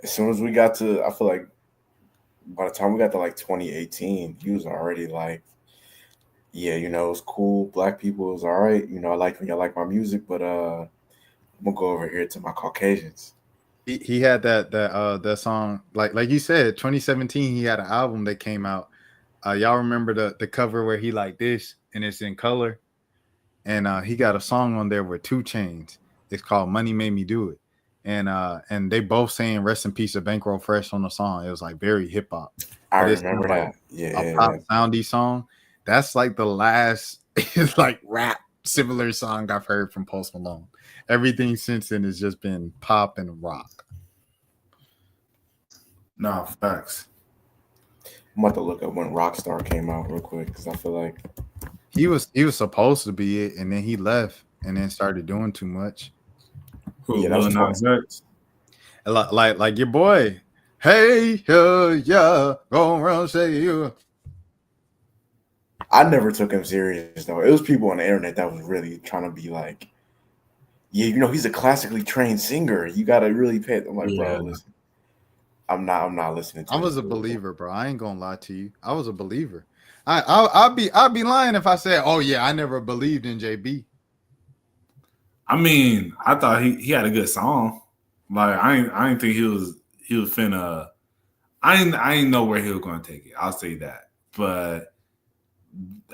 as soon as we got to, I feel like by the time we got to like 2018, he was already like, it was cool. Black people, it was all right. I like when y'all like my music, but I'm gonna go over here to my Caucasians. He had that song like you said, 2017. He had an album that came out. Y'all remember the cover where he like this and it's in color, and he got a song on there with 2 Chainz. It's called "Money Made Me Do It," and they both saying "Rest in Peace" to Bankroll Fresh on the song. It was like very hip hop. I remember that. A pop soundy song. That's like the last like rap similar song I've heard from Post Malone. Everything since then has just been pop and rock. Nah, facts. I'm about to look up when Rockstar came out real quick because I feel like he was supposed to be it, and then he left and then started doing too much. That was like your boy. Hey, yeah, go around say you. I never took him serious though. It was people on the internet that was really trying to be like, yeah, he's a classically trained singer. You gotta really pay. I'm like, bro, Yeah. listen, I'm not listening to I this was a dude. believer, bro. I ain't gonna lie to you. I was a believer. I'd be lying if I said, oh yeah, I never believed in JB. I mean, I thought he had a good song. Like I ain't think he was finna. I ain't know where he was gonna take it. I'll say that. But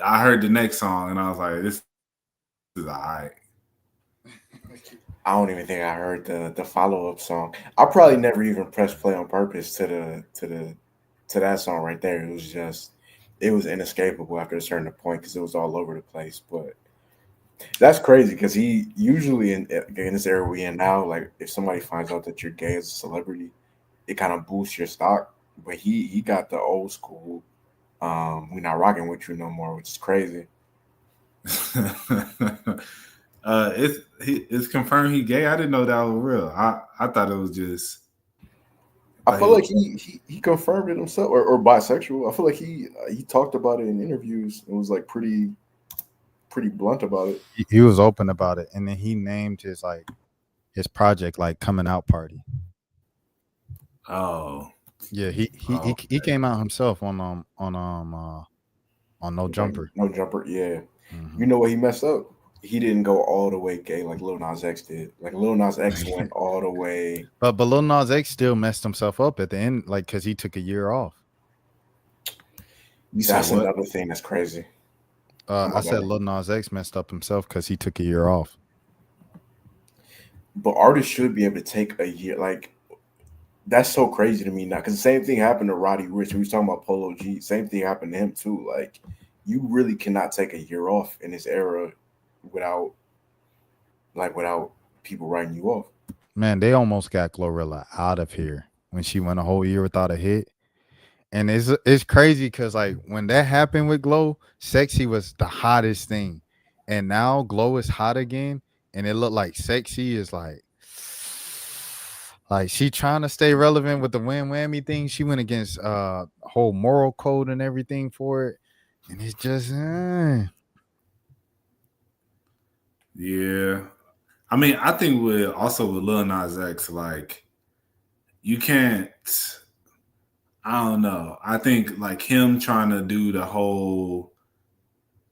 I heard the next song and I was like, this is alright. I don't even think I heard the follow up song. I probably never even pressed play on purpose to that song right there. It was inescapable after a certain point because it was all over the place. But that's crazy because he usually in this era we in now, like if somebody finds out that you're gay as a celebrity, it kind of boosts your stock. But he got the old school. We're not rocking with you no more, which is crazy. It's confirmed he gay. I didn't know that was real. I thought it was just. I feel like he confirmed it himself or bisexual. I feel like he talked about it in interviews and was like pretty blunt about it. He was open about it, and then he named his project like Coming Out Party. Oh. Yeah, he came out himself on No Jumper. No Jumper, yeah. Mhm. You know what he messed up? He didn't go all the way gay like Lil Nas X did. Like Lil Nas X went all the way. But Lil Nas X still messed himself up at the end, like because he took a year off. That's another thing that's crazy. I said Lil Nas X messed up himself because he took a year off. But artists should be able to take a year. Like that's so crazy to me now because the same thing happened to Roddy Ricch. We was talking about Polo G. Same thing happened to him too. Like you really cannot take a year off in this era without people writing you off. Man, they almost got Glorilla out of here when she went a whole year without a hit. And it's crazy because like when that happened with Glow, Sexy was the hottest thing. And now Glow is hot again. And it looked like Sexy is like she trying to stay relevant with the win whammy thing. She went against whole moral code and everything for it. And it's just Yeah. I mean, I think with Lil Nas X, like you can't. I don't know. I think like him trying to do the whole.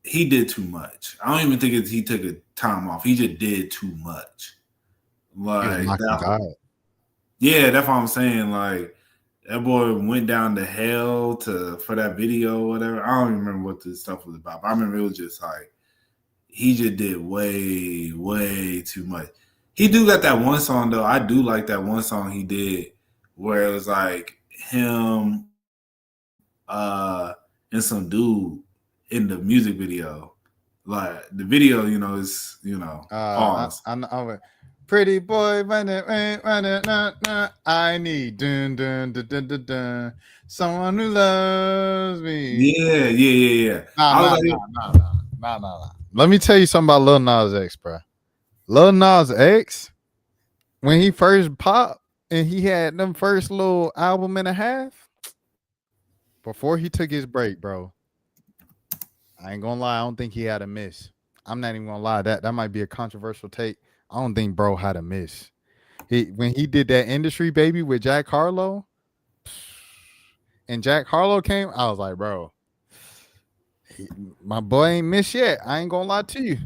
He did too much. I don't even think he took a time off. He just did too much. Like that. Yeah, that's what I'm saying. Like that boy went down to hell for that video or whatever. I don't even remember what this stuff was about. But I remember it was just like he just did way, way too much. He do got that one song though. I do like that one song he did where it was like him and some dude in the music video. Like the video, is pause. I'm pretty boy running, I need dun, dun, dun, dun, dun, dun, someone who loves me. Yeah. Nah. Let me tell you something about Lil Nas X, bro. Lil Nas X, when he first popped and he had them first little album and a half, before he took his break, bro, I ain't gonna lie, I don't think he had a miss. I'm not even gonna lie, that might be a controversial take. I don't think bro had a miss. When he did that Industry Baby with Jack Harlow, and Jack Harlow came, I was like, bro, my boy ain't missed yet. I ain't gonna lie to you.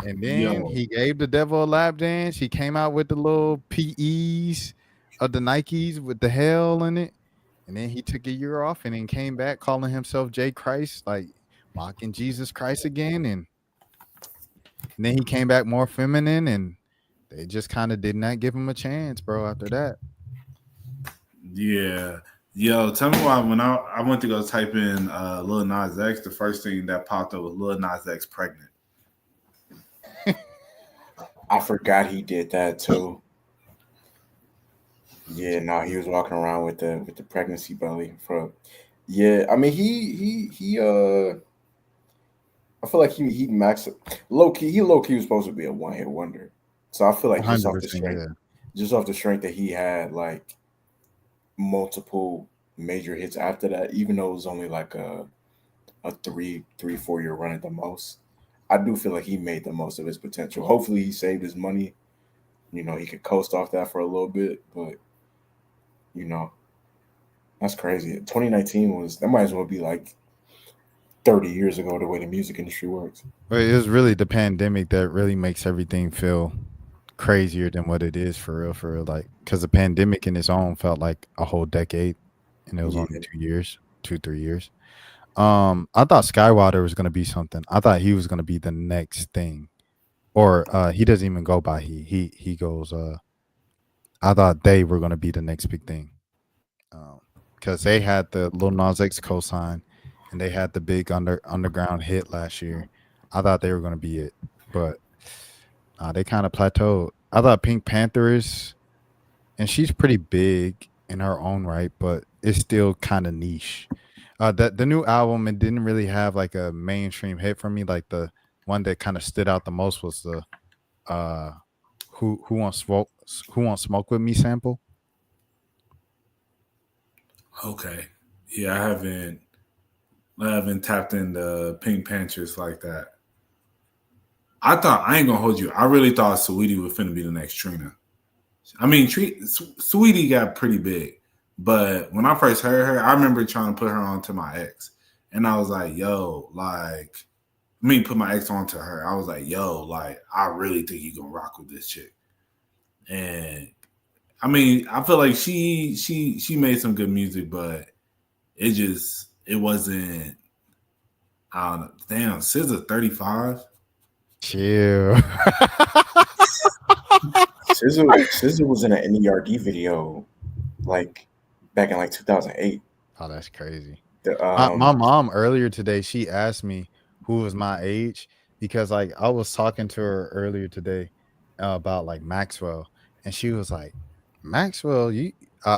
And then he gave the devil a lap dance. He came out with the little PEs of the Nikes with the hell in it. And then he took a year off and then came back calling himself J Christ, like mocking Jesus Christ again. And then he came back more feminine, and they just kind of did not give him a chance, bro, after that. Yeah. Yo, tell me why when I went to go type in Lil Nas X, the first thing that popped up was Lil Nas X pregnant. I forgot he did that too. Yeah, no, he was walking around with the pregnancy belly for. Yeah, I mean he I feel like he maxed low key. He low key was supposed to be a one hit wonder. So I feel like just off the strength that he had like multiple major hits after that, even though it was only like a 3-4 year run at the most. I do feel like he made the most of his potential. Hopefully, he saved his money. You know, he could coast off that for a little bit, but you know, that's crazy. 2019 that might as well be like 30 years ago the way the music industry works. But it was really the pandemic that really makes everything feel crazier than what it is for real. Like, because the pandemic in its own felt like a whole decade, and it was only 2 years, 2-3 years. I thought Skywater was gonna be something. I thought he was gonna be the next thing, or he doesn't even go by he. He goes. I thought they were gonna be the next big thing, because they had the Lil Nas X cosign, and they had the big underground hit last year. I thought they were gonna be it, but they kind of plateaued. I thought Pink Panther is, and she's pretty big in her own right, but it's still kind of niche. The new album, it didn't really have like a mainstream hit for me. Like the one that kind of stood out the most was the who wants smoke with me sample. Okay, yeah, I haven't tapped into Pink Panthers like that. I ain't gonna hold you. I really thought Saweetie was finna be the next Trina. I mean, Saweetie got pretty big. But when I first heard her, I remember trying to put her onto my ex. And I was like, yo, like, put my ex onto her. I was like, yo, like, I really think you gonna rock with this chick. And I mean, I feel like she made some good music, but it wasn't, I don't know. Damn, SZA 35. Chill. SZA was in an NERD video, like back in like 2008. Oh, that's crazy. My mom earlier today, she asked me who was my age, because like I was talking to her earlier today about like Maxwell, and she was like, Maxwell, you I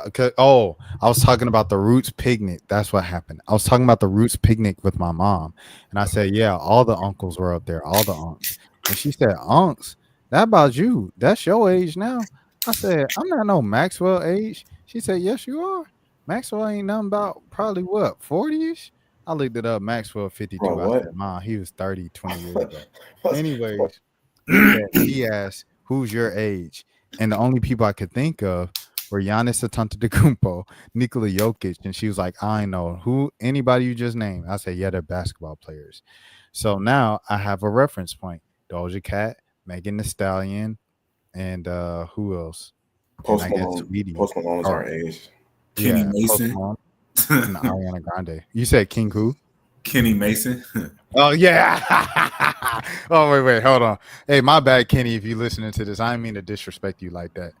was talking about the Roots picnic. That's what happened. I was talking about the Roots picnic with my mom, and I said, yeah, all the uncles were up there, all the aunts. And she said, unks, that about you, that's your age now. I said, I'm not no Maxwell age. She said, yes, you are. Maxwell ain't nothing about probably what, 40ish? I looked it up. Maxwell 52. Bro, I said, Ma, he was 30, 20 years ago. Anyways, he asked, who's your age? And the only people I could think of were Giannis Antetokounmpo, Nikola Jokic, and she was like, I know who anybody you just named. I said, yeah, they're basketball players. So now I have a reference point. Doja Cat, Megan Thee Stallion, and who else? Post Malone is our age. Kenny Mason and Ariana Grande. You said King who? Kenny Mason. Oh yeah. Oh wait, hold on. Hey, my bad, Kenny. If you listening to this, I didn't mean to disrespect you like that.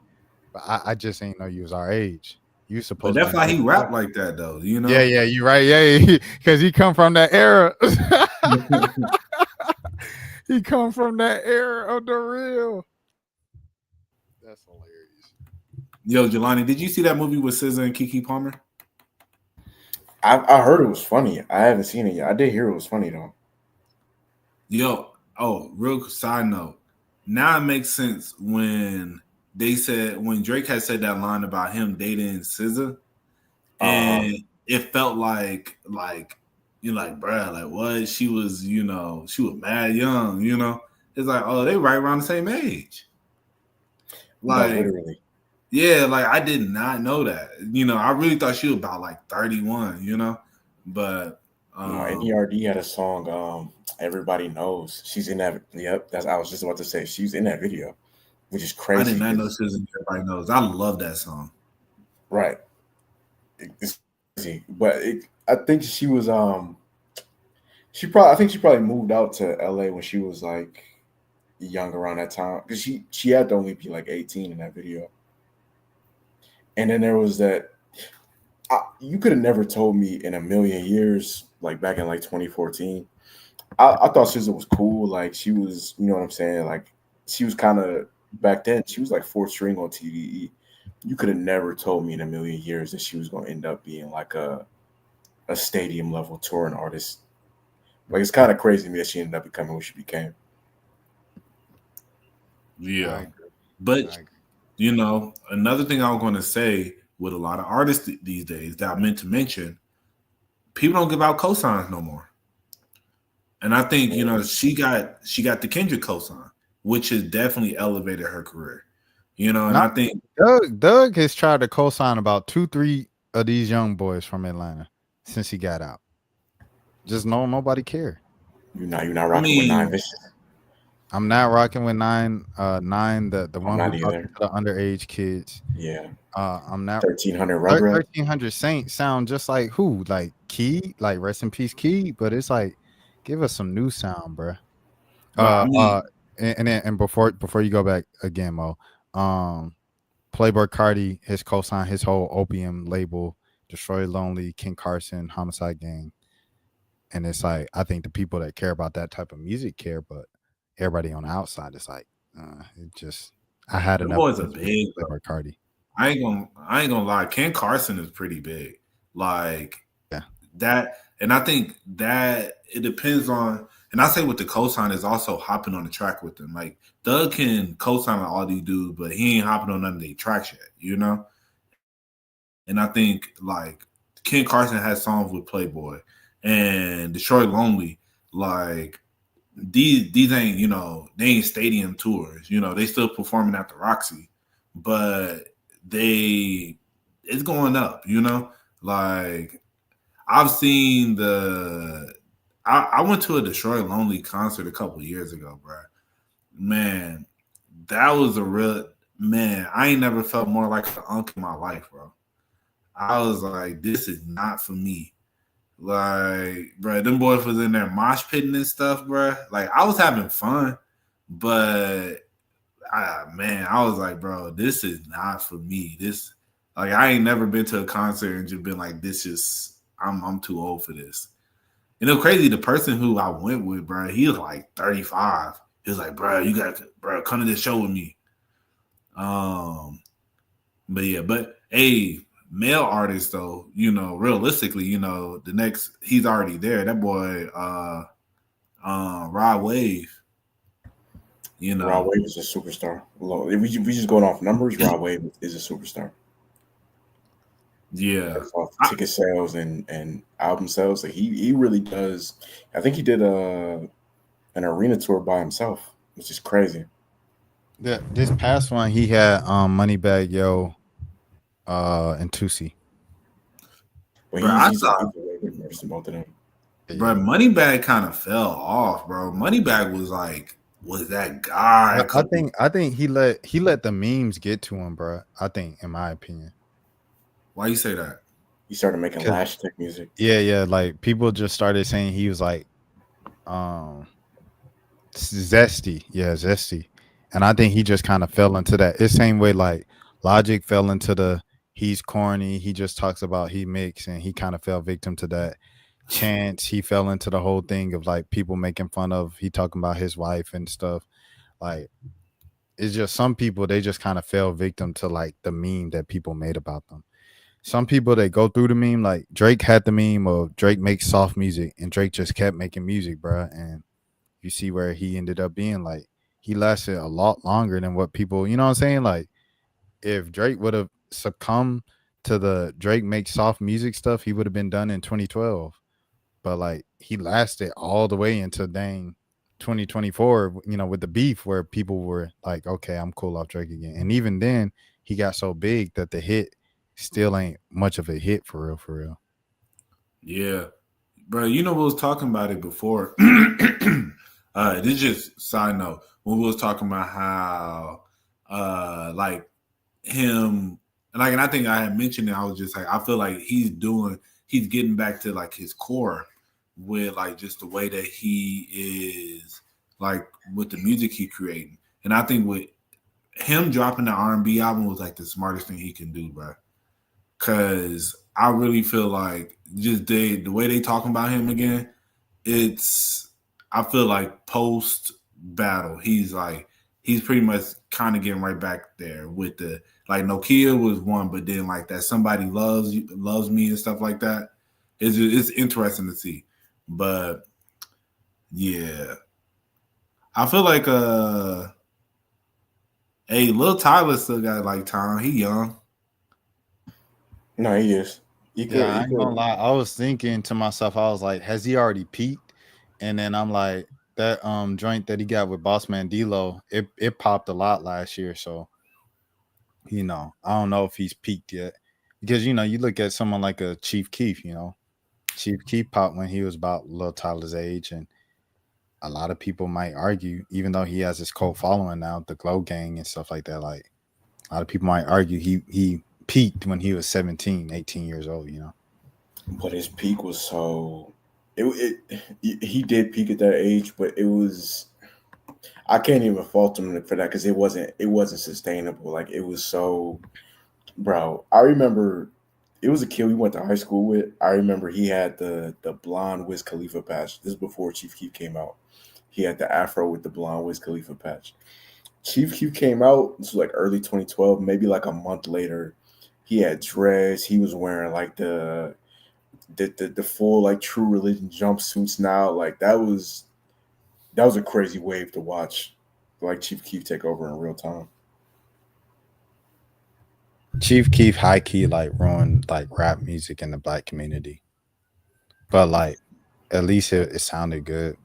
But I just ain't know you was our age. You supposed. But that's why he rap like that, though. You know. Yeah, you're right. Yeah, because he come from that era. He come from that era of the real. That's hilarious. Yo, Jelani, did you see that movie with SZA and Keke Palmer? I heard it was funny. I haven't seen it yet. I did hear it was funny though. Yo, real side note. Now it makes sense when Drake had said that line about him dating SZA, and it felt like you're like, bruh, like what? She was mad young, you know. It's like, oh, they right around the same age. Like, no, literally. Yeah, like I did not know that. You know, I really thought she was about like 31, you know. But NERD had a song, Everybody Knows. She's in that. Yep, I was just about to say she's in that video, which is crazy. I did not know she was in Everybody Knows. I love that song. Right. It's crazy. But I think she was she probably moved out to LA when she was like young around that time, because she had to only be like 18 in that video. And then there was that. You could have never told me in a million years, like back in like 2014. I thought SZA was cool. Like she was, you know what I'm saying? Like she was kind of back then. She was like 4th string on TDE. You could have never told me in a million years that she was going to end up being like a stadium level touring artist. Like it's kind of crazy to me that she ended up becoming what she became. Yeah, but you know, another thing I was going to say with a lot of artists these days that I meant to mention, people don't give out cosigns no more. And I think she got the Kendrick cosign, which has definitely elevated her career. And I think Doug has tried to co-sign about 2-3 of these young boys from Atlanta since he got out. Just nobody cared. You're not rocking with Nine Vicious. I'm not rocking with Nine. The one who talking to the underage kids. Yeah. I'm not 1300 Rugrat. 1300 Saint sound just like who? Like Key, like rest in peace Key, but it's like give us some new sound, bro. And before you go back again, Mo, Playboi Carti has co-signed his whole Opium label, Destroy Lonely, King Carson, Homicide Gang. And it's like I think the people that care about that type of music care, but everybody on the outside is like, it just I had enough. Boys are big, Playboi Carti. I ain't gonna lie. Ken Carson is pretty big. Like that, and I think that it depends on. And I say with the cosign is also hopping on the track with them. Like Doug can cosign on all these dudes, but he ain't hopping on none of their tracks yet, And I think like Ken Carson has songs with Playboi and Detroit Lonely. Like these ain't they ain't stadium tours. They still performing at the Roxy, but it's going up. Like I've seen I went to a Detroit Lonely concert a couple years ago, bro. Man, that was a real man. I ain't never felt more like an unk in my life, bro. I was like, this is not for me. Like, bro, them boys was in there mosh pitting and stuff, bro. Like, I was having fun, but I was like, bro, this is not for me. Like, I ain't never been to a concert and just been like, this is I'm too old for this. And it was crazy. The person who I went with, bro, he was like 35. He was like, bro, you got to come to this show with me. But hey, male artists though, realistically, the next he's already there. That boy, Rod Wave. Rod Wave is a superstar. If we just going off numbers, Rod Wave is a superstar. Yeah, ticket sales and album sales. Like he really does. I think he did an arena tour by himself, which is crazy. Yeah, this past one he had Moneybagg Yo, and Tusi. Well, I saw both of them. Bro, Moneybagg kind of fell off, bro. Moneybagg was that guy. I think he let the memes get to him, bro. I think, in my opinion. Why you say that? He started making lash tech music. Yeah. Like people just started saying he was like, zesty. Yeah, zesty. And I think he just kind of fell into that. It's same way like Logic fell into the he's corny. He just talks about he mix, and he kind of fell victim to that. Chance, he fell into the whole thing of like people making fun of he talking about his wife and stuff. Like it's just some people, they just kind of fell victim to like the meme that people made about them. Some people, they go through the meme. Like Drake had the meme of Drake makes soft music, and Drake just kept making music, bro. And you see where he ended up being. Like he lasted a lot longer than what people, you know what I'm saying? Like if Drake would have succumbed to the Drake makes soft music stuff, he would have been done in 2012. But like he lasted all the way into dang 2024, with the beef where people were like, okay, I'm cool off Drake again. And even then he got so big that the hit still ain't much of a hit for real. Yeah. Bro, we was talking about it before. This is just side note. When we was talking about how like him, and I think I had mentioned it, I was just like, I feel like he's getting back to like his core with like just the way that he is like with the music he creating. And I think with him dropping the R&B album was like the smartest thing he can do, bro. Cause I really feel like just the way they talking about him again, I feel like post battle, he's pretty much kind of getting right back there with the like Nokia was one, but then like that somebody loves me and stuff like that. It's interesting to see. But yeah. I feel like hey, Lil Tyler still got like time. He young. No, he is. I ain't gonna lie. I was thinking to myself, I was like, has he already peaked? And then I'm like, that joint that he got with Bossman D-Lo, it popped a lot last year. So, I don't know if he's peaked yet. Because, you look at someone like a Chief Keef, Chief Keef popped when he was about Lil Tyler's age. And a lot of people might argue, even though he has his cult following now, the Glow Gang and stuff like that, like a lot of people might argue he peaked when he was 17, 18 years old, But his peak was so he did peak at that age, but it was I can't even fault him for that because it wasn't sustainable. Like it was so, bro. I remember it was a kid we went to high school with. I remember he had the blonde Wiz Khalifa patch. This is before Chief Keef came out. He had the afro with the blonde Wiz Khalifa patch. Chief Keef came out. This was like early 2012, maybe like a month later. He had dreads. He was wearing like the full like True Religion jumpsuits now. Like that was a crazy wave to watch, like Chief Keef take over in real time. Chief Keef high key like ruined like rap music in the black community. But like at least it sounded good.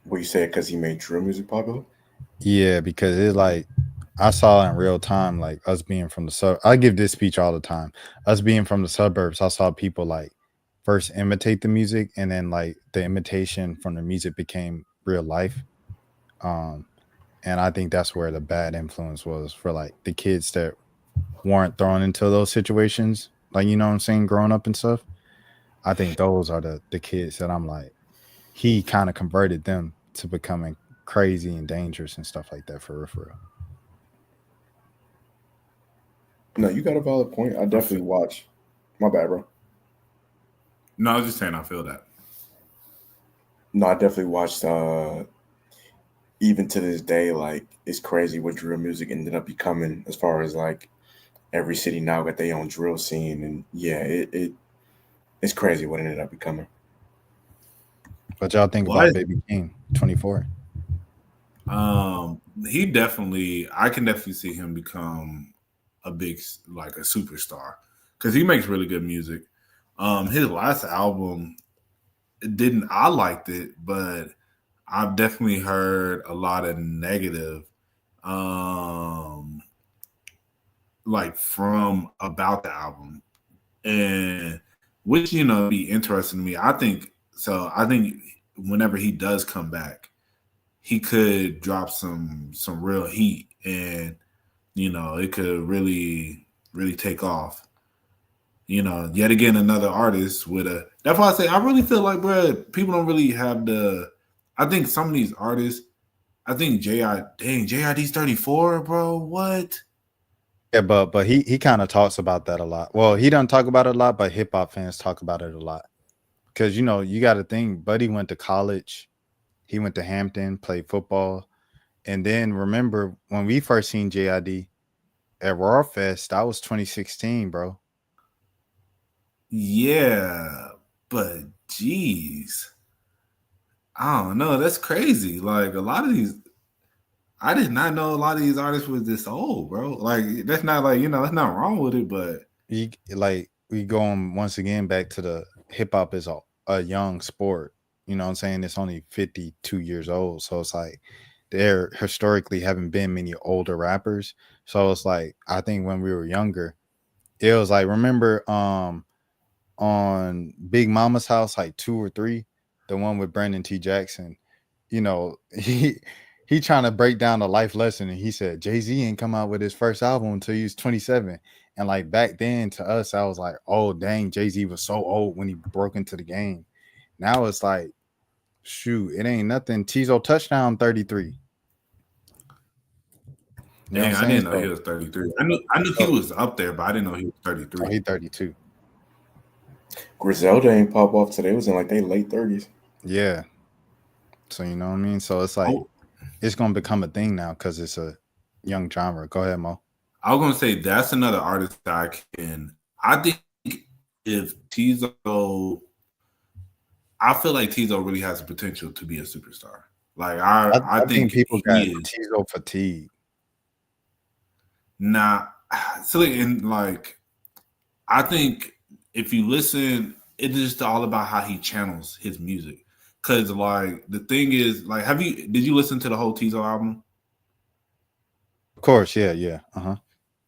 What you say because he made drill music popular? Yeah, because it like I saw it in real time, like us being from the I give this speech all the time. Us being from the suburbs, I saw people like first imitate the music and then like the imitation from the music became real life. And I think that's where the bad influence was for like the kids that weren't thrown into those situations, like what I'm saying, growing up and stuff. I think those are the kids that I'm like, he kind of converted them to becoming crazy and dangerous and stuff like that for real. No, you got a valid point. I definitely watch. My bad, bro. No, I was just saying I feel that. No, I definitely watched. Even to this day, like it's crazy what drill music ended up becoming. As far as like every city now got their own drill scene, and yeah, it's crazy what it ended up becoming. What y'all think about Baby King 24? He definitely, I can definitely see him become a big, like a superstar because he makes really good music. His last album I liked it, but I've definitely heard a lot of negative, like from about the album, and which be interesting to me. I think whenever he does come back, he could drop some real heat, and it could really take off. Yet again, another artist with a. That's why I say I really feel like, bro, people don't really have the. I think some of these artists, I think JID's 34, bro. What? Yeah, but he kind of talks about that a lot. Well, he doesn't talk about it a lot, but hip hop fans talk about it a lot. Because you got to think, Buddy went to college, he went to Hampton, played football, and then remember when we first seen JID at Raw Fest, that was 2016, bro. Yeah, but geez, I don't know. That's crazy. Like a lot of these, I did not know a lot of these artists was this old, bro. Like that's not like that's not wrong with it, but we going once again back to the hip hop is a young sport. You know what I'm saying? It's only 52 years old, so it's like there historically haven't been many older rappers. So it's like I think when we were younger, it was like remember on Big Mama's House, like 2 or 3, the one with Brandon T. Jackson, he trying to break down a life lesson, and he said Jay-Z ain't come out with his first album until he was 27. And like back then to us, I was like, oh dang, Jay-Z was so old when he broke into the game. Now it's like, shoot, it ain't nothing. Tizo touchdown 33. Dang, I didn't know he was 33. I knew he was up there, but I didn't know he was 33. Oh, he 32. Griselda ain't pop off today. It was in like they late 30s. Yeah. So you know what I mean? So it's like it's gonna become a thing now because it's a young genre. Go ahead, Mo. I was gonna say that's another artist that I think if Tizo, I feel like Tizo really has the potential to be a superstar. Like I think people got Tizo fatigue. Nah, so like I think if you listen, it's just all about how he channels his music. Cause like the thing is, like, did you listen to the whole Tizo album? Of course, yeah. Uh-huh.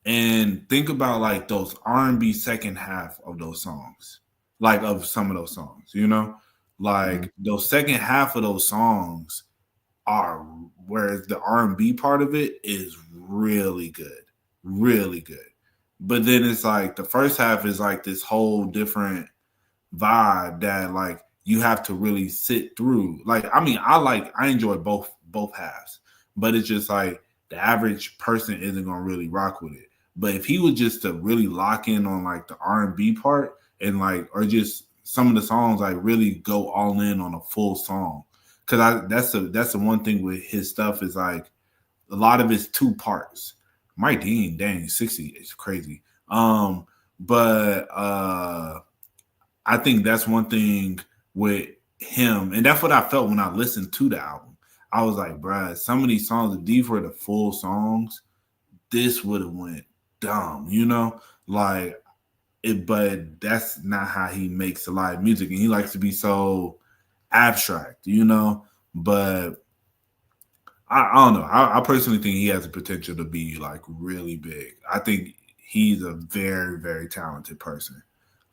And think about like those R&B second half of those songs, like of some of those songs, like those second half of those songs are, whereas the R&B part of it is really good, really good. But then it's like the first half is like this whole different vibe that like you have to really sit through. Like, I mean, I enjoy both halves, but it's just like the average person isn't gonna really rock with it. But if he was just to really lock in on like the R&B part and like, or just some of the songs, like really go all in on a full song, because that's the one thing with his stuff is like a lot of it's two parts. Mike Dean, dang, 60 is crazy. But I think that's one thing with him, and that's what I felt when I listened to the album. I was like, bruh, some of these songs, if these were the full songs, this would have went dumb, like it. But that's not how he makes a lot of music, and he likes to be so abstract, But I don't know. I personally think he has the potential to be like really big. I think he's a very, very talented person.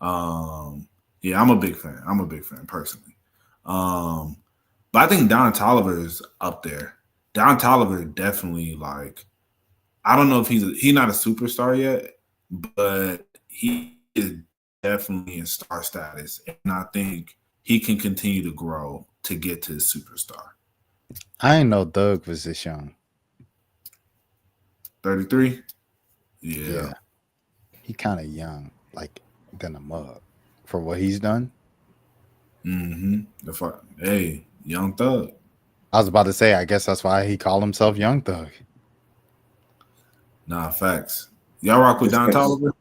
Yeah, I'm a big fan. I'm a big fan personally. But I think Don Toliver is up there. Don Toliver definitely, like, I don't know if he's not a superstar yet, but he is definitely in star status, and I think he can continue to grow to get to superstar. I didn't know Doug was this young. 33? Yeah. He kind of young, like than a mug for what he's done. Hey, Young Thug. I was about to say, I guess that's why he called himself Young Thug. Nah, facts. Y'all rock with Don Toliver?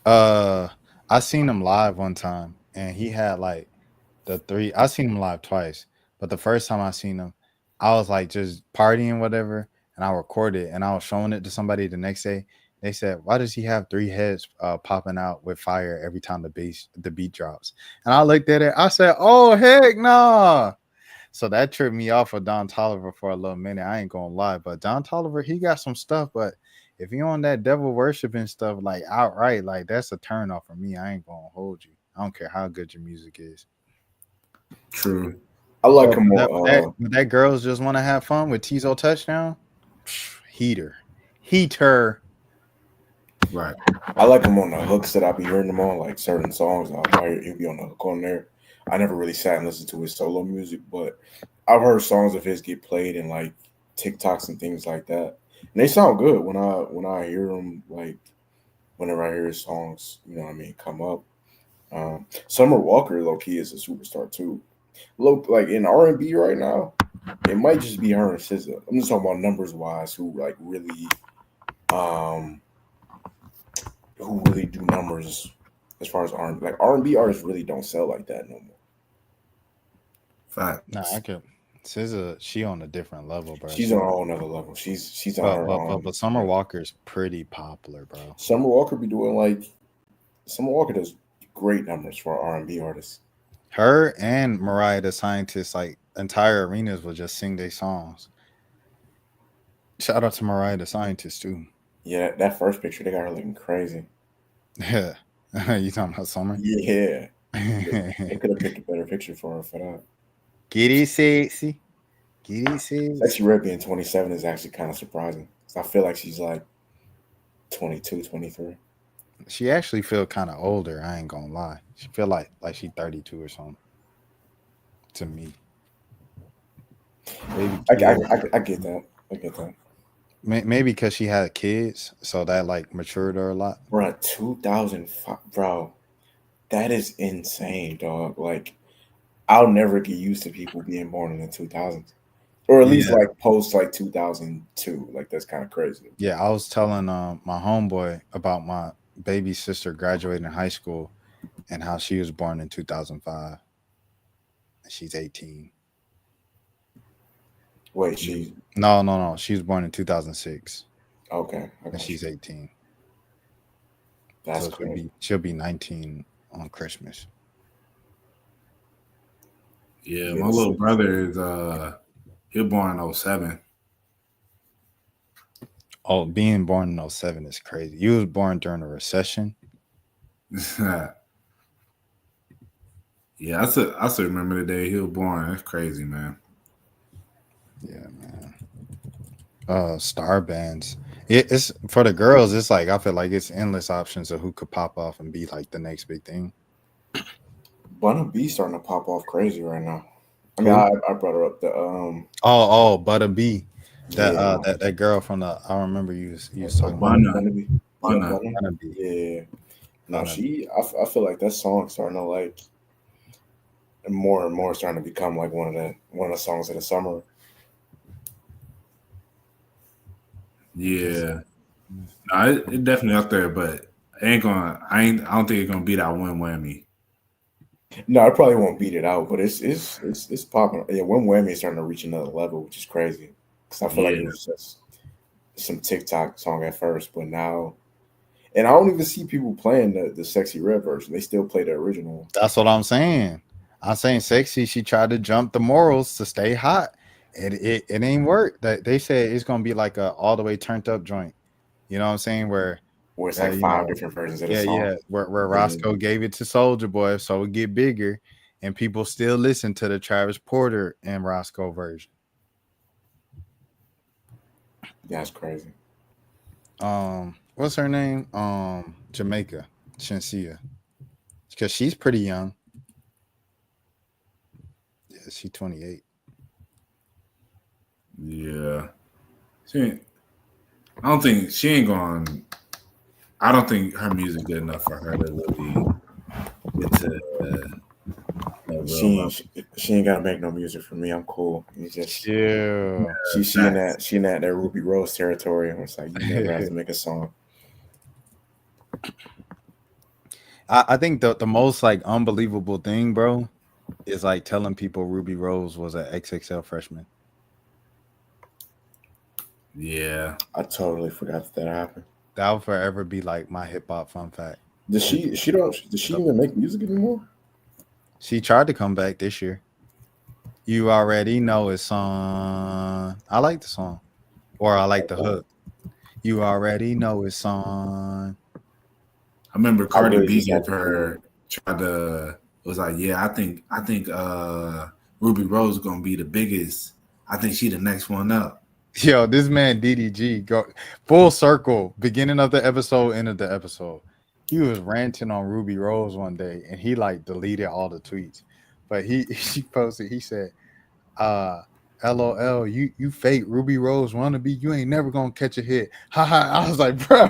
I seen him live one time, and he had like I seen him live twice, but the first time I seen him, I was like just partying, whatever, and I recorded and I was showing it to somebody the next day. They said, "Why does he have 3 heads popping out with fire every time the beat drops?" And I looked at it. I said, "Oh heck nah!" So that tripped me off of Don Toliver for a little minute. I ain't gonna lie, but Don Toliver, he got some stuff. But if you on that devil worshiping stuff like outright, like that's a turn off for me. I ain't gonna hold you. I don't care how good your music is. True. I like him that girls just want to have fun with Tizo Touchdown. Heater. Right. I like him on the hooks that I be hearing him on, like certain songs. He'll be on the hook on there. I never really sat and listened to his solo music, but I've heard songs of his get played in like TikToks and things like that, and they sound good when I hear them. Like whenever I hear his songs, come up. Summer Walker, low key, is a superstar too. Like in R&B right now, it might just be her and SZA. I'm just talking about numbers wise, who like really, who really do numbers as far as R&B. Like R&B artists really don't sell like that no more. Fact. Nah, I could. SZA, she on a different level, bro. She's on a whole nother level. She's on her own. But Summer Walker's pretty popular, bro. Summer Walker does great numbers for R&B artists. Her and Mariah the Scientist, like entire arenas will just sing their songs. Shout out to Mariah the Scientist too. Yeah, that first picture, they got her looking crazy. Yeah. You talking about Summer? Yeah. They could have picked a better picture for her for that. Get it sexy. Sexy Red being 27 is actually kind of surprising. I feel like she's like 22, 23. She actually feel kind of older. I ain't gonna lie. She feel like she's 32 or something. To me, I get that. I get that. Maybe because she had kids, so that like matured her a lot. Bro, 2005, bro, that is insane, dog. Like, I'll never get used to people being born in the 2000s, or at least like post like 2002. Like that's kind of crazy. Yeah, I was telling my homeboy about my baby sister graduating high school and how she was born in 2005. She's 18. Wait, she? No. She was born in 2006. Okay. And she's 18. That's so crazy. She'll be 19 on Christmas. Yeah, Yeah, my little brother is he was born in 07. Oh, being born in 07 is crazy. You was born during a recession. Yeah, I still remember the day he was born. That's crazy, man. Yeah, man. Star bands. It's for the girls. It's like I feel like it's endless options of who could pop off and be like the next big thing. Bun B starting to pop off crazy right now. I mean, Who? I brought her up. The Butter B. yeah, That girl from the I remember you was talking about Bunna. Bun B. Yeah, Bunna. Bun. Butter B. Yeah. No, Butter B. I feel like that song starting to like more and more starting to become like one of the songs of the summer. Yeah. No, it definitely up there, but I don't think it's gonna beat out Win Whammy. No, I probably won't beat it out, but it's popping. Yeah, When Whammy is starting to reach another level, which is crazy. Because I feel like it Yeah. was just some TikTok song at first, but now, and I don't even see people playing the Sexy Red version. They still play the original. That's what I'm saying. I'm saying sexy. She tried to jump the morals to stay hot. It ain't work. That they said it's gonna be like a all the way turned up joint. You know what I'm saying? Where Where it's like you five know, different versions of the yeah, song. where Yeah. Roscoe gave it to Soldier Boy, so it get bigger, and people still listen to the Travis Porter and Roscoe version. That's crazy. What's her name? Jamaica Shensia, because she's pretty young. Yeah, she's 28. Yeah. I don't think she ain't going. I don't think her music good enough for her to really get to a real She level. she ain't gotta make no music for me. I'm cool. It's just Yeah. she in that Ruby Rose territory. And it's like you never have to make a song. I think the most like unbelievable thing, bro, is like telling people Ruby Rose was an XXL freshman. Yeah. I totally forgot that happened. That will forever be like my hip hop fun fact. Does she even make music anymore? She tried to come back this year. You already know it's on. I like the song, or I like the hook. You already know it's on. I remember Cardi really B just gave had to her tried to was like, yeah, I think Ruby Rose is gonna be the biggest. I think she the next one up. Yo, this man DDG go full circle. Beginning of the episode, end of the episode. He was ranting on Ruby Rose one day, and he like deleted all the tweets. But he posted. He said, "LOL, you fake Ruby Rose wannabe. You ain't never gonna catch a hit." Haha. I was like, bro.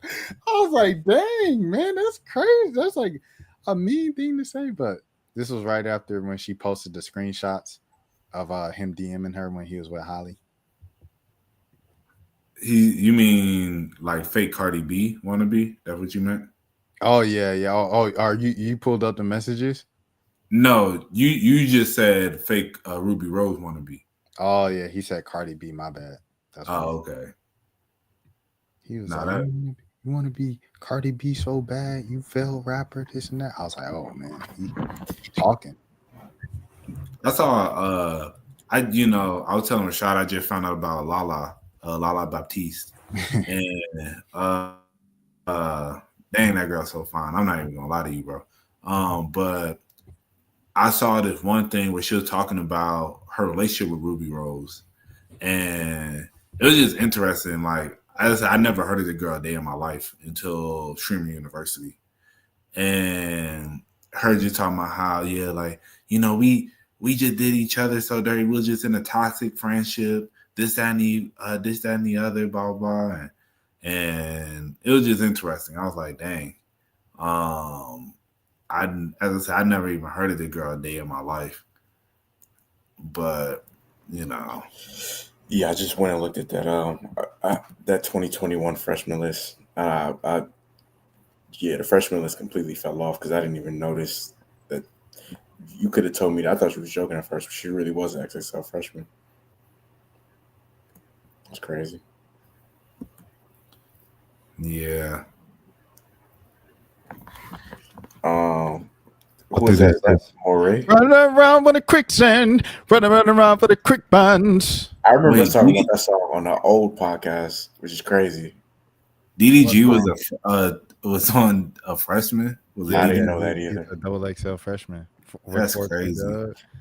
I was like, dang, man, that's crazy. That's like a mean thing to say. But this was right after when she posted the screenshots of him DMing her when he was with Holly. You mean like fake Cardi B wannabe? That's what you meant? Oh yeah. Are you pulled up the messages? No, you just said fake Ruby Rose wannabe. Oh yeah, he said Cardi B. My bad. That's what okay. he was like. You want to be Cardi B so bad, you fail rapper, this and that. I was like, oh man, he talking. That's all. I was telling Rashad I just found out about Lala Baptiste, and dang, that girl's so fine. I'm not even gonna lie to you, bro. But I saw this one thing where she was talking about her relationship with Ruby Rose, and it was just interesting. Like I never heard of the girl a day in my life until Streamer University, and her just talking about how we just did each other so dirty. We were just in a toxic friendship. This, that, and the other, blah, blah, blah. And it was just interesting. I was like, dang. As I said, I never even heard of the girl a day in my life. But, Yeah, I just went and looked at that that 2021 freshman list. The freshman list completely fell off because I didn't even notice that. You could have told me that. I thought she was joking at first, but she really was an XXL freshman. That's crazy. Yeah. Who is that? Is that Ray. Running around with a quicksand, running around for the quick buns. I remember Wait, talking about that song on an old podcast, which is crazy. DDG What was on a freshman. Was I it? didn't DDG? know that He's either. a double XL freshman. That's crazy.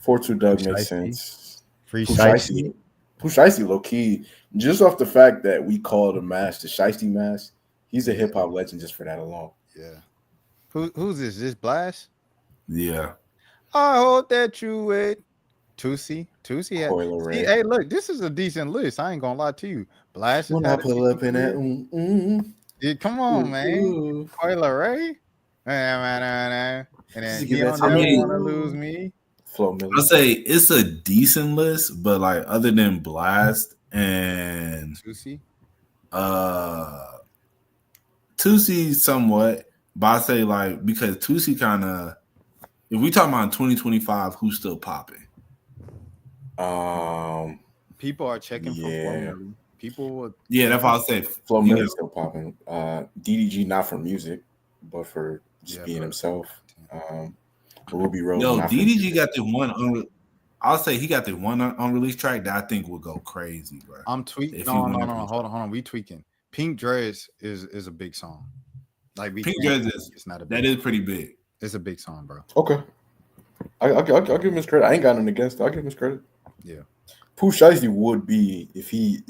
4-2 Doug Pooh makes Shiesty. sense. Free Pooh Shiesty. Shiesty. Pooh Shiesty, low key, just off the fact that we call the mask the Shiesty mask, he's a hip hop legend just for that alone. Yeah. Who's this? This Blast? Yeah. I hope that you wait. Tusi. Coil Ray. See, hey, look, this is a decent list. I ain't gonna lie to you. Blast. When I pull up in that, Yeah, come on, man. Coil Ray. And then Just he give that don't to me. want to lose me. Flo Milli. I'll say it's a decent list, but like other than Blast and Tusi. Tusi somewhat, but I say like because Tusi kind of, if we talking about 2025, who's still popping? People are checking for Flo Yeah. Milli. People. Yeah, that's what I say. Flo You Milli's still popping. DDG not for music, but for just Yeah, being bro. himself. Ruby Rose. Yo, not for DDG music. got the one. I'll say he got the one unreleased track that I think will go crazy, bro. I'm tweaking. If No, you no, wanna no, be- hold on. We tweaking. Pink Dress is a big song. Like we Pink can't- Dress is- it's not a That big is pretty big. It's a big song, bro. Okay. I'll give him his credit. I ain't got nothing against it. I'll give him his credit. Yeah. Pooh Shiesty would be if he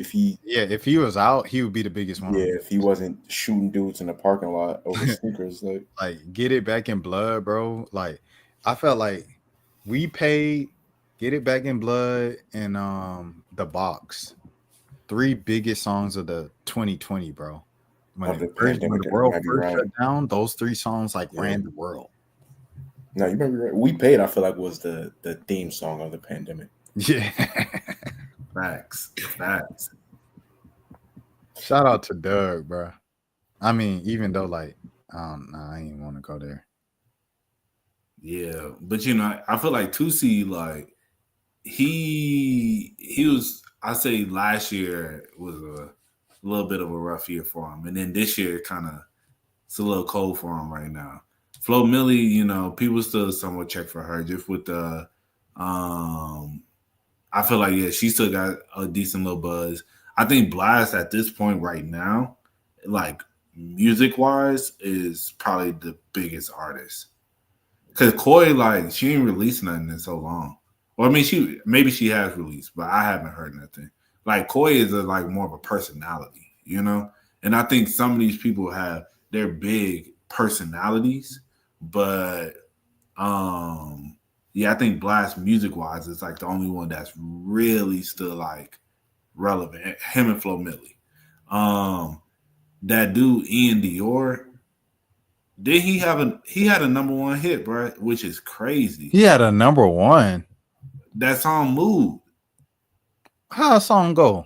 Yeah, if he was out, he would be the biggest one. if he wasn't shooting dudes in the parking lot over sneakers. Like Get It Back in Blood, bro. Like I felt like we paid Get It Back in Blood and The Box. 3 biggest songs of the 2020, bro. When, Of the when pandemic, the world you might be first right. shut down, those 3 songs like Yeah. ran the world. No, you might be right. We paid. I feel like was the theme song of the pandemic. Yeah. Facts. Shout out to Doug, bro. I mean, even though like I ain't want to go there. Yeah, but you know, I feel like Tusi, like he was. I say last year was a little bit of a rough year for him, and then this year it's a little cold for him right now. Flo Milli, you know, people still somewhat check for her just with the. I feel like she still got a decent little buzz. I think Blast at this point right now, like music wise, is probably the biggest artist. Cause Koi, like, she ain't released nothing in so long. Well, I mean, she has released, but I haven't heard nothing. Like Koi is like more of a personality, you know. And I think some of these people have their big personalities, but I think Blast music wise is like the only one that's really still like relevant. Him and Flo Milli. That dude Ian Dior. Did he had a number 1 hit, bro, which is crazy. He had a number 1. That song Mood. How a song go?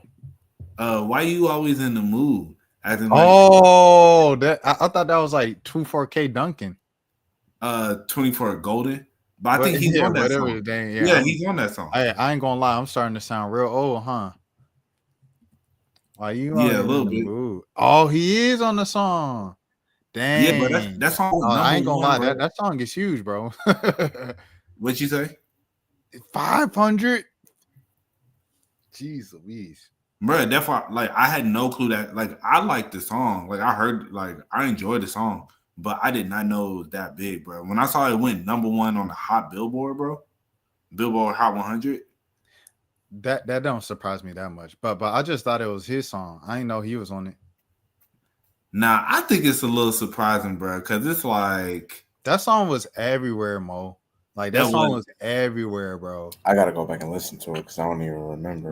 Why you always in the mood? Acting like That I thought that was like 24K Duncan. 24 Golden. But I think he's on that whatever song. his name, Yeah, he's on that song. I ain't gonna lie, I'm starting to sound real old, huh? Why you? Yeah, always a little in the bit. mood? Oh, he is on the song. Dang. Yeah, but that song. I ain't gonna lie, bro. that song is huge, bro. What'd you say? 500. Jeez Louise. Bro, that's why, like, I had no clue that, like, I liked the song. Like, I heard, like, I enjoyed the song, but I did not know it was that big, bro. When I saw it went number 1 on the Hot Billboard, bro, Billboard Hot 100. That don't surprise me that much. But I just thought it was his song. I didn't know he was on it. Nah, I think it's a little surprising, bro, because it's like That song was everywhere, Mo. Like that That song was- was everywhere, bro. I gotta go back and listen to it because I don't even remember.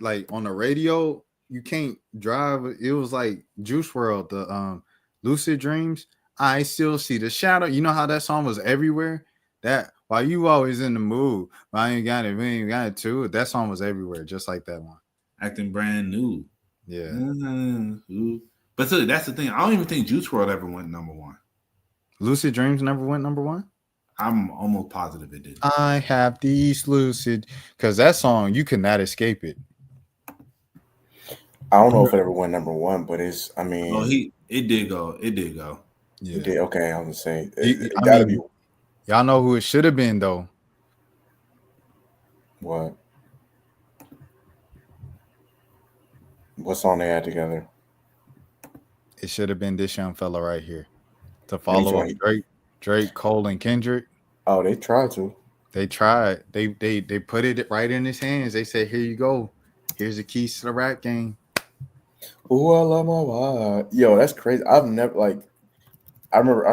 Like on the radio, you can't drive. It was like Juice WRLD, the Lucid Dreams. I still see the shadow. You know how that song was everywhere? That why you always in the mood. I ain't got it. We ain't got it too. That song was everywhere, just like that one. acting brand new. Yeah. But so that's the thing. I don't even think Juice WRLD ever went number 1. Lucid Dreams never went number 1. I'm almost positive it did. I have these lucid, because that song you cannot escape it. I don't know if it ever went number 1, but it's. I mean, Oh, it did go. It did go. Yeah. it did. Okay, I was gonna say I gotta mean, be. Y'all know who it should have been though. What? What song they had together? It should have been this young fella right here to And he follow up joined. Drake, Cole, and Kendrick. Oh, they tried to. They tried. They put it right in his hands. They said, "Here you go. Here's the keys to the rap game." Ooh, I love my wife. Yo, that's crazy. I've never like. I remember.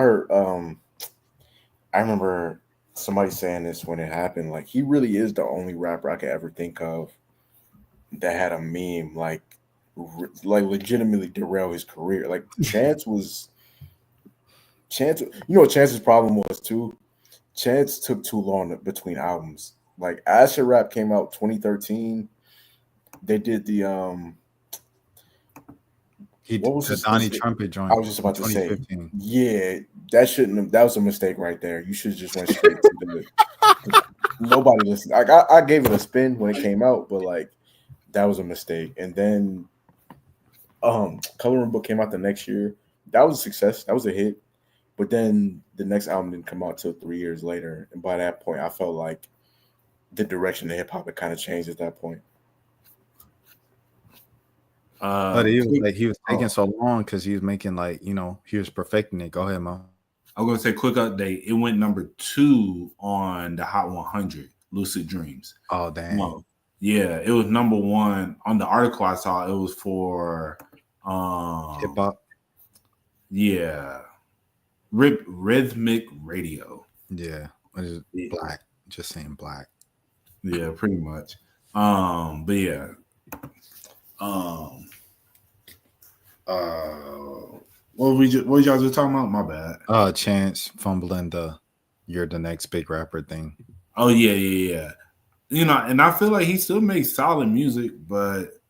I remember somebody saying this when it happened. Like, he really is the only rapper I could ever think of that had a meme like legitimately derail his career. Like Chance. You know what Chance's problem was too? Chance took too long between albums. Like Asher Rap came out 2013. They did the He what was the his Donnie Trumpet joint. I was just about to say, 2015. yeah, that was a mistake right there. You should have just went straight to the nobody listened. Like I gave it a spin when it came out, but like that was a mistake. And then Coloring Book came out the next year. That was a success. That was a hit. But then the next album didn't come out till 3 years later. And by that point, I felt like the direction of hip hop had kind of changed at that point. But he was taking so long because he was making he was perfecting it. Go ahead, Mo. I'm gonna say quick update. It went number 2 on the Hot 100. Lucid Dreams. Oh damn. No. Yeah, it was number 1 on the article I saw. It was for Hip hop. Yeah, rhythmic radio. Yeah, black. Just saying black. Yeah, pretty much. But yeah. What y'all just talking about? My bad. Chance fumbling you're the next big rapper thing. Oh yeah. You know, and I feel like he still makes solid music, but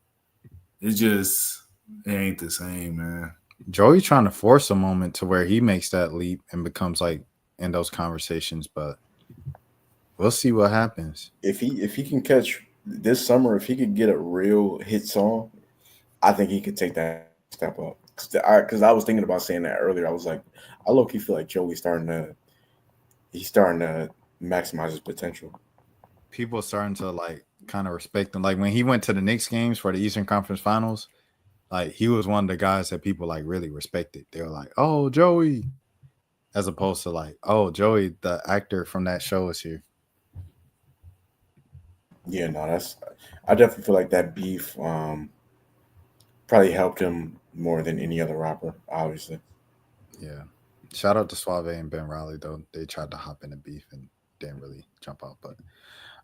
it ain't the same, man. Joey trying to force a moment to where he makes that leap and becomes like in those conversations, but we'll see what happens. If he can catch this summer, if he could get a real hit song, I think he could take that step up. Because I was thinking about saying that earlier. I was like, I low-key feel like Joey's starting to maximize his potential. People are starting to like kind of respect him. Like when he went to the Knicks games for the Eastern Conference Finals, like he was one of the guys that people like really respected. They were like, "Oh, Joey," as opposed to like, "Oh, Joey, the actor from that show is here." Yeah, no, I definitely feel like that beef probably helped him more than any other rapper, obviously. Yeah. Shout out to Suave and Ben Riley though. They tried to hop in the beef and didn't really jump out. But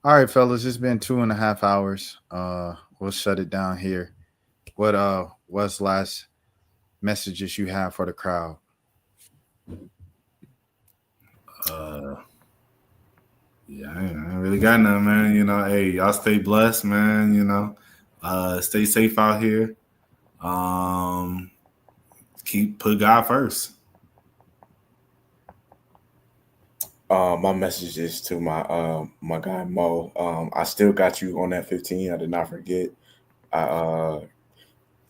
all right, fellas, it's been 2.5 hours. We'll shut it down here. What's last messages you have for the crowd? Yeah, I ain't really got nothing, man. You know, hey, y'all stay blessed, man. You know, stay safe out here. Put God first. My message is to my guy Mo. I still got you on that 15. I did not forget.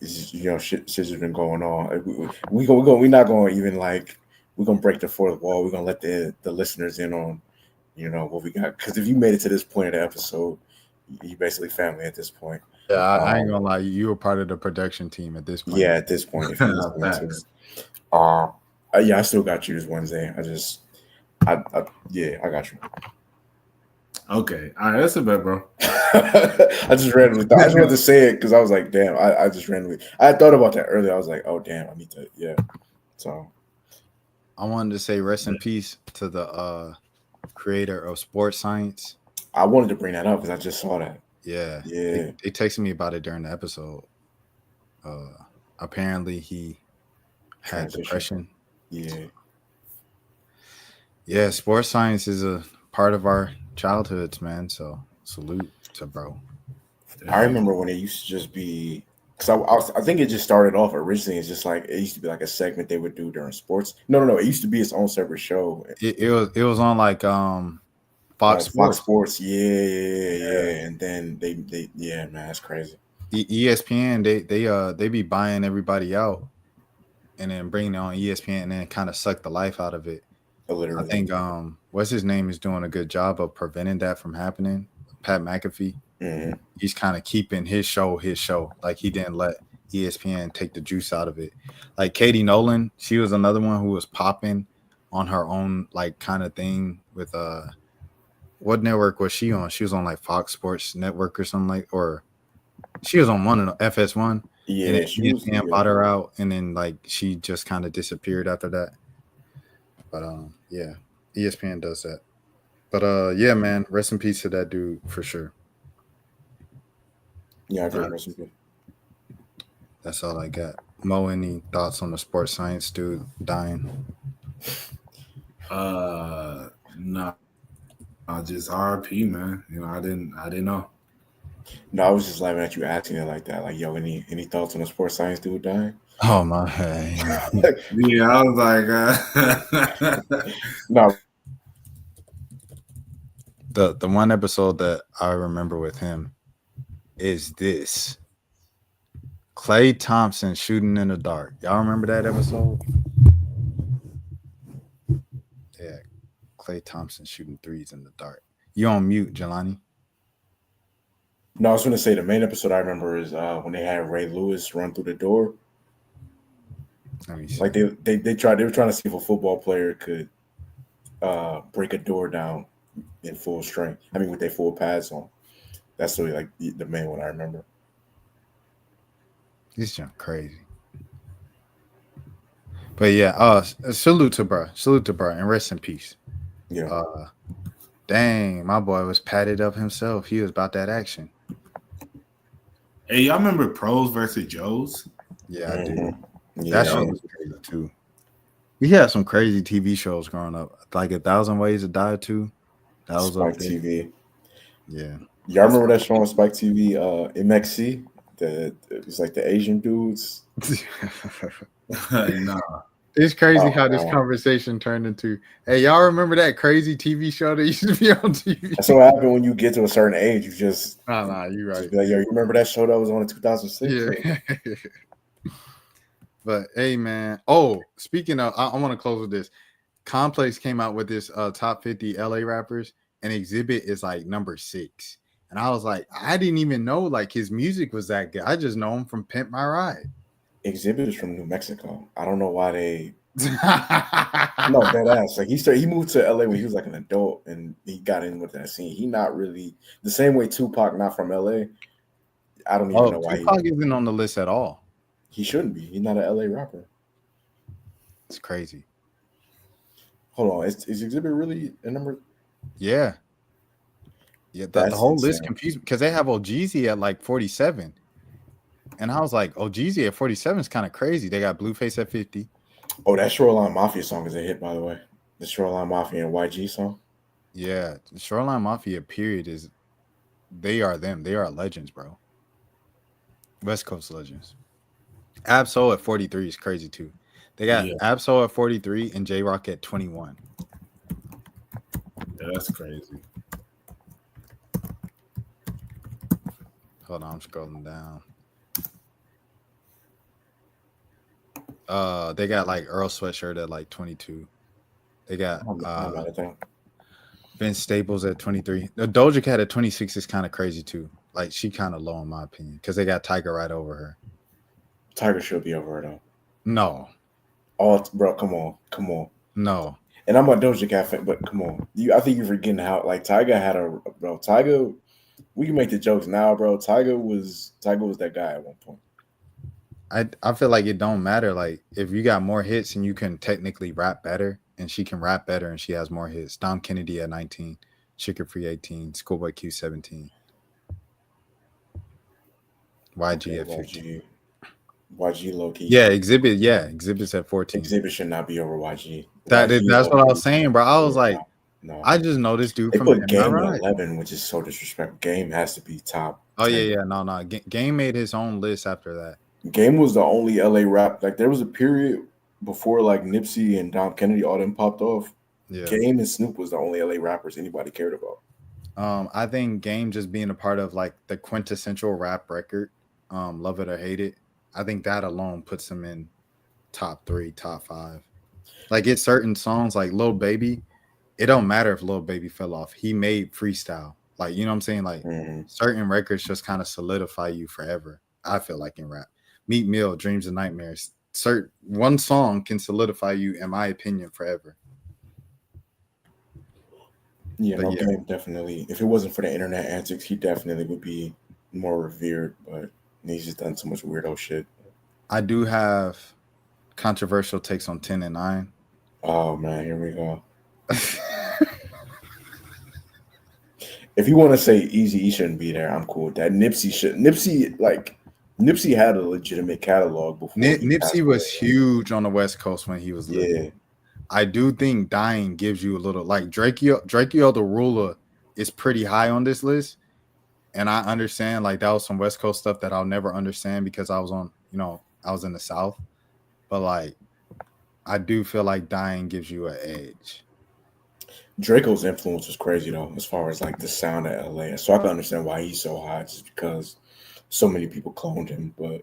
Shit's just been going on. We're not going to even like we're gonna break the fourth wall. We're gonna let the listeners in on what we got. Because if you made it to this point of the episode, you basically family at this point. Yeah, I ain't gonna lie. You were part of the production team at this point. Yeah, at this point. If yeah, I still got you this Wednesday. I got you. Okay, all right, that's a bet, bro. I just randomly thought. I just wanted to say it because I was like, damn. I just randomly. I thought about that earlier. I was like, oh damn, I need to. Yeah. So I wanted to say rest in peace to the creator of Sports Science. I wanted to bring that up because I just saw that. Yeah. Yeah. They texted me about it during the episode. Apparently he had depression. Yeah. Yeah, sports science is a part of our childhoods, man. So salute to bro. I remember when it used to just be because I think it just started off originally. It's just like it used to be like a segment they would do during sports. No. It used to be its own separate show. It was on like Fox Sports. Yeah. And then they man, that's crazy. ESPN they be buying everybody out and then bringing it on ESPN and then kind of suck the life out of it. Literally. I think what's his name is doing a good job of preventing that from happening. Pat McAfee. Mhm. He's kind of keeping his show. Like he didn't let ESPN take the juice out of it. Like Katie Nolan, she was another one who was popping on her own like kind of thing with what network was she on? She was on like Fox Sports Network or something like, or she was on one of the FS1. And Yeah, then she was. ESPN bought her out, and then like she just kind of disappeared after that. But yeah, ESPN does that. But yeah, man, rest in peace to that dude for sure. Yeah, I agree. Rest in peace. That's all I got. Mo, any thoughts on the sports science dude dying? No, just RP, man. You know, I didn't know. No, I was just laughing at you asking it like that. Like, yo, any thoughts on the sports science dude dying? Oh my! Yeah, I was like, No, The one episode that I remember with him is this: Klay Thompson shooting in the dark. Y'all remember that episode? Yeah, Klay Thompson shooting threes in the dark. You on mute, Jelani? no, I was going to say the main episode I remember is when they had Ray Lewis run through the door. Let me see. Like they were trying to see if a football player could break a door down in full strength. I mean, with their full pads on. That's really like the main one I remember. This junk crazy. But yeah, salute to bro, and rest in peace. Yeah, Dang, my boy was patted up himself. He was about that action. hey, y'all remember Pros versus Joes? Yeah, I do. Mhm. Yeah, That show was crazy too. We had some crazy TV shows growing up, like 1,000 Ways to Die too. That was Spike up there. TV. Yeah. Y'all remember that show on Spike TV? MXC. It was like the Asian dudes. Nah. It's crazy Oh, how this wow. conversation turned into, hey, y'all remember that crazy TV show that used to be on TV? That's what happened when you get to a certain age. You just, Nah, you right. just be like, yo, you remember that show that was on in 2006? Yeah. But hey, man. Oh, speaking of, I want to close with this. Complex came out with this top 50 LA rappers, and Exhibit is like number 6. And I was like, I didn't even know like his music was that good. I just know him from Pimp My Ride. Exhibit is from New Mexico. I don't know why they. No, dead ass. Like he moved to LA when he was like an adult, and he got in with that scene. He not really the same way Tupac not from LA. I don't even know why Tupac isn't on the list at all. he shouldn't be. He's not an LA rapper. It's crazy. Hold on, is Exhibit really a number? Yeah. Yeah, the That's whole list insane. confused me because they have Ojeezy at like 47. And I was like, Ojeezy at 47 is kind of crazy. They got Blueface at 50. Oh, that Shoreline Mafia song is a hit, by the way. The Shoreline Mafia and YG song. Yeah, the Shoreline Mafia period is they are them. They are legends, bro. West Coast legends. Absol at 43 is crazy too. They got Absol at 43 and J Rock at 21. Yeah, that's crazy. Hold on, I'm scrolling down. They got like Earl Sweatshirt at like 22. They got Vince Staples at 23. The Doja Cat at 26 is kind of crazy too. Like she kind of low in my opinion because they got Tiger right over her. Tiger should be over her though. No. Oh, bro, come on. No. And I'm a Doja Cat fan, but come on. I think you're forgetting how like Tiger had Tiger. We can make the jokes now, bro. Tiger was that guy at one point. I feel like it don't matter. Like if you got more hits and you can technically rap better, and she can rap better and she has more hits. Dom Kennedy at 19, Chicken Free 18, Schoolboy Q 17, YG at 15. YG low key. Yeah, Exhibit. Yeah, Exhibit's at 14. Exhibit should not be over YG. That's what I was saying, bro. I was like, no. I just know this dude they from put Game at 11, which is so disrespectful. Game has to be top. Oh 10. yeah. No. Game made his own list after that. Game was the only LA rap. Like there was a period before like Nipsey and Dom Kennedy all them popped off. Yeah. Game and Snoop was the only LA rappers anybody cared about. I think Game just being a part of like the quintessential rap record, Love It or Hate It. I think that alone puts him in top 3, top 5. Like it's certain songs like Lil Baby. It don't matter if Lil Baby fell off. He made freestyle. Like, you know what I'm saying? Like certain records just kind of solidify you forever. I feel like in rap. Meek Mill, Dreams and Nightmares. One song can solidify you, in my opinion, forever. Yeah, no, Game definitely. If it wasn't for the internet antics, he definitely would be more revered. But he's just done so much weirdo shit. I do have controversial takes on 10 and 9. Oh man, here we go. If you want to say Eazy-E shouldn't be there, I'm cool with that. Nipsey had a legitimate catalog before. Nipsey was huge on the West Coast when he was living. Yeah. I do think Dying gives you a little, like Drakeo the Ruler is pretty high on this list. And I understand, like, that was some West Coast stuff that I'll never understand because I was on, I was in the South. But, like, I do feel like Dying gives you an edge. Draco's influence was crazy, though, as far as, like, the sound of LA. So I can understand why he's so high, just because so many people cloned him. But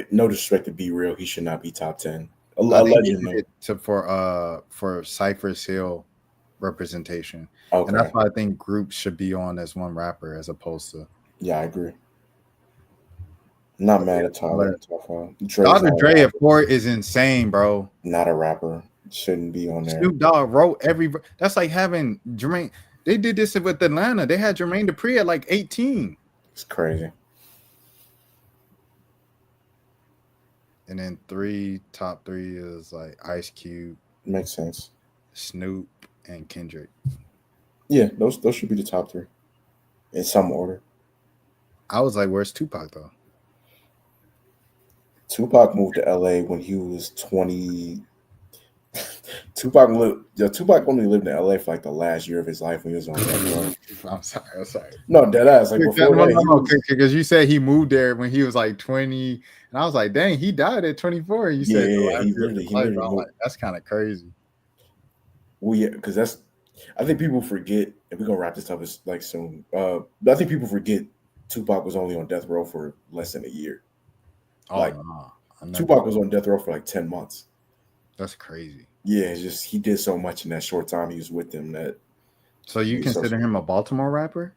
no disrespect to Be Real, he should not be top 10. A legend for Cypress Hill representation. Okay. And that's why I think groups should be on as one rapper as opposed to. Yeah, I agree. Not mad at Tyler. Dr. Dre at 4 is insane, bro. Not a rapper. Shouldn't be on there. Snoop Dogg wrote that's like having Jermaine. They did this with Atlanta. They had Jermaine Dupri at like 18. It's crazy. And then top three is like Ice Cube. Makes sense. Snoop and Kendrick. Yeah, those should be the top 3 in some order. I was like, where's Tupac though? Tupac moved to LA when he was 20. Tupac only lived in LA for like the last year of his life when he was on that. I'm sorry. No, dead ass. Like before because you said he moved there when he was like 20, and I was like, dang, he died at 24. You said he really like, that's kind of crazy. Well, yeah, because I think people forget, and we're gonna wrap this up like soon. I think people forget Tupac was only on death row for less than a year. Tupac was on death row for like 10 months. That's crazy. Yeah, it's just he did so much in that short time he was with them that. So you consider him a Baltimore rapper?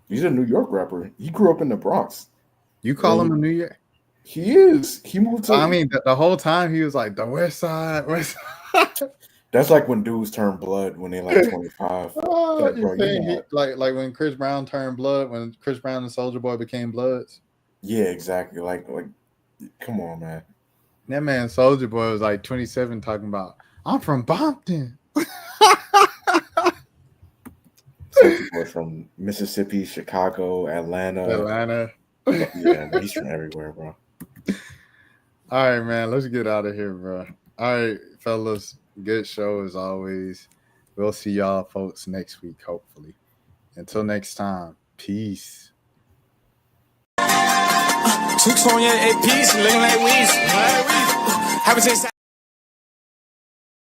He's a New York rapper. He grew up in the Bronx. You call him a New York? He is. He moved to. I mean, the whole time he was like the West Side. That's like when dudes turn blood when they like 25. Like when Chris Brown turned blood, when Chris Brown and Soulja Boy became Bloods. Yeah, exactly. Like, come on, man. That man Soulja Boy was like 27 talking about, I'm from Bompton. Soulja Boy from Mississippi, Chicago, Atlanta. Yeah, he's from everywhere, bro. All right, man. Let's get out of here, bro. All right, fellas. Good show as always. We'll see y'all folks next week, hopefully. Until next time, peace. Chicks on your APs, looking like Weez. Haven't